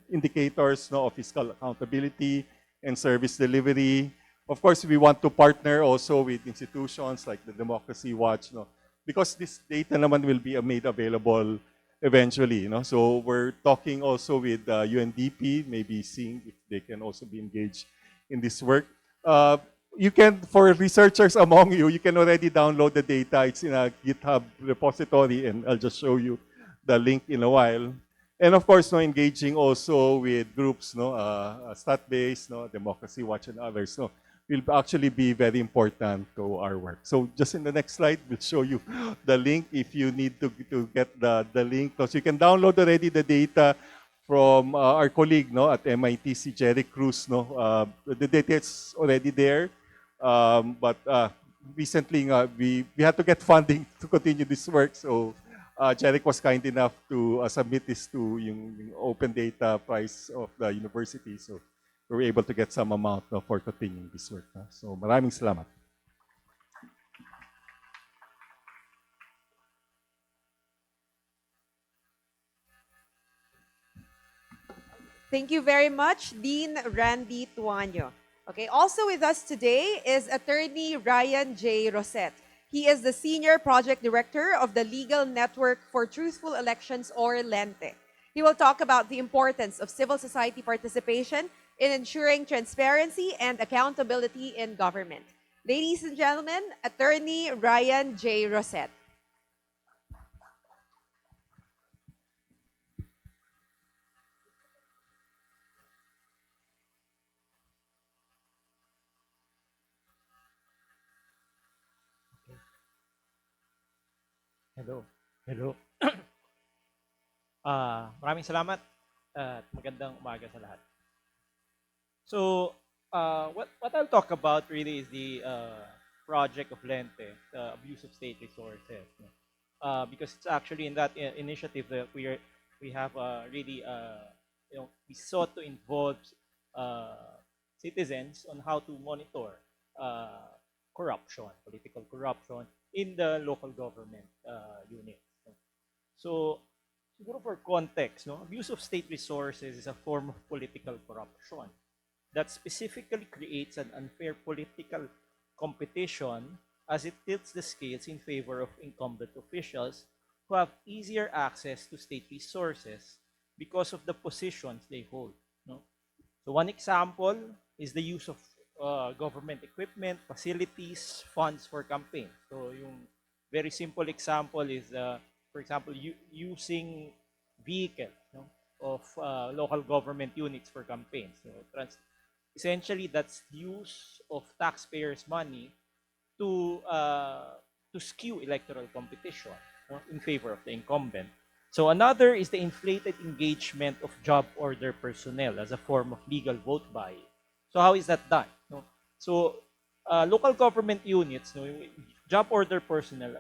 indicators, no, of fiscal accountability and service delivery. Of course, we want to partner also with institutions like the Democracy Watch, no, because this data naman will be made available eventually. You know? So we're talking also with UNDP, maybe seeing if they can also be engaged in this work. You can, for researchers among you, you can already download the data. It's in a GitHub repository, and I'll just show you the link in a while. And of course, no, engaging also with groups, no, StatBase, no, Democracy Watch, and others, no, will actually be very important to our work. So just in the next slide, we'll show you the link if you need to get the link. So you can download already the data from our colleague, no, at MIT, si Jerry Cruz. No, the data is already there. But recently, we had to get funding to continue this work. So Jeric was kind enough to submit this to yung open data prize of the university. So we were able to get some amount, no, for continuing this work. No? So maraming salamat. Thank you very much, Dean Randy Tuanyo. Okay, also with us today is Attorney Ryan J. Rosette. He is the Senior Project Director of the Legal Network for Truthful Elections, or LENTE. He will talk about the importance of civil society participation in ensuring transparency and accountability in government. Ladies and gentlemen, Attorney Ryan J. Rosette. Hello. Hello. Maraming salamat at magandang umaga sa lahat. So, what I'll talk about really is the project of Lente, the abuse of state resources. Because it's actually in that initiative that we have really we sought to involve citizens on how to monitor corruption, political corruption in the local government unit. So, siguro for context, no, abuse of state resources is a form of political corruption that specifically creates an unfair political competition as it tilts the scales in favor of incumbent officials who have easier access to state resources because of the positions they hold. No? So one example is the use of government equipment, facilities, funds for campaigns. So yung very simple example is, for example, using vehicles, no, of local government units for campaigns. So essentially, that's use of taxpayers' money to skew electoral competition, no, in favor of the incumbent. So another is the inflated engagement of job order personnel as a form of legal vote buying. So how is that done? No? So local government units, no, job order personnel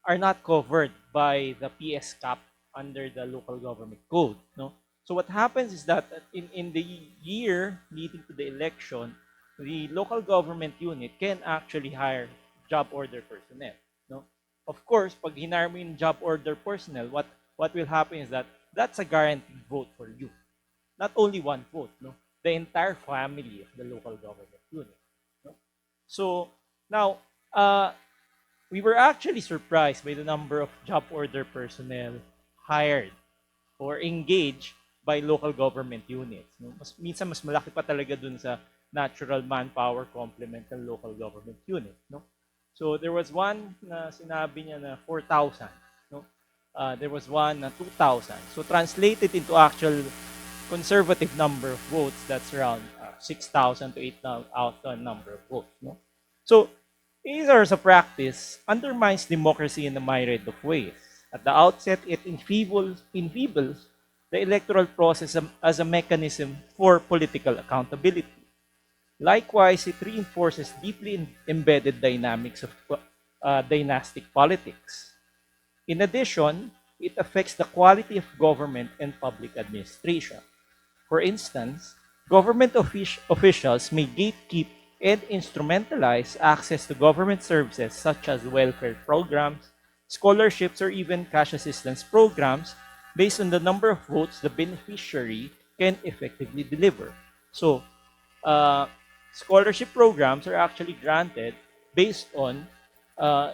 are not covered by the PS cap under the local government code. No? So what happens is that in the year leading to the election, the local government unit can actually hire job order personnel. No? Of course, pag hinar mo yung job order personnel, what will happen is that that's a guaranteed vote for you. Not only one vote, no? The entire family of the local government unit. No? So now, we were actually surprised by the number of job order personnel hired or engaged by local government units. No? Minsan mas malaki pa talaga dun sa natural manpower complement ng local government unit. No? So there was one na sinabi niya na 4,000. No? There was one na 2,000. So translated into actual conservative number of votes, that's around 6,000 to 8,000 number of votes. No? So these are a practice undermines democracy in a myriad of ways. At the outset, it enfeebles the electoral process as a mechanism for political accountability. Likewise, it reinforces deeply embedded dynamics of dynastic politics. In addition, it affects the quality of government and public administration. For instance, government officials may gatekeep and instrumentalize access to government services such as welfare programs, scholarships, or even cash assistance programs based on the number of votes the beneficiary can effectively deliver. So, scholarship programs are actually granted based on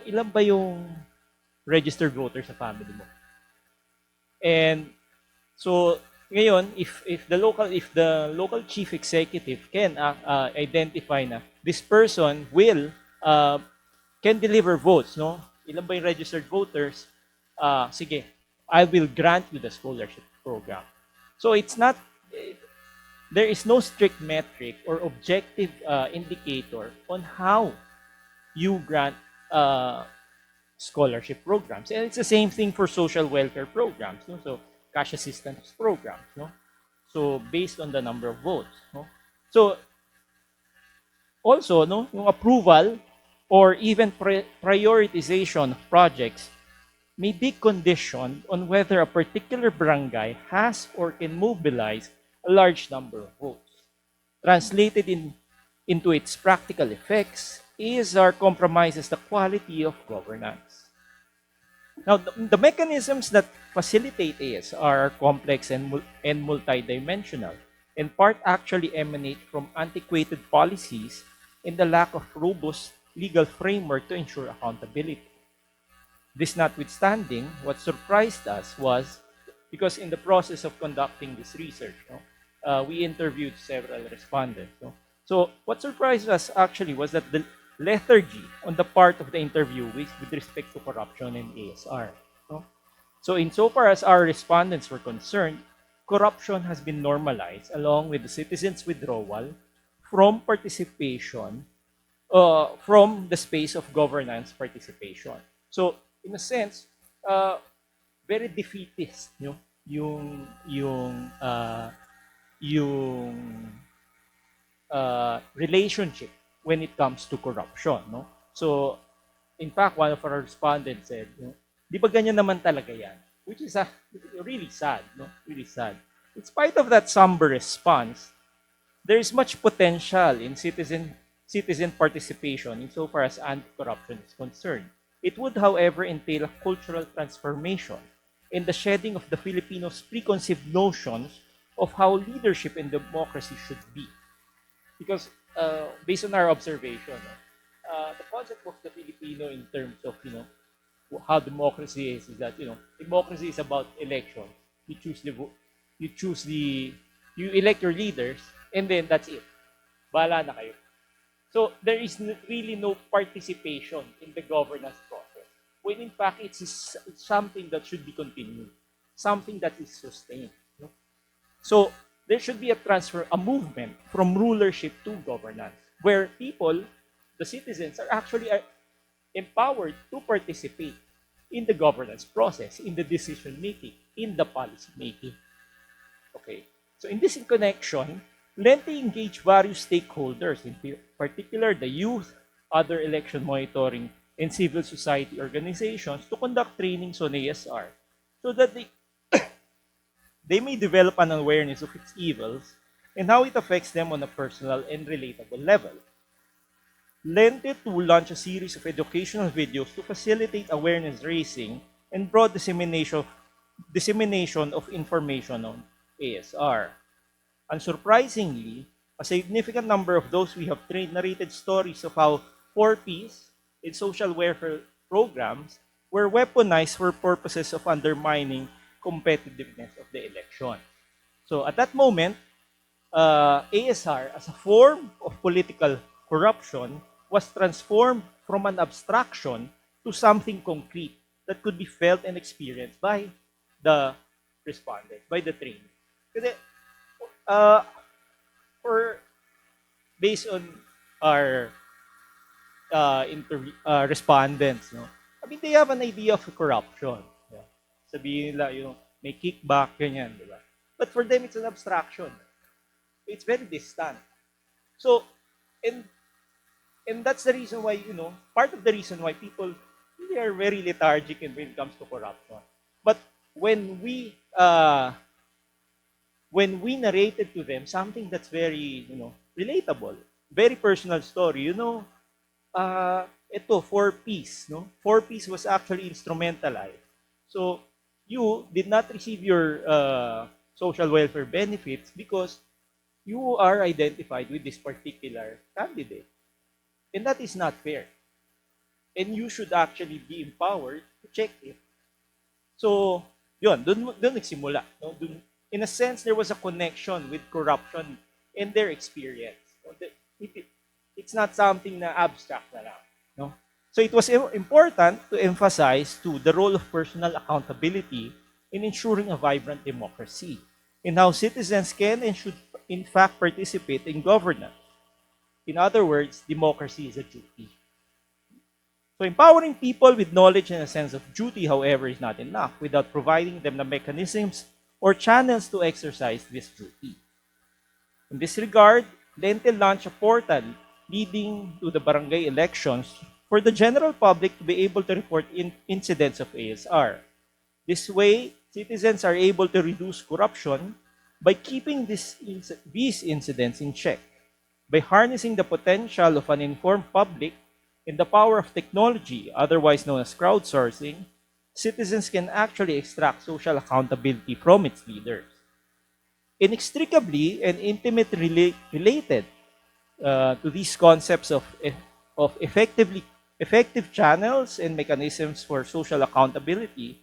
ilan ba yung registered voters sa family mo. And so ngayon, if the local chief executive can identify na this person will can deliver votes, no? Ilan ba yung registered voters? Sige, I will grant you the scholarship program. So it's not there is no strict metric or objective indicator on how you grant scholarship programs. And it's the same thing for social welfare programs. No? So cash assistance programs. No? So based on the number of votes. No? So also, no, yung approval or even prioritization of projects may be conditioned on whether a particular barangay has or can mobilize a large number of votes. Translated into its practical effects is or compromises the quality of governance. Now, the mechanisms that facilitate ASR are complex and multidimensional, in part actually emanate from antiquated policies and the lack of robust legal framework to ensure accountability. This notwithstanding, what surprised us was, because in the process of conducting this research, we interviewed several respondents. So what surprised us actually was that the lethargy on the part of the interviewees with respect to corruption and ASR. So insofar as our respondents were concerned, corruption has been normalized along with the citizens' withdrawal from participation, from the space of governance participation. So in a sense, very defeatist yung relationship when it comes to corruption. No? So, in fact, one of our respondents said, di ba ganyan naman talaga yan? Which is really sad. No? Really sad. In spite of that somber response, there is much potential in citizen participation insofar as anti-corruption is concerned. It would, however, entail a cultural transformation in the shedding of the Filipinos' preconceived notions of how leadership and democracy should be. Because based on our observation, the concept of the Filipino in terms of how democracy is that democracy is about election. You elect your leaders, and then that's it. Bahala na kayo. So there is really no participation in the governance process. When in fact it's something that should be continued, something that is sustained. No? So there should be a movement from rulership to governance, where people, the citizens, are actually empowered to participate in the governance process, in the decision making, in the policy making. Okay. So in this connection, Lente engaged various stakeholders, in particular the youth, other election monitoring, and civil society organizations to conduct trainings on ASR so that they may develop an awareness of its evils and how it affects them on a personal and relatable level. Lente 2 launched a series of educational videos to facilitate awareness raising and broad dissemination of information on ASR. Unsurprisingly, a significant number of those we have trained narrated stories of how 4Ps in social welfare programs were weaponized for purposes of undermining competitiveness of the election. So at that moment, ASR as a form of political corruption was transformed from an abstraction to something concrete that could be felt and experienced by the respondent, by the trainee. Kasi, uh, for based on our respondents, no? I mean, they have an idea of corruption. Yeah. Sabihin nila, may kickback, ganyan, di ba? But for them, it's an abstraction. It's very distant. So, and and that's the reason why, part of the reason why people really are very lethargic when it comes to corruption. But when we narrated to them something that's very, relatable, very personal story, ito, 4Ps, no? 4Ps was actually instrumentalized. So, you did not receive your social welfare benefits because you are identified with this particular candidate. And that is not fair. And you should actually be empowered to check it. So, yun, dun nagsimula. No? In a sense, there was a connection with corruption in their experience. It's not something na abstract na lang. No? So it was important to emphasize to the role of personal accountability in ensuring a vibrant democracy and how citizens can and should in fact participate in governance. In other words, democracy is a duty. So empowering people with knowledge and a sense of duty, however, is not enough without providing them the mechanisms or channels to exercise this duty. In this regard, Lente launched a portal leading to the barangay elections for the general public to be able to report incidents of ASR. This way, citizens are able to reduce corruption by keeping these incidents in check. By harnessing the potential of an informed public and the power of technology, otherwise known as crowdsourcing, citizens can actually extract social accountability from its leaders. Inextricably and intimately related to these concepts of effective channels and mechanisms for social accountability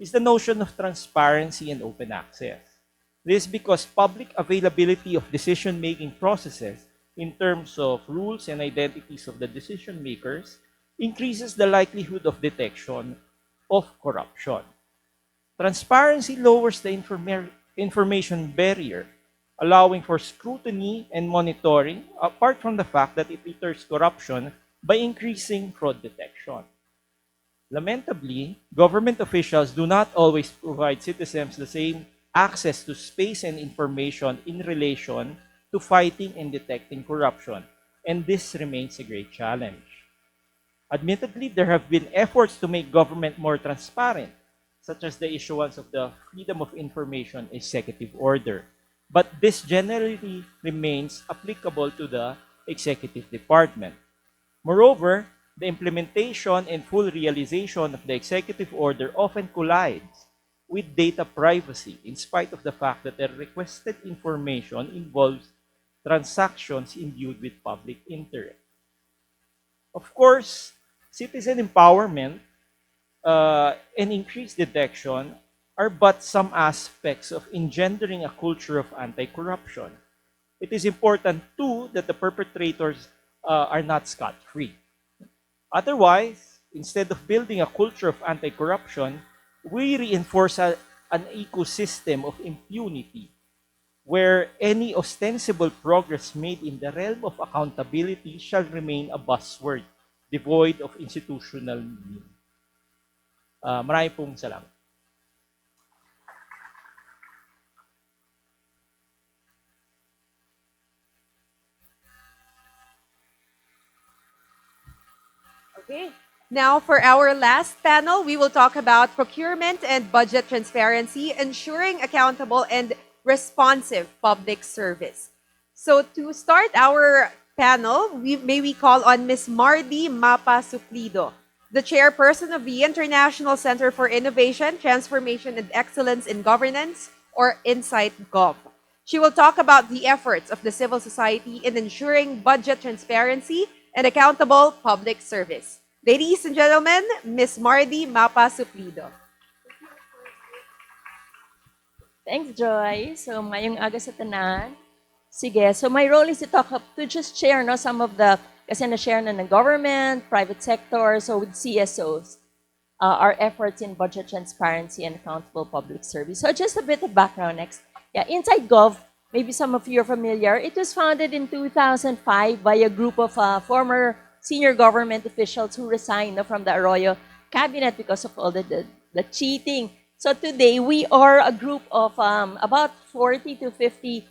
is the notion of transparency and open access. This is because public availability of decision-making processes in terms of rules and identities of the decision makers increases the likelihood of detection of corruption. Transparency lowers the information barrier, allowing for scrutiny and monitoring, apart from the fact that it deters corruption by increasing fraud detection. Lamentably, government officials do not always provide citizens the same access to space and information in relation to fighting and detecting corruption, and this remains a great challenge. Admittedly, there have been efforts to make government more transparent, such as the issuance of the Freedom of Information Executive Order, but this generally remains applicable to the executive department. Moreover, the implementation and full realization of the executive order often collides with data privacy in spite of the fact that the requested information involves transactions imbued with public interest. Of course, citizen empowerment and increased detection are but some aspects of engendering a culture of anti-corruption. It is important, too, that the perpetrators are not scot-free. Otherwise, instead of building a culture of anti-corruption, we reinforce an ecosystem of impunity where any ostensible progress made in the realm of accountability shall remain a buzzword devoid of institutional meaning. Marami pong salamat. Okay. Now, for our last panel, we will talk about procurement and budget transparency, ensuring accountable and responsive public service. So, to start our panel, may we call on Ms. Mardy Mapa Suplido, the chairperson of the International Center for Innovation, Transformation, and Excellence in Governance, or InsightGov. She will talk about the efforts of the civil society in ensuring budget transparency and accountable public service. Ladies and gentlemen, Ms. Mardy Mapa Suplido. Thanks, Joy. So, mayong aga sa tanan. Sige, so my role is to to just share no, some of the, kasi na-share na ng government, private sector, so with CSOs, our efforts in budget transparency and accountable public service. So just a bit of background next. Yeah, InsightGov, maybe some of you are familiar, it was founded in 2005 by a group of former senior government officials who resigned from the Arroyo cabinet because of all the cheating. So today, we are a group of about 40 to 50.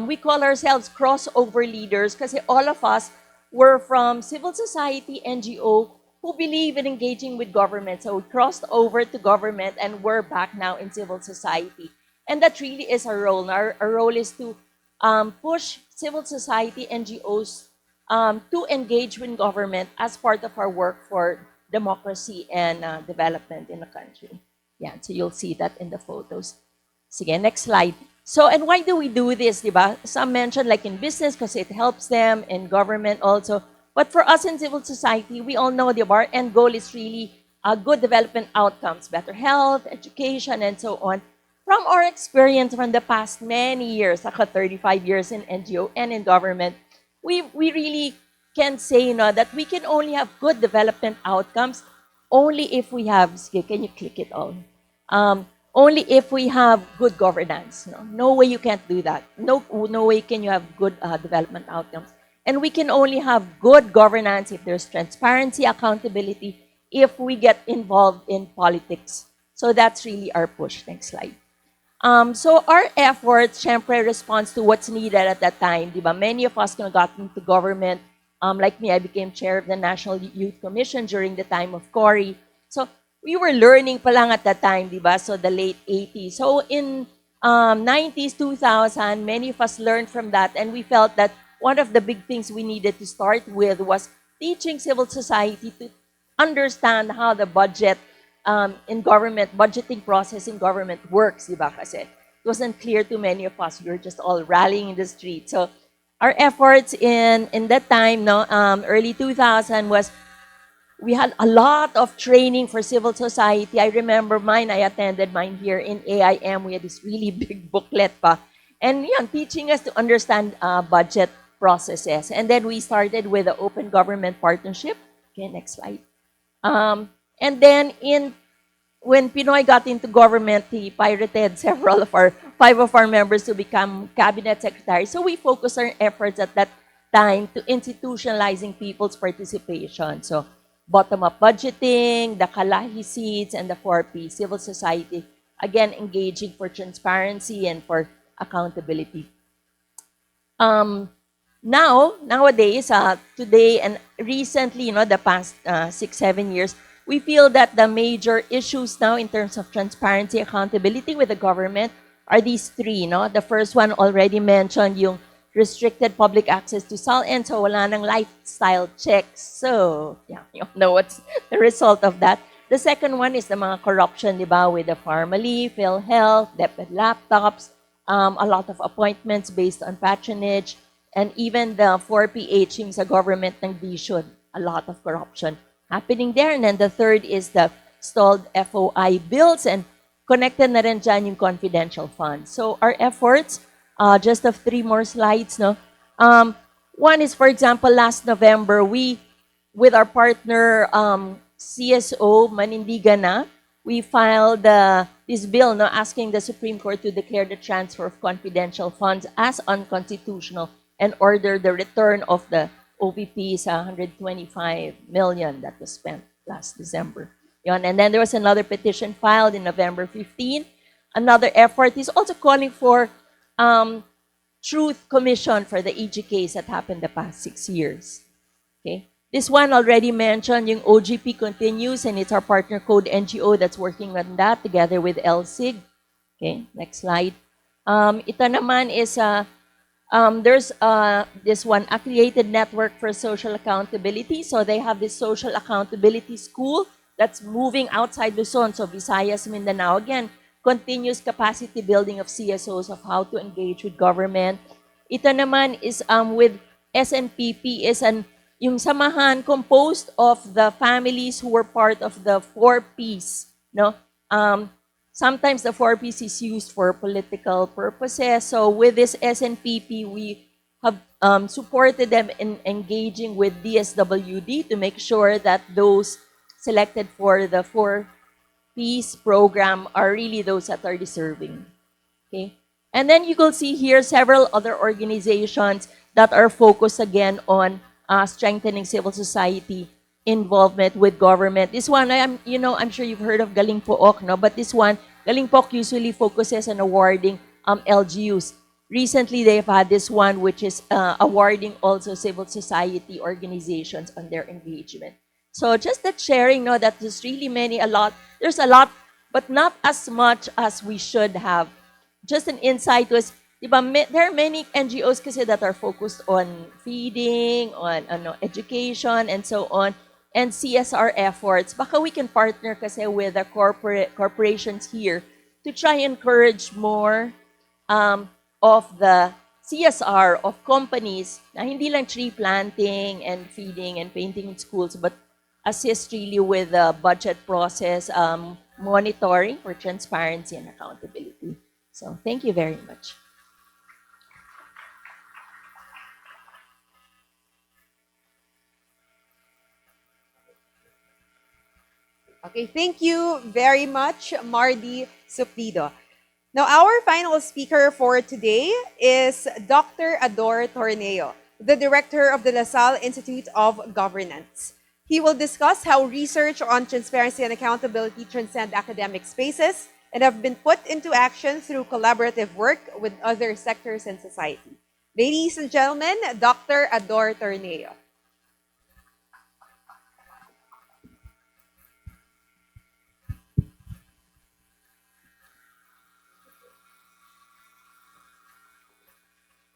We call ourselves crossover leaders because all of us were from civil society, NGO, who believe in engaging with government. So we crossed over to government and we're back now in civil society. And that really is our role. Our role is to push civil society, NGOs, to engage with government as part of our work for democracy and development in the country. Yeah, so you'll see that in the photos. Sige, next slide. So, and why do we do this, diba? Some mentioned like in business because it helps them, in government also. But for us in civil society, we all know diba, our end goal is really good development outcomes, better health, education, and so on. From our experience from the past many years, like 35 years in NGO and in government, we really can say that we can only have good development outcomes only if we have, can you click it all? Only if we have good governance. No way you can't do that. No way can you have good development outcomes. And we can only have good governance if there's transparency, accountability, if we get involved in politics. So that's really our push. Next slide. So our efforts, syempre, responds to what's needed at that time. Diba? Many of us got into government. Like me, I became chair of the National Youth Commission during the time of Cory. So we were learning pa lang at that time, diba? So the late 80s. So in 90s, 2000, many of us learned from that, and we felt that one of the big things we needed to start with was teaching civil society to understand how the budget in government, budgeting process in government works, diba? Kasi it wasn't clear to many of us. We were just all rallying in the street. So our efforts in that time, early 2000, was we had a lot of training for civil society. I remember mine, I attended mine here in AIM. We had this really big booklet pa. And teaching us to understand budget processes. And then we started with the Open Government Partnership. Okay, next slide. And then when Pinoy got into government, he pirated five of our members to become cabinet secretaries. So we focused our efforts at that time to institutionalizing people's participation. So bottom-up budgeting, the Kalahi seats, and the 4P, civil society, again, engaging for transparency and for accountability. Nowadays, today and recently, the past 6-7 years, we feel that the major issues now in terms of transparency, accountability with the government are these three. The first one already mentioned, yung restricted public access to SALN, so wala nang lifestyle checks. So, you know what's the result of that. The second one is the mga corruption, diba, with the Pharmaly, PhilHealth, DepEd laptops, a lot of appointments based on patronage, and even the 4PH, yung sa government ng DSUD, a lot of corruption happening there. And then the third is the stalled FOI bills, and connected na rin dyan yung confidential funds. So our efforts, just of 3 more slides, one is, for example, last November, we, with our partner CSO, Manindigan na, we filed this bill asking the Supreme Court to declare the transfer of confidential funds as unconstitutional and order the return of the OPP's 125 million that was spent last December. And then there was another petition filed in November 15. Another effort is also calling for truth commission for the EG case that happened the past 6 years. Okay. This one already mentioned, yung OGP continues, and it's our partner Code NGO that's working on that together with LSIG. Okay, next slide. Ito naman is There's this one, Affiliated Network for Social Accountability. So they have this social accountability school that's moving outside Luzon, so Visayas, Mindanao. Again, continuous capacity building of CSOs of how to engage with government. Ito naman is with SNPP is yung samahan composed of the families who were part of the 4Ps, no? Sometimes the 4Ps is used for political purposes. So with this SNPP, we have supported them in engaging with DSWD to make sure that those selected for the 4Ps program are really those that are deserving. Okay? And then you will see here several other organizations that are focused again on strengthening civil society involvement with government. This one, I'm sure you've heard of Galing Pook, no? But this one, Galing Pook usually focuses on awarding LGUs. Recently, they've had this one, which is awarding also civil society organizations on their engagement. So just that sharing, no, that there's really there's a lot, but not as much as we should have. Just an insight was, diba, there are many NGOs kasi that are focused on feeding, on education, and so on, and CSR efforts. Baka we can partner kasi with the corporations here to try and encourage more of the CSR of companies na hindi lang tree planting and feeding and painting in schools, but assist really with the budget process, monitoring for transparency and accountability. So thank you very much. Okay, thank you very much, Mardy Suplido. Now, our final speaker for today is Dr. Ador Torneo, the director of the LaSalle Institute of Governance. He will discuss how research on transparency and accountability transcend academic spaces and have been put into action through collaborative work with other sectors in society. Ladies and gentlemen, Dr. Ador Torneo.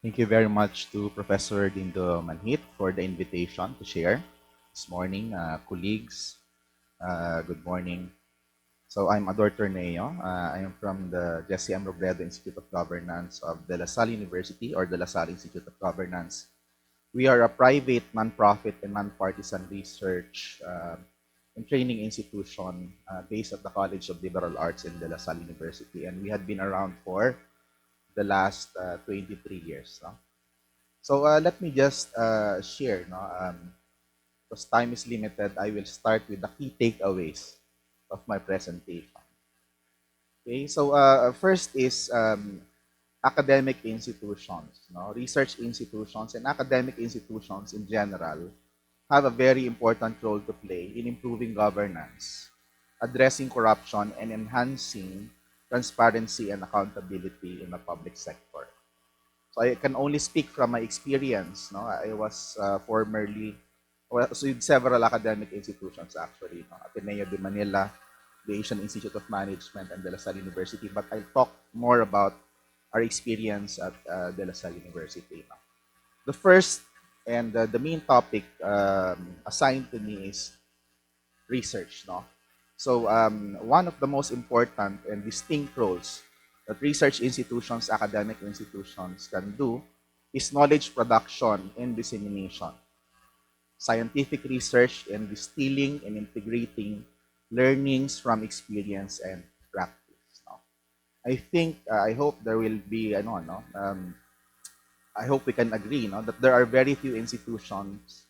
Thank you very much to Professor Dindo Manhit for the invitation to share this morning. Colleagues, good morning. So I'm Ador Torneo. I am from the Jesse M. Robredo Institute of Governance of the LaSalle University, or the LaSalle Institute of Governance. We are a private, nonprofit, and nonpartisan research and training institution based at the College of Liberal Arts in the LaSalle University. And we had been around for the last 23 years. No? So let me just share. No? Because time is limited, I will start with the key takeaways of my presentation. Okay, so first is academic institutions. No? Research institutions and academic institutions in general have a very important role to play in improving governance, addressing corruption, and enhancing transparency and accountability in the public sector. So I can only speak from my experience. No? I was formerly with several academic institutions actually. No? Ateneo de Manila, the Asian Institute of Management, and De La Salle University. But I'll talk more about our experience at De La Salle University. No? The first and the main topic assigned to me is research. No? So one of the most important and distinct roles that research institutions, academic institutions can do is knowledge production and dissemination. Scientific research and distilling and integrating learnings from experience and practice. No? I think, I hope there will be, I hope we can agree that there are very few institutions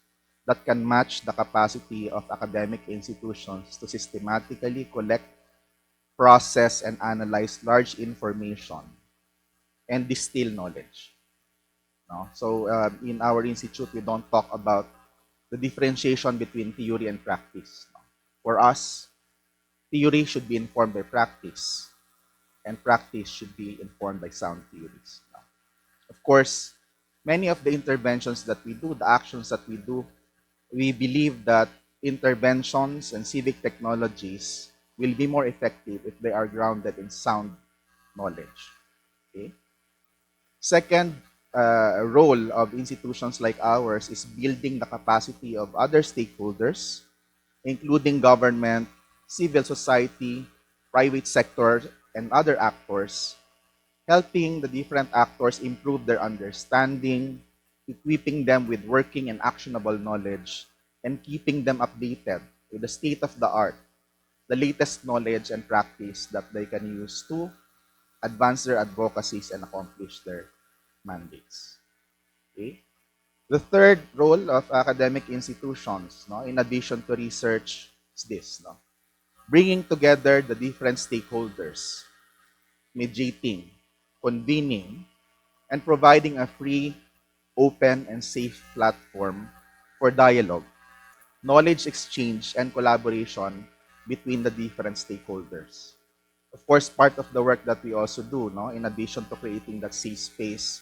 that can match the capacity of academic institutions to systematically collect, process, and analyze large information and distill knowledge. No? So in our institute, we don't talk about the differentiation between theory and practice. No? For us, theory should be informed by practice, and practice should be informed by sound theories. No? Of course, many of the interventions that we do, the actions that we do, we believe that interventions and civic technologies will be more effective if they are grounded in sound knowledge. Okay? Second, role of institutions like ours is building the capacity of other stakeholders, including government, civil society, private sector, and other actors, helping the different actors improve their understanding, equipping them with working and actionable knowledge, and keeping them updated with the state of the art, the latest knowledge and practice that they can use to advance their advocacies and accomplish their mandates. Okay? The third role of academic institutions, no, in addition to research, is this, no, bringing together the different stakeholders, mediating, convening, and providing a free, open, and safe platform for dialogue, knowledge exchange, and collaboration between the different stakeholders. Of course, part of the work that we also do, no, in addition to creating that safe space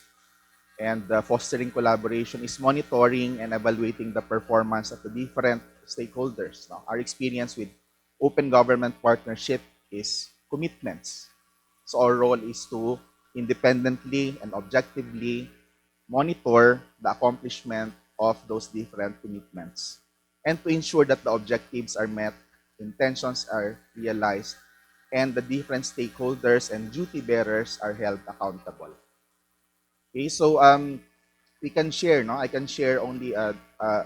and fostering collaboration, is monitoring and evaluating the performance of the different stakeholders. No? Our experience with open government partnership is commitments. So our role is to independently and objectively monitor the accomplishment of those different commitments and to ensure that the objectives are met, intentions are realized, and the different stakeholders and duty bearers are held accountable. Okay, so we can share, no? I can share only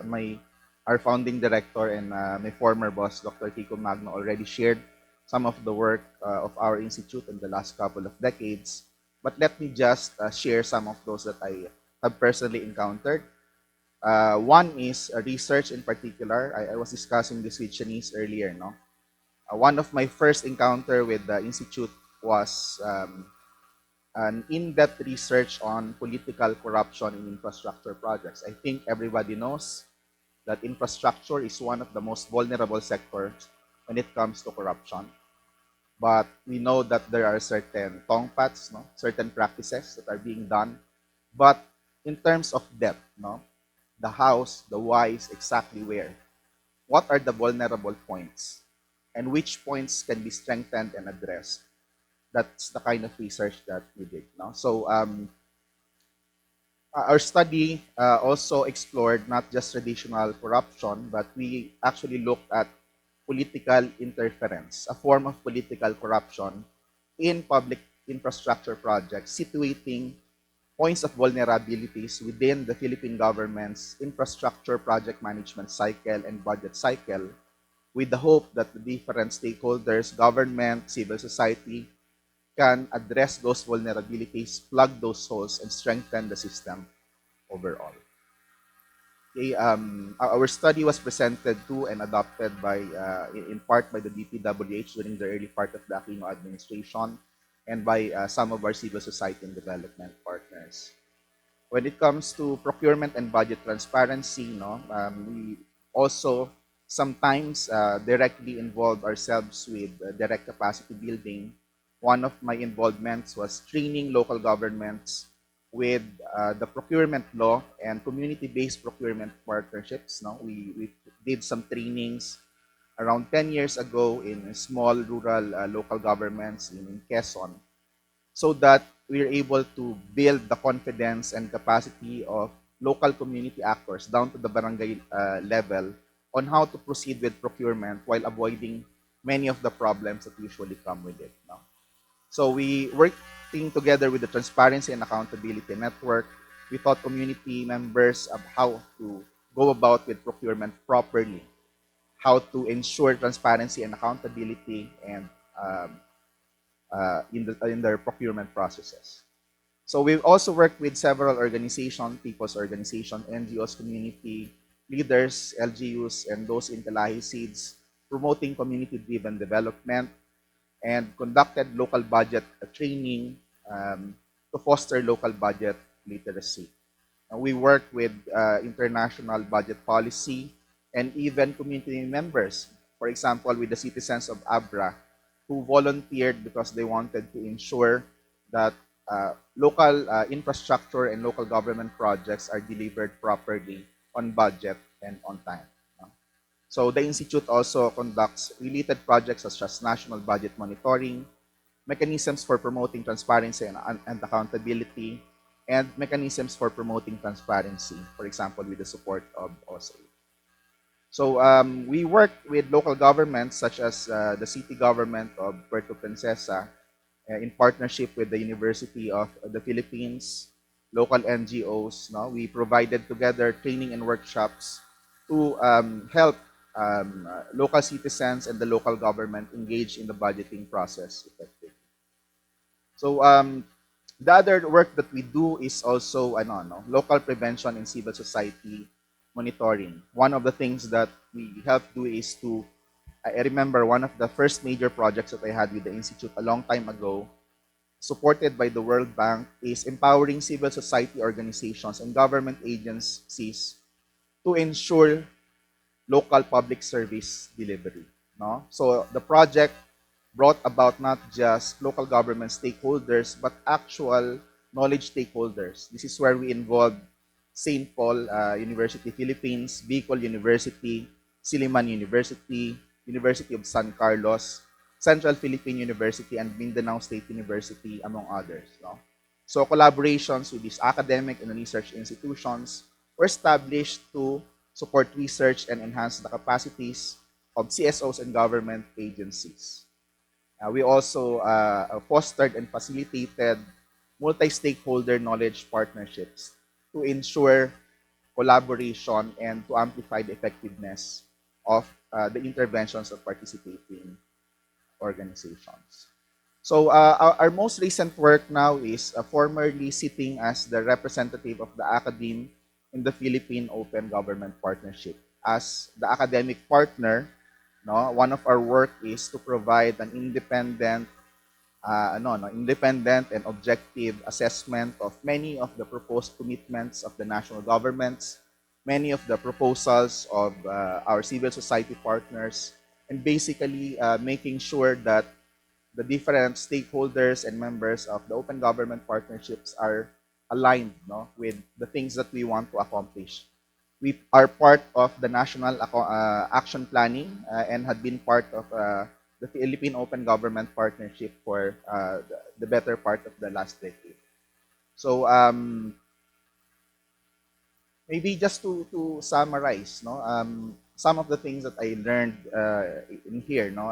my our founding director and my former boss, Dr. Kiko Magno, already shared some of the work of our institute in the last couple of decades. But let me just share some of those that I have personally encountered. One is research in particular. I was discussing this with Shanice earlier, no? One of my first encounter with the institute was an in-depth research on political corruption in infrastructure projects. I think everybody knows that infrastructure is one of the most vulnerable sectors when it comes to corruption. But we know that there are certain tongpats, no, certain practices that are being done. But in terms of depth, no, the hows, the whys, exactly where, what are the vulnerable points, and which points can be strengthened and addressed. That's the kind of research that we did. No? So our study also explored not just traditional corruption, but we actually looked at political interference, a form of political corruption in public infrastructure projects, situating points of vulnerabilities within the Philippine government's infrastructure project management cycle and budget cycle, with the hope that the different stakeholders, government, civil society, can address those vulnerabilities, plug those holes, and strengthen the system overall. Okay, our study was presented to and adopted by, in part by the DPWH during the early part of the Aquino administration and by some of our civil society and development partners. When it comes to procurement and budget transparency, no, we also sometimes directly involve ourselves with direct capacity building. One of my involvements was training local governments with the procurement law and community-based procurement partnerships. No? We did some trainings around 10 years ago in small rural local governments in Quezon, so that we're able to build the confidence and capacity of local community actors down to the barangay level on how to proceed with procurement while avoiding many of the problems that usually come with it. No? So we working together with the Transparency and Accountability Network, we taught community members of how to go about with procurement properly, how to ensure transparency and accountability and in their procurement processes. So we've also worked with several organizations, people's organizations, NGOs, community leaders, LGUs, and those in Kalahi Seeds, promoting community-driven development and conducted local budget training to foster local budget literacy. We work with international budget policy and even community members, for example, with the citizens of ABRA, who volunteered because they wanted to ensure that local infrastructure and local government projects are delivered properly on budget and on time. So the Institute also conducts related projects such as national budget monitoring, mechanisms for promoting transparency and accountability, and mechanisms for promoting transparency, for example, with the support of OSA. So we work with local governments such as the city government of Puerto Princesa in partnership with the University of the Philippines, local NGOs. No? We provided together training and workshops to help local citizens and the local government engage in the budgeting process effectively. So the other work that we do is also local prevention and civil society monitoring. One of the things that we help do is to, I remember one of the first major projects that I had with the Institute a long time ago, supported by the World Bank, is empowering civil society organizations and government agencies to ensure local public service delivery. No? So the project brought about not just local government stakeholders, but actual knowledge stakeholders. This is where we involved St. Paul University Philippines, Bicol University, Silliman University, University of San Carlos, Central Philippine University, and Mindanao State University, among others. No? So collaborations with these academic and research institutions were established to support research and enhance the capacities of CSOs and government agencies. We also fostered and facilitated multi-stakeholder knowledge partnerships to ensure collaboration and to amplify the effectiveness of the interventions of participating organizations. So our most recent work now is formerly sitting as the representative of the academe in the Philippine Open Government Partnership. As the academic partner, no, one of our work is to provide an independent independent and objective assessment of many of the proposed commitments of the national governments, many of the proposals of our civil society partners, and basically making sure that the different stakeholders and members of the open government partnerships are aligned, no, with the things that we want to accomplish. We are part of the national action planning and had been part of the Philippine Open Government Partnership for the better part of the last decade. So maybe just to summarize, no, some of the things that I learned in here, no,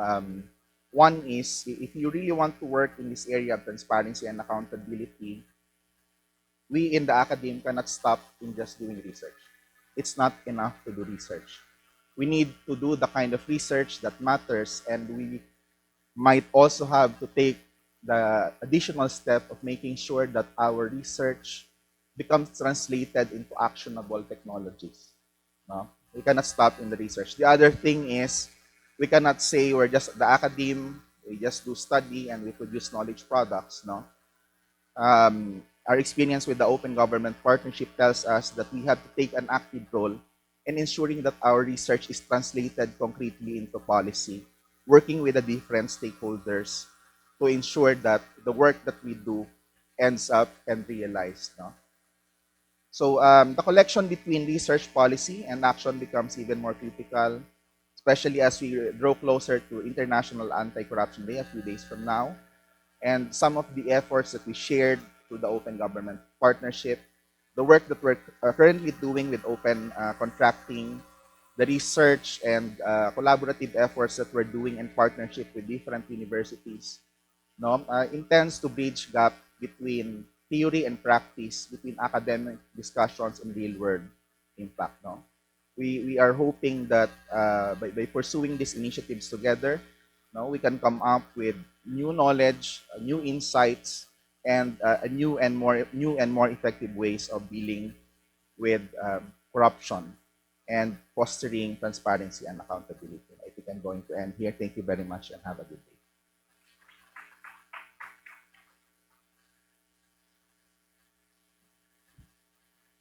one is if you really want to work in this area of transparency and accountability, we in the academe cannot stop in just doing research. It's not enough to do research. We need to do the kind of research that matters, and we might also have to take the additional step of making sure that our research becomes translated into actionable technologies. No? We cannot stop in the research. The other thing is we cannot say we're just the academe, we just do study and we produce knowledge products. No? Our experience with the Open Government Partnership tells us that we have to take an active role in ensuring that our research is translated concretely into policy, working with the different stakeholders to ensure that the work that we do ends up and realized. No? So the connection between research policy and action becomes even more critical, especially as we draw closer to International Anti-Corruption Day a few days from now. And some of the efforts that we shared through the Open Government Partnership, the work that we're currently doing with open contracting, the research and collaborative efforts that we're doing in partnership with different universities, no, intends to bridge gap between theory and practice, between academic discussions and real-world impact. No? We are hoping that by pursuing these initiatives together, no, we can come up with new knowledge, new insights, and new and more effective ways of dealing with corruption and fostering transparency and accountability. I think I'm going to end here. Thank you very much and have a good day.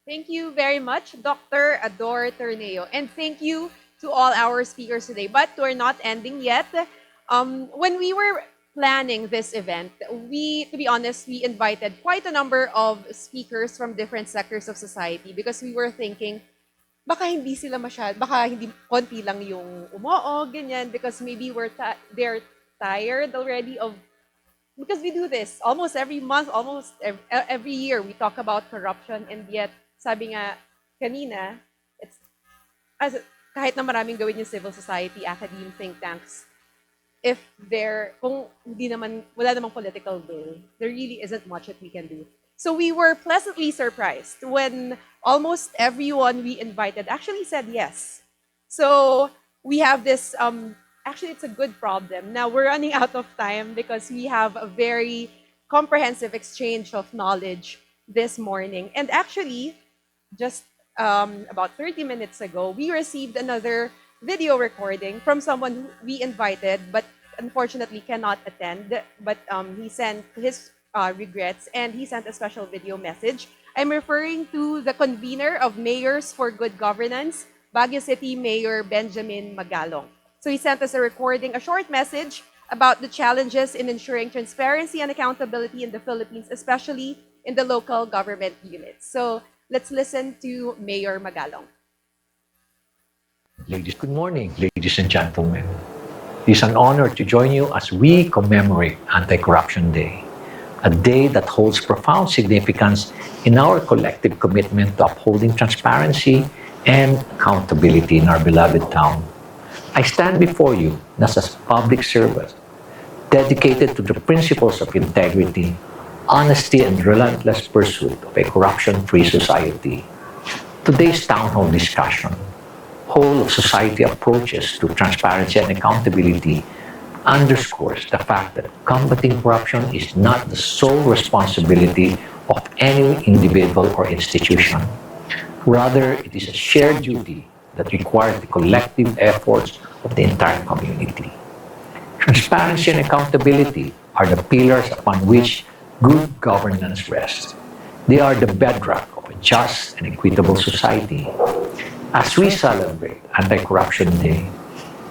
Thank you very much, Dr. Ador Terneo. And thank you to all our speakers today. But we're not ending yet. When we were planning this event, to be honest, we invited quite a number of speakers from different sectors of society because we were thinking, baka hindi sila baka hindi konti lang yung umoo, ganyan, because maybe they're tired already of because we do this almost every month, almost every year, we talk about corruption, and yet, sabi nga kanina, it's, as, kahit na maraming gawin yung civil society, academe, think tanks, if kung hindi naman, wala namang political will, there really isn't much that we can do. So we were pleasantly surprised when almost everyone we invited actually said yes. So we have this, actually it's a good problem. Now we're running out of time because we have a very comprehensive exchange of knowledge this morning. And actually, just about 30 minutes ago, we received another video recording from someone who we invited, but unfortunately cannot attend. But he sent his regrets, and he sent a special video message. I'm referring to the convener of Mayors for Good Governance, Baguio City Mayor Benjamin Magalong. So he sent us a recording, a short message about the challenges in ensuring transparency and accountability in the Philippines, especially in the local government units. So let's listen to Mayor Magalong. Good morning, ladies and gentlemen. It is an honor to join you as we commemorate Anti-Corruption Day, a day that holds profound significance in our collective commitment to upholding transparency and accountability in our beloved town. I stand before you as a public servant, dedicated to the principles of integrity, honesty, and relentless pursuit of a corruption-free society. Today's town hall discussion, whole of society approaches to transparency and accountability, underscores the fact that combating corruption is not the sole responsibility of any individual or institution. Rather, it is a shared duty that requires the collective efforts of the entire community. Transparency and accountability are the pillars upon which good governance rests. They are the bedrock of a just and equitable society. As we celebrate Anti-Corruption Day,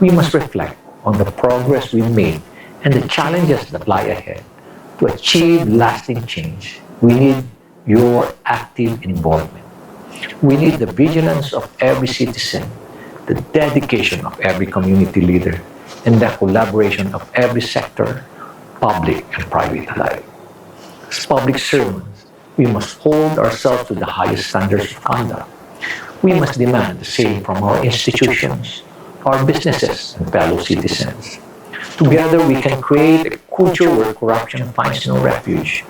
we must reflect on the progress we've made and the challenges that lie ahead. To achieve lasting change, we need your active involvement. We need the vigilance of every citizen, the dedication of every community leader, and the collaboration of every sector, public and private alike. As public servants, we must hold ourselves to the highest standards of conduct. We must demand the same from our institutions, our businesses, and fellow citizens. Together, we can create a culture where corruption finds no refuge,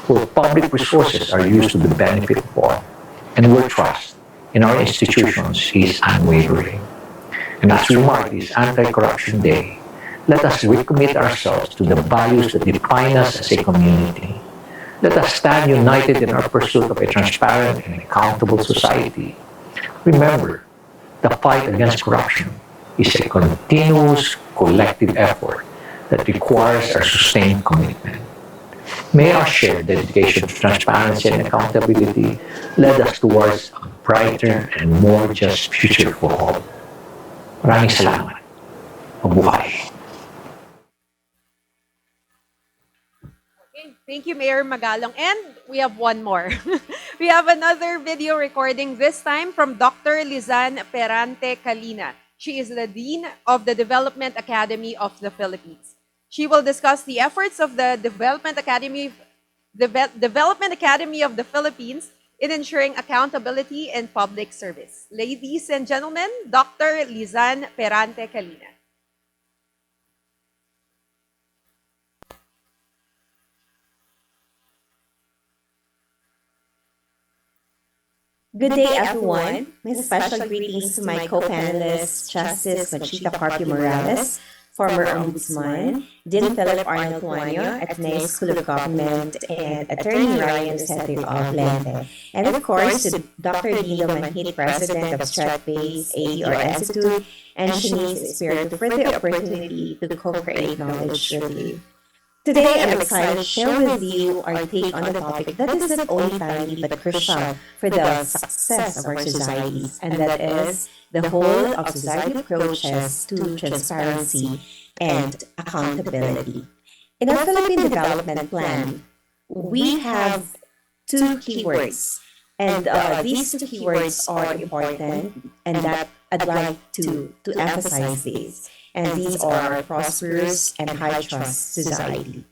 where public resources are used to the benefit of all, and where trust in our institutions is unwavering. And as we mark this Anti-Corruption Day, let us recommit ourselves to the values that define us as a community. Let us stand united in our pursuit of a transparent and accountable society. Remember, the fight against corruption is a continuous collective effort that requires our sustained commitment. May our shared dedication to transparency and accountability lead us towards a brighter and more just future for all. Maraming salamat. Mabuhay. Okay, thank you, Mayor Magalong. And we have one more. We have another video recording, this time from Dr. Lizan Perante Calina. She is the Dean of the Development Academy of the Philippines. She will discuss the efforts of the Development Academy of the Philippines in ensuring accountability in public service. Ladies and gentlemen, Dr. Lizan Perante Calina. Good day, everyone. My special greetings to my co-panelists, Justice Conchita Carpio Morales, former Ombudsman, Dean Philip Arnold Tuanyo at Ateneo School of Government, and Attorney Ryan Lucente of Lente. And of course, to Dr. Dindo Manhit, President of Strat-Based ADR Institute, and Shanice Spirit for the opportunity to co-create knowledge with you. Today, I'm excited to share with you our take on a topic that is not only timely but crucial for the success of our societies, and that is the whole of society approaches to transparency and accountability. In our Philippine Development Plan, we have two keywords, and these two keywords are important, and that I'd like to emphasize these. And these are prosperous and high trust society.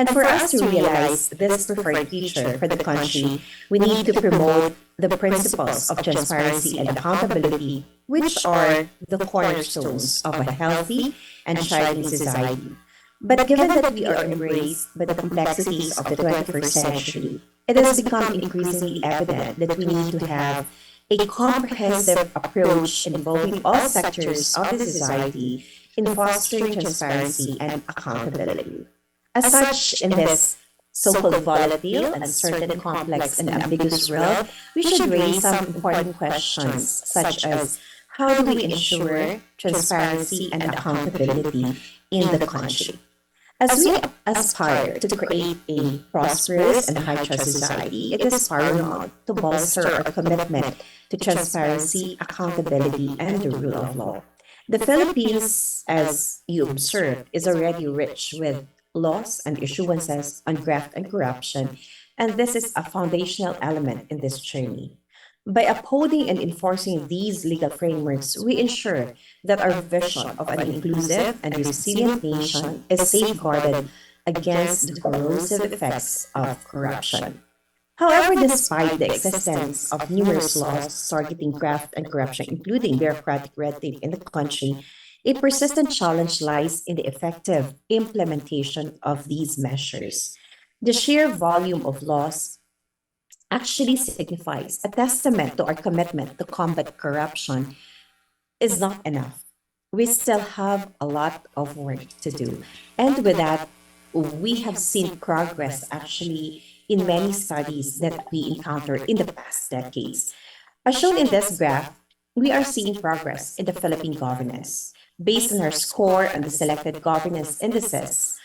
And for us to realize this preferred future for the country, we need to promote the principles of transparency and accountability, which are the cornerstones of a healthy and thriving society. But given that we are embraced by the complexities of the 21st century, it has become increasingly evident that we need to have a comprehensive approach involving all sectors of the society in fostering transparency and accountability. As such, in this so-called volatile, uncertain, complex, and ambiguous world, we should raise some important questions, such as how do we ensure transparency and accountability in the country? As we aspire to create a prosperous and high-trust society, it is paramount to bolster our commitment to transparency, accountability, and the rule of law. The Philippines, as you observed, is already rich with laws and issuances on graft and corruption, and this is a foundational element in this journey. By upholding and enforcing these legal frameworks, we ensure that our vision of an inclusive and resilient nation is safeguarded against the corrosive effects of corruption. However, despite the existence of numerous laws targeting graft and corruption, including bureaucratic red tape in the country, a persistent challenge lies in the effective implementation of these measures. The sheer volume of laws actually signifies a testament to our commitment to combat corruption is not enough. We still have a lot of work to do. And with that, we have seen progress actually in many studies that we encountered in the past decades. As shown in this graph, we are seeing progress in the Philippine governance. Based on our score on the selected governance indices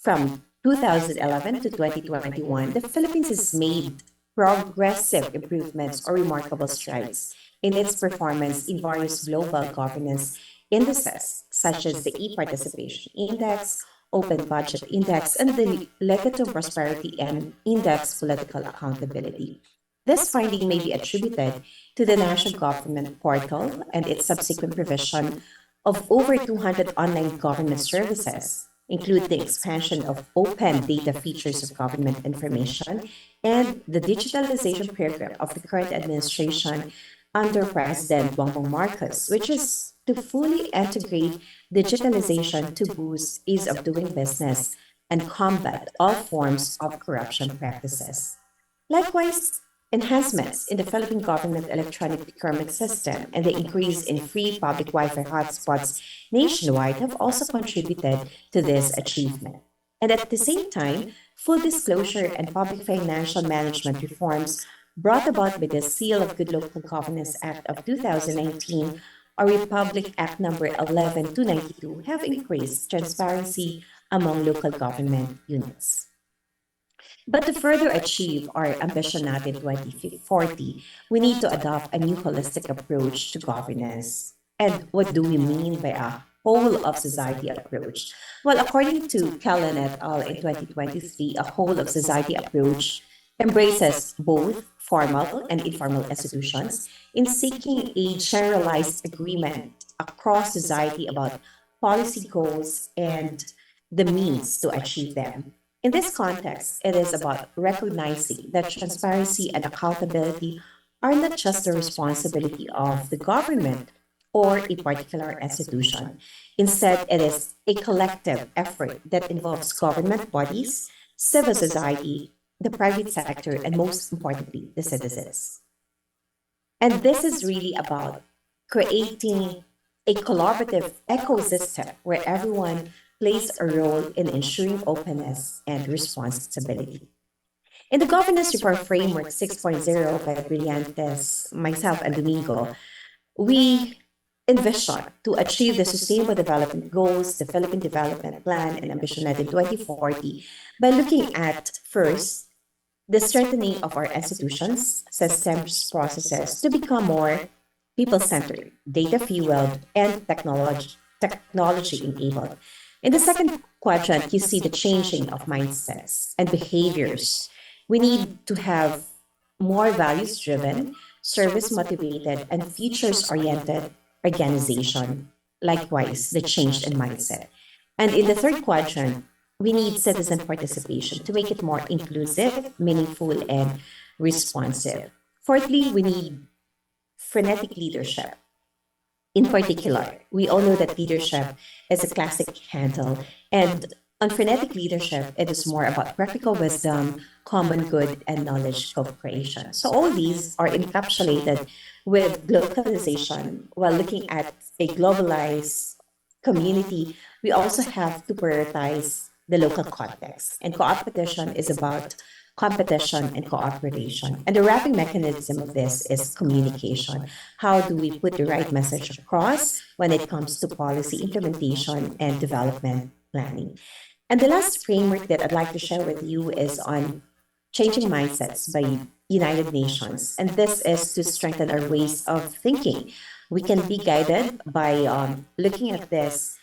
from 2011 to 2021, the Philippines has made progressive improvements or remarkable strides in its performance in various global governance indices, such as the E-Participation Index, Open Budget Index, and the Legato Prosperity and Index Political Accountability. This finding may be attributed to the National Government Portal and its subsequent provision of over 200 online government services, include the expansion of open data features of government information and the digitalization program of the current administration under President Bongbong Marcos, which is to fully integrate digitalization to boost ease of doing business and combat all forms of corruption practices. Likewise, enhancements in the Philippine government electronic procurement system and the increase in free public Wi-Fi hotspots nationwide have also contributed to this achievement. And at the same time, full disclosure and public financial management reforms brought about by the Seal of Good Local Governance Act of 2019 or Republic Act number 11292 have increased transparency among local government units. But to further achieve our ambition natin 2040, we need to adopt a new holistic approach to governance. And what do we mean by a whole of society approach? Well, according to Callan et al. In 2023, a whole of society approach embraces both formal and informal institutions in seeking a generalized agreement across society about policy goals and the means to achieve them. In this context, it is about recognizing that transparency and accountability are not just the responsibility of the government or a particular institution. Instead, it is a collective effort that involves government bodies, civil society, the private sector, and most importantly, the citizens. And this is really about creating a collaborative ecosystem where everyone plays a role in ensuring openness and responsibility. In the Governance Reform Framework 6.0 by Brillantes, myself, and Domingo, we envision to achieve the Sustainable Development Goals, the Philippine Development Plan, and Ambition Net in 2040 by looking at, first, the strengthening of our institutions, systems, processes to become more people-centered, data-fueled, and technology-enabled. In the second quadrant, you see the changing of mindsets and behaviors. We need to have more values-driven, service-motivated, and futures-oriented organization. Likewise, the change in mindset. And in the third quadrant, we need citizen participation to make it more inclusive, meaningful, and responsive. Fourthly, we need frenetic leadership. In particular, we all know that leadership is a classic handle, and on frenetic leadership, it is more about practical wisdom, common good, and knowledge co-creation. So all these are encapsulated with globalization. While looking at a globalized community, we also have to prioritize the local context. And competition is about competition and cooperation. And the wrapping mechanism of this is communication. How do we put the right message across when it comes to policy implementation and development planning? And the last framework that I'd like to share with you is on changing mindsets by United Nations. And this is to strengthen our ways of thinking. We can be guided by looking at this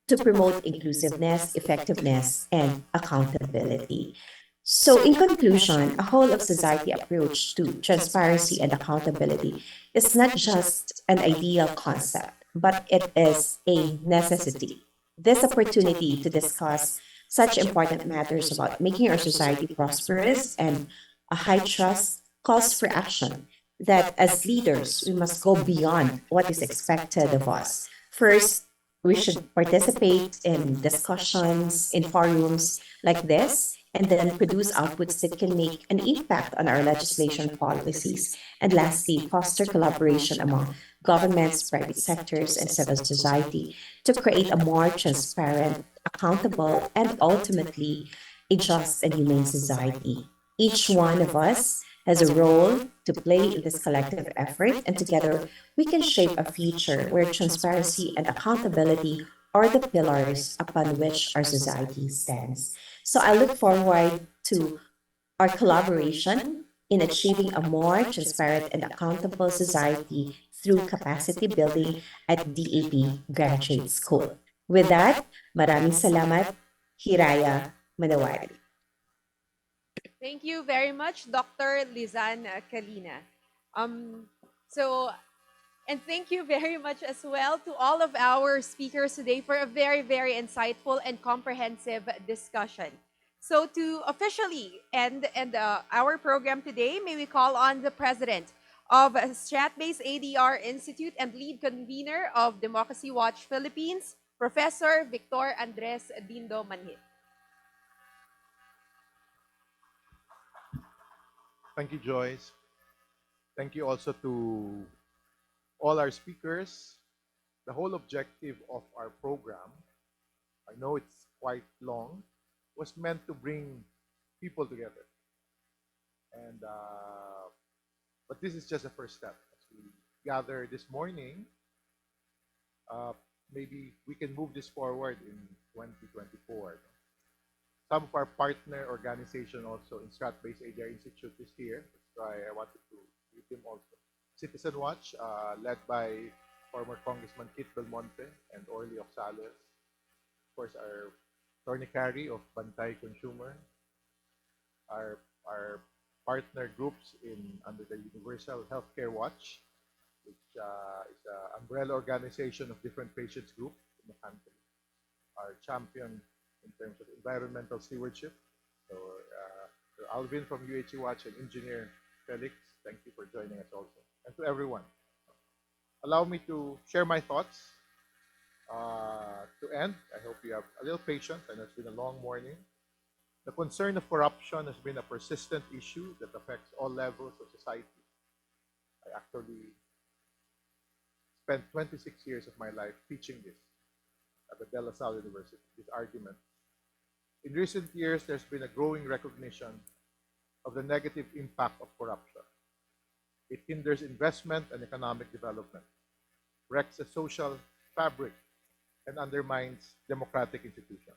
to promote inclusiveness, effectiveness, and accountability. So, in conclusion, a whole of society approach to transparency and accountability is not just an ideal concept, but it is a necessity. This opportunity to discuss such important matters about making our society prosperous and a high trust calls for action. That as leaders, we must go beyond what is expected of us. First, we should participate in discussions, in forums like this, and then produce outputs that can make an impact on our legislation policies. And lastly, foster collaboration among governments, private sectors, and civil society to create a more transparent, accountable, and ultimately a just and humane society. Each one of us has a role to play in this collective effort, and together we can shape a future where transparency and accountability are the pillars upon which our society stands. So I look forward to our collaboration in achieving a more transparent and accountable society through capacity building at DAP Graduate School. With that, maraming salamat, Hiraya Manawari. Thank you very much, Dr. Lizan Kalina. Um, so, and thank you very much as well to all of our speakers today for a very, very insightful and comprehensive discussion. So, to officially end our program today, may we call on the president of Strat-based ADR Institute and lead convener of Democracy Watch Philippines, Professor Victor Andres Dindo Manhit. Thank you, Joyce. Thank you also to all our speakers. The whole objective of our program, I know it's quite long, was meant to bring people together. And but this is just the first step. As we gather this morning, maybe we can move this forward in 2024. Some of our partner organization also in Strat-based ADR Institute is here. That's why I wanted to meet them also. Citizen Watch, led by former Congressman Kit Belmonte and Orly Oxales. Of course, our Attorney Carey of Bantay Consumer. Our partner groups under the Universal Healthcare Watch, which is an umbrella organization of different patients groups in the country. Our champion in terms of environmental stewardship. So, Alvin from UHE Watch and Engineer Felix, thank you for joining us also. And to everyone, allow me to share my thoughts. To end, I hope you have a little patience. I know it's been a long morning. The concern of corruption has been a persistent issue that affects all levels of society. I actually spent 26 years of my life teaching this at the De La Salle University, this argument. In recent years, there's been a growing recognition of the negative impact of corruption. It hinders investment and economic development, wrecks the social fabric, and undermines democratic institutions.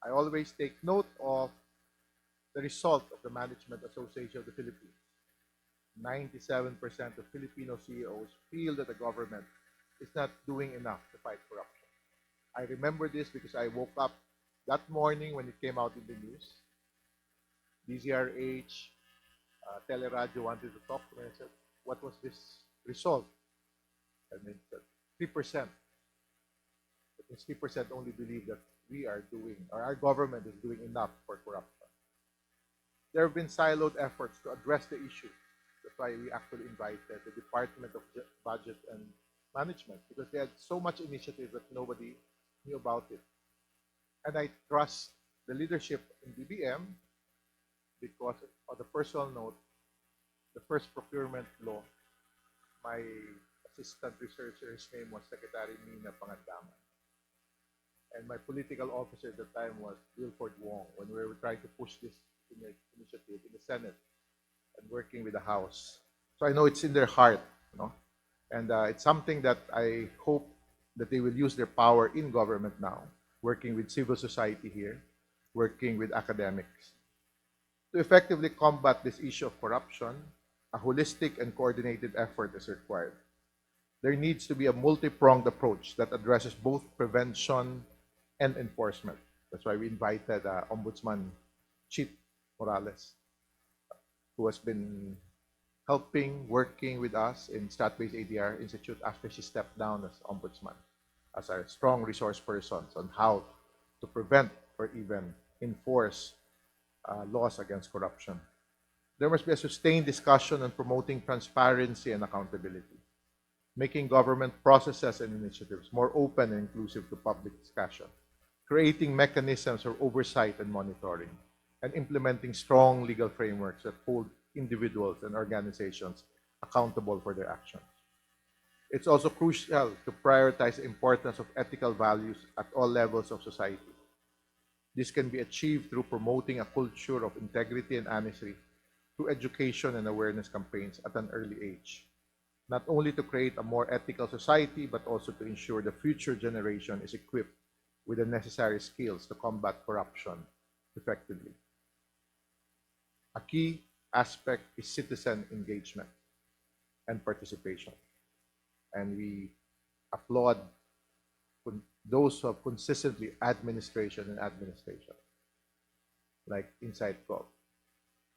I always take note of the result of the Management Association of the Philippines. 97% of Filipino CEOs feel that the government is not doing enough to fight corruption. I remember this because I woke up that morning when it came out in the news. DZRH, Teleradio wanted to talk to me and said, what was this result? And they said, 3%. That means 3% only believe that we are doing, or our government is doing enough for corruption. There have been siloed efforts to address the issue. That's why we actually invited the Department of Budget and Management, because they had so much initiative that nobody knew about it. And I trust the leadership in BBM because on the personal note, the first procurement law, my assistant researcher's name was Secretary Nina Pangandaman. And my political officer at the time was Wilford Wong when we were trying to push this initiative in the Senate and working with the House. So I know it's in their heart, you know, and it's something that I hope that they will use their power in government now, working with civil society here, working with academics. To effectively combat this issue of corruption, a holistic and coordinated effort is required. There needs to be a multi-pronged approach that addresses both prevention and enforcement. That's why we invited Ombudsman Chief Morales, who has been helping, working with us in Strat-Based ADR Institute after she stepped down as Ombudsman, as a strong resource person on how to prevent or even enforce laws against corruption. There must be a sustained discussion on promoting transparency and accountability, making government processes and initiatives more open and inclusive to public discussion, creating mechanisms for oversight and monitoring, and implementing strong legal frameworks that hold individuals and organizations accountable for their actions. It's also crucial to prioritize the importance of ethical values at all levels of society. This can be achieved through promoting a culture of integrity and honesty through education and awareness campaigns at an early age, not only to create a more ethical society, but also to ensure the future generation is equipped with the necessary skills to combat corruption effectively. A key aspect is citizen engagement and participation. And we applaud those who have consistently administration, like Inside Gov.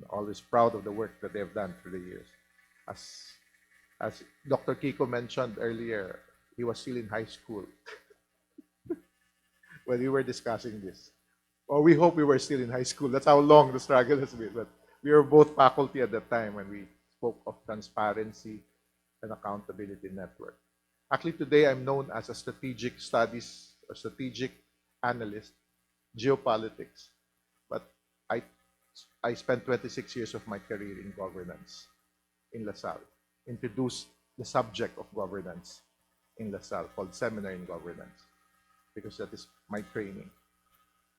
I'm always proud of the work that they've done through the years. As Dr. Kiko mentioned earlier, he was still in high school when we were discussing this. Or we hope we were still in high school. That's how long the struggle has been. But we were both faculty at that time when we spoke of transparency and accountability network. Actually, today I'm known as a strategic studies or strategic analyst, geopolitics. But I spent 26 years of my career in governance in LaSalle. Introduced the subject of governance in LaSalle called Seminar in Governance, because that is my training.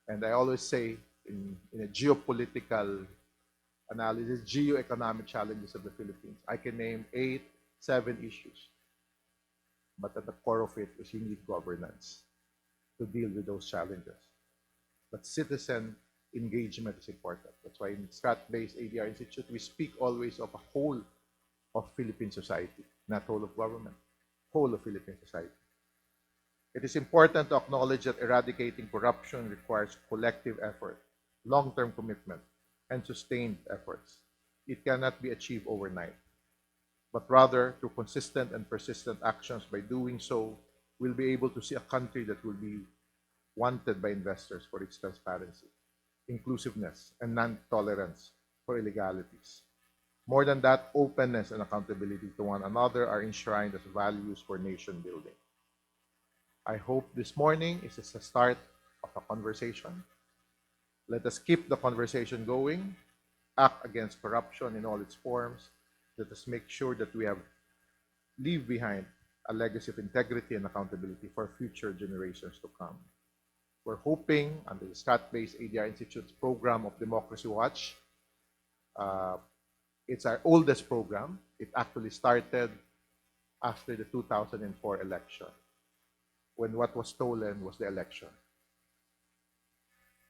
And I always say in a geopolitical analysis, geo-economic challenges of the Philippines, I can name 7 issues. But at the core of it is you need governance to deal with those challenges. But citizen engagement is important. That's why in Strat-Based ADR Institute, we speak always of a whole of Philippine society, not whole of government, whole of Philippine society. It is important to acknowledge that eradicating corruption requires collective effort, long-term commitment, and sustained efforts. It cannot be achieved overnight, but rather through consistent and persistent actions. By doing so, we'll be able to see a country that will be wanted by investors for its transparency, inclusiveness, and non-tolerance for illegalities. More than that, openness and accountability to one another are enshrined as values for nation building. I hope this morning is just a start of a conversation. Let us keep the conversation going, act against corruption in all its forms. Let us make sure that we leave behind a legacy of integrity and accountability for future generations to come. We're hoping under the Strat-Based ADR Institute's program of Democracy Watch, it's our oldest program. It actually started after the 2004 election, when what was stolen was the election.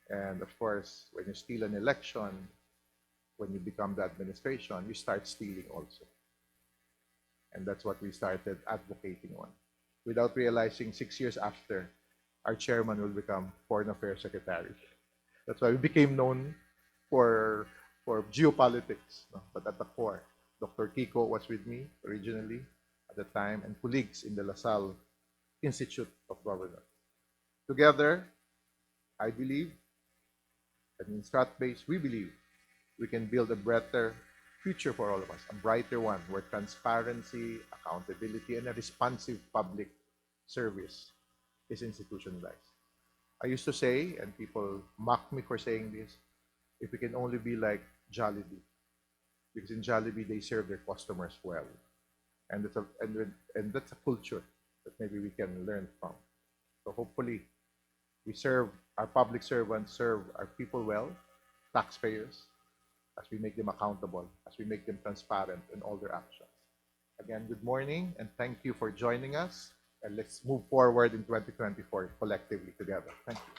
And of course, when you steal an election, when you become the administration, you start stealing also. And that's what we started advocating on. Without realizing, 6 years after, our chairman will become Foreign Affairs Secretary. That's why we became known for geopolitics. No? But at the core, Dr. Kiko was with me originally at the time, and colleagues in the LaSalle Institute of Governance. Together, I believe, and in Stratbase, we believe we can build a better future for all of us, a brighter one where transparency, accountability, and a responsive public service is institutionalized. I used to say, and people mock me for saying this, if we can only be like Jollibee, because in Jollibee they serve their customers well, and that's a culture that maybe we can learn from. So hopefully, we serve our public servants, serve our people well, taxpayers, as we make them accountable, as we make them transparent in all their actions. Again, good morning, and thank you for joining us. And let's move forward in 2024 collectively together. Thank you.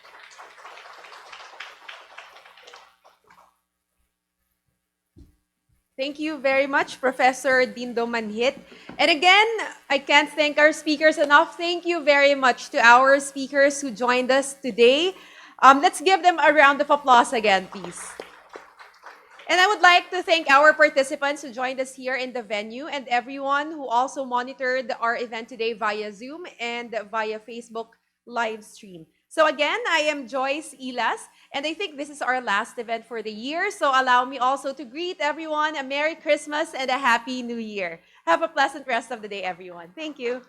Thank you very much, Professor Dindo Manhit. And again, I can't thank our speakers enough. Thank you very much to our speakers who joined us today. Let's give them a round of applause again, please. And I would like to thank our participants who joined us here in the venue and everyone who also monitored our event today via Zoom and via Facebook live stream. So again, I am Joyce Ilas, and I think this is our last event for the year. So allow me also to greet everyone a Merry Christmas and a Happy New Year. Have a pleasant rest of the day, everyone. Thank you.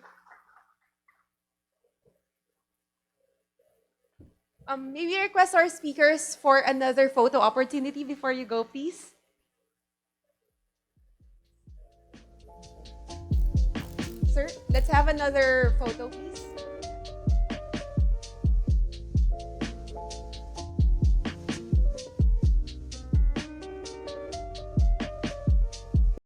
Maybe request our speakers for another photo opportunity before you go, please. Sir, let's have another photo, please.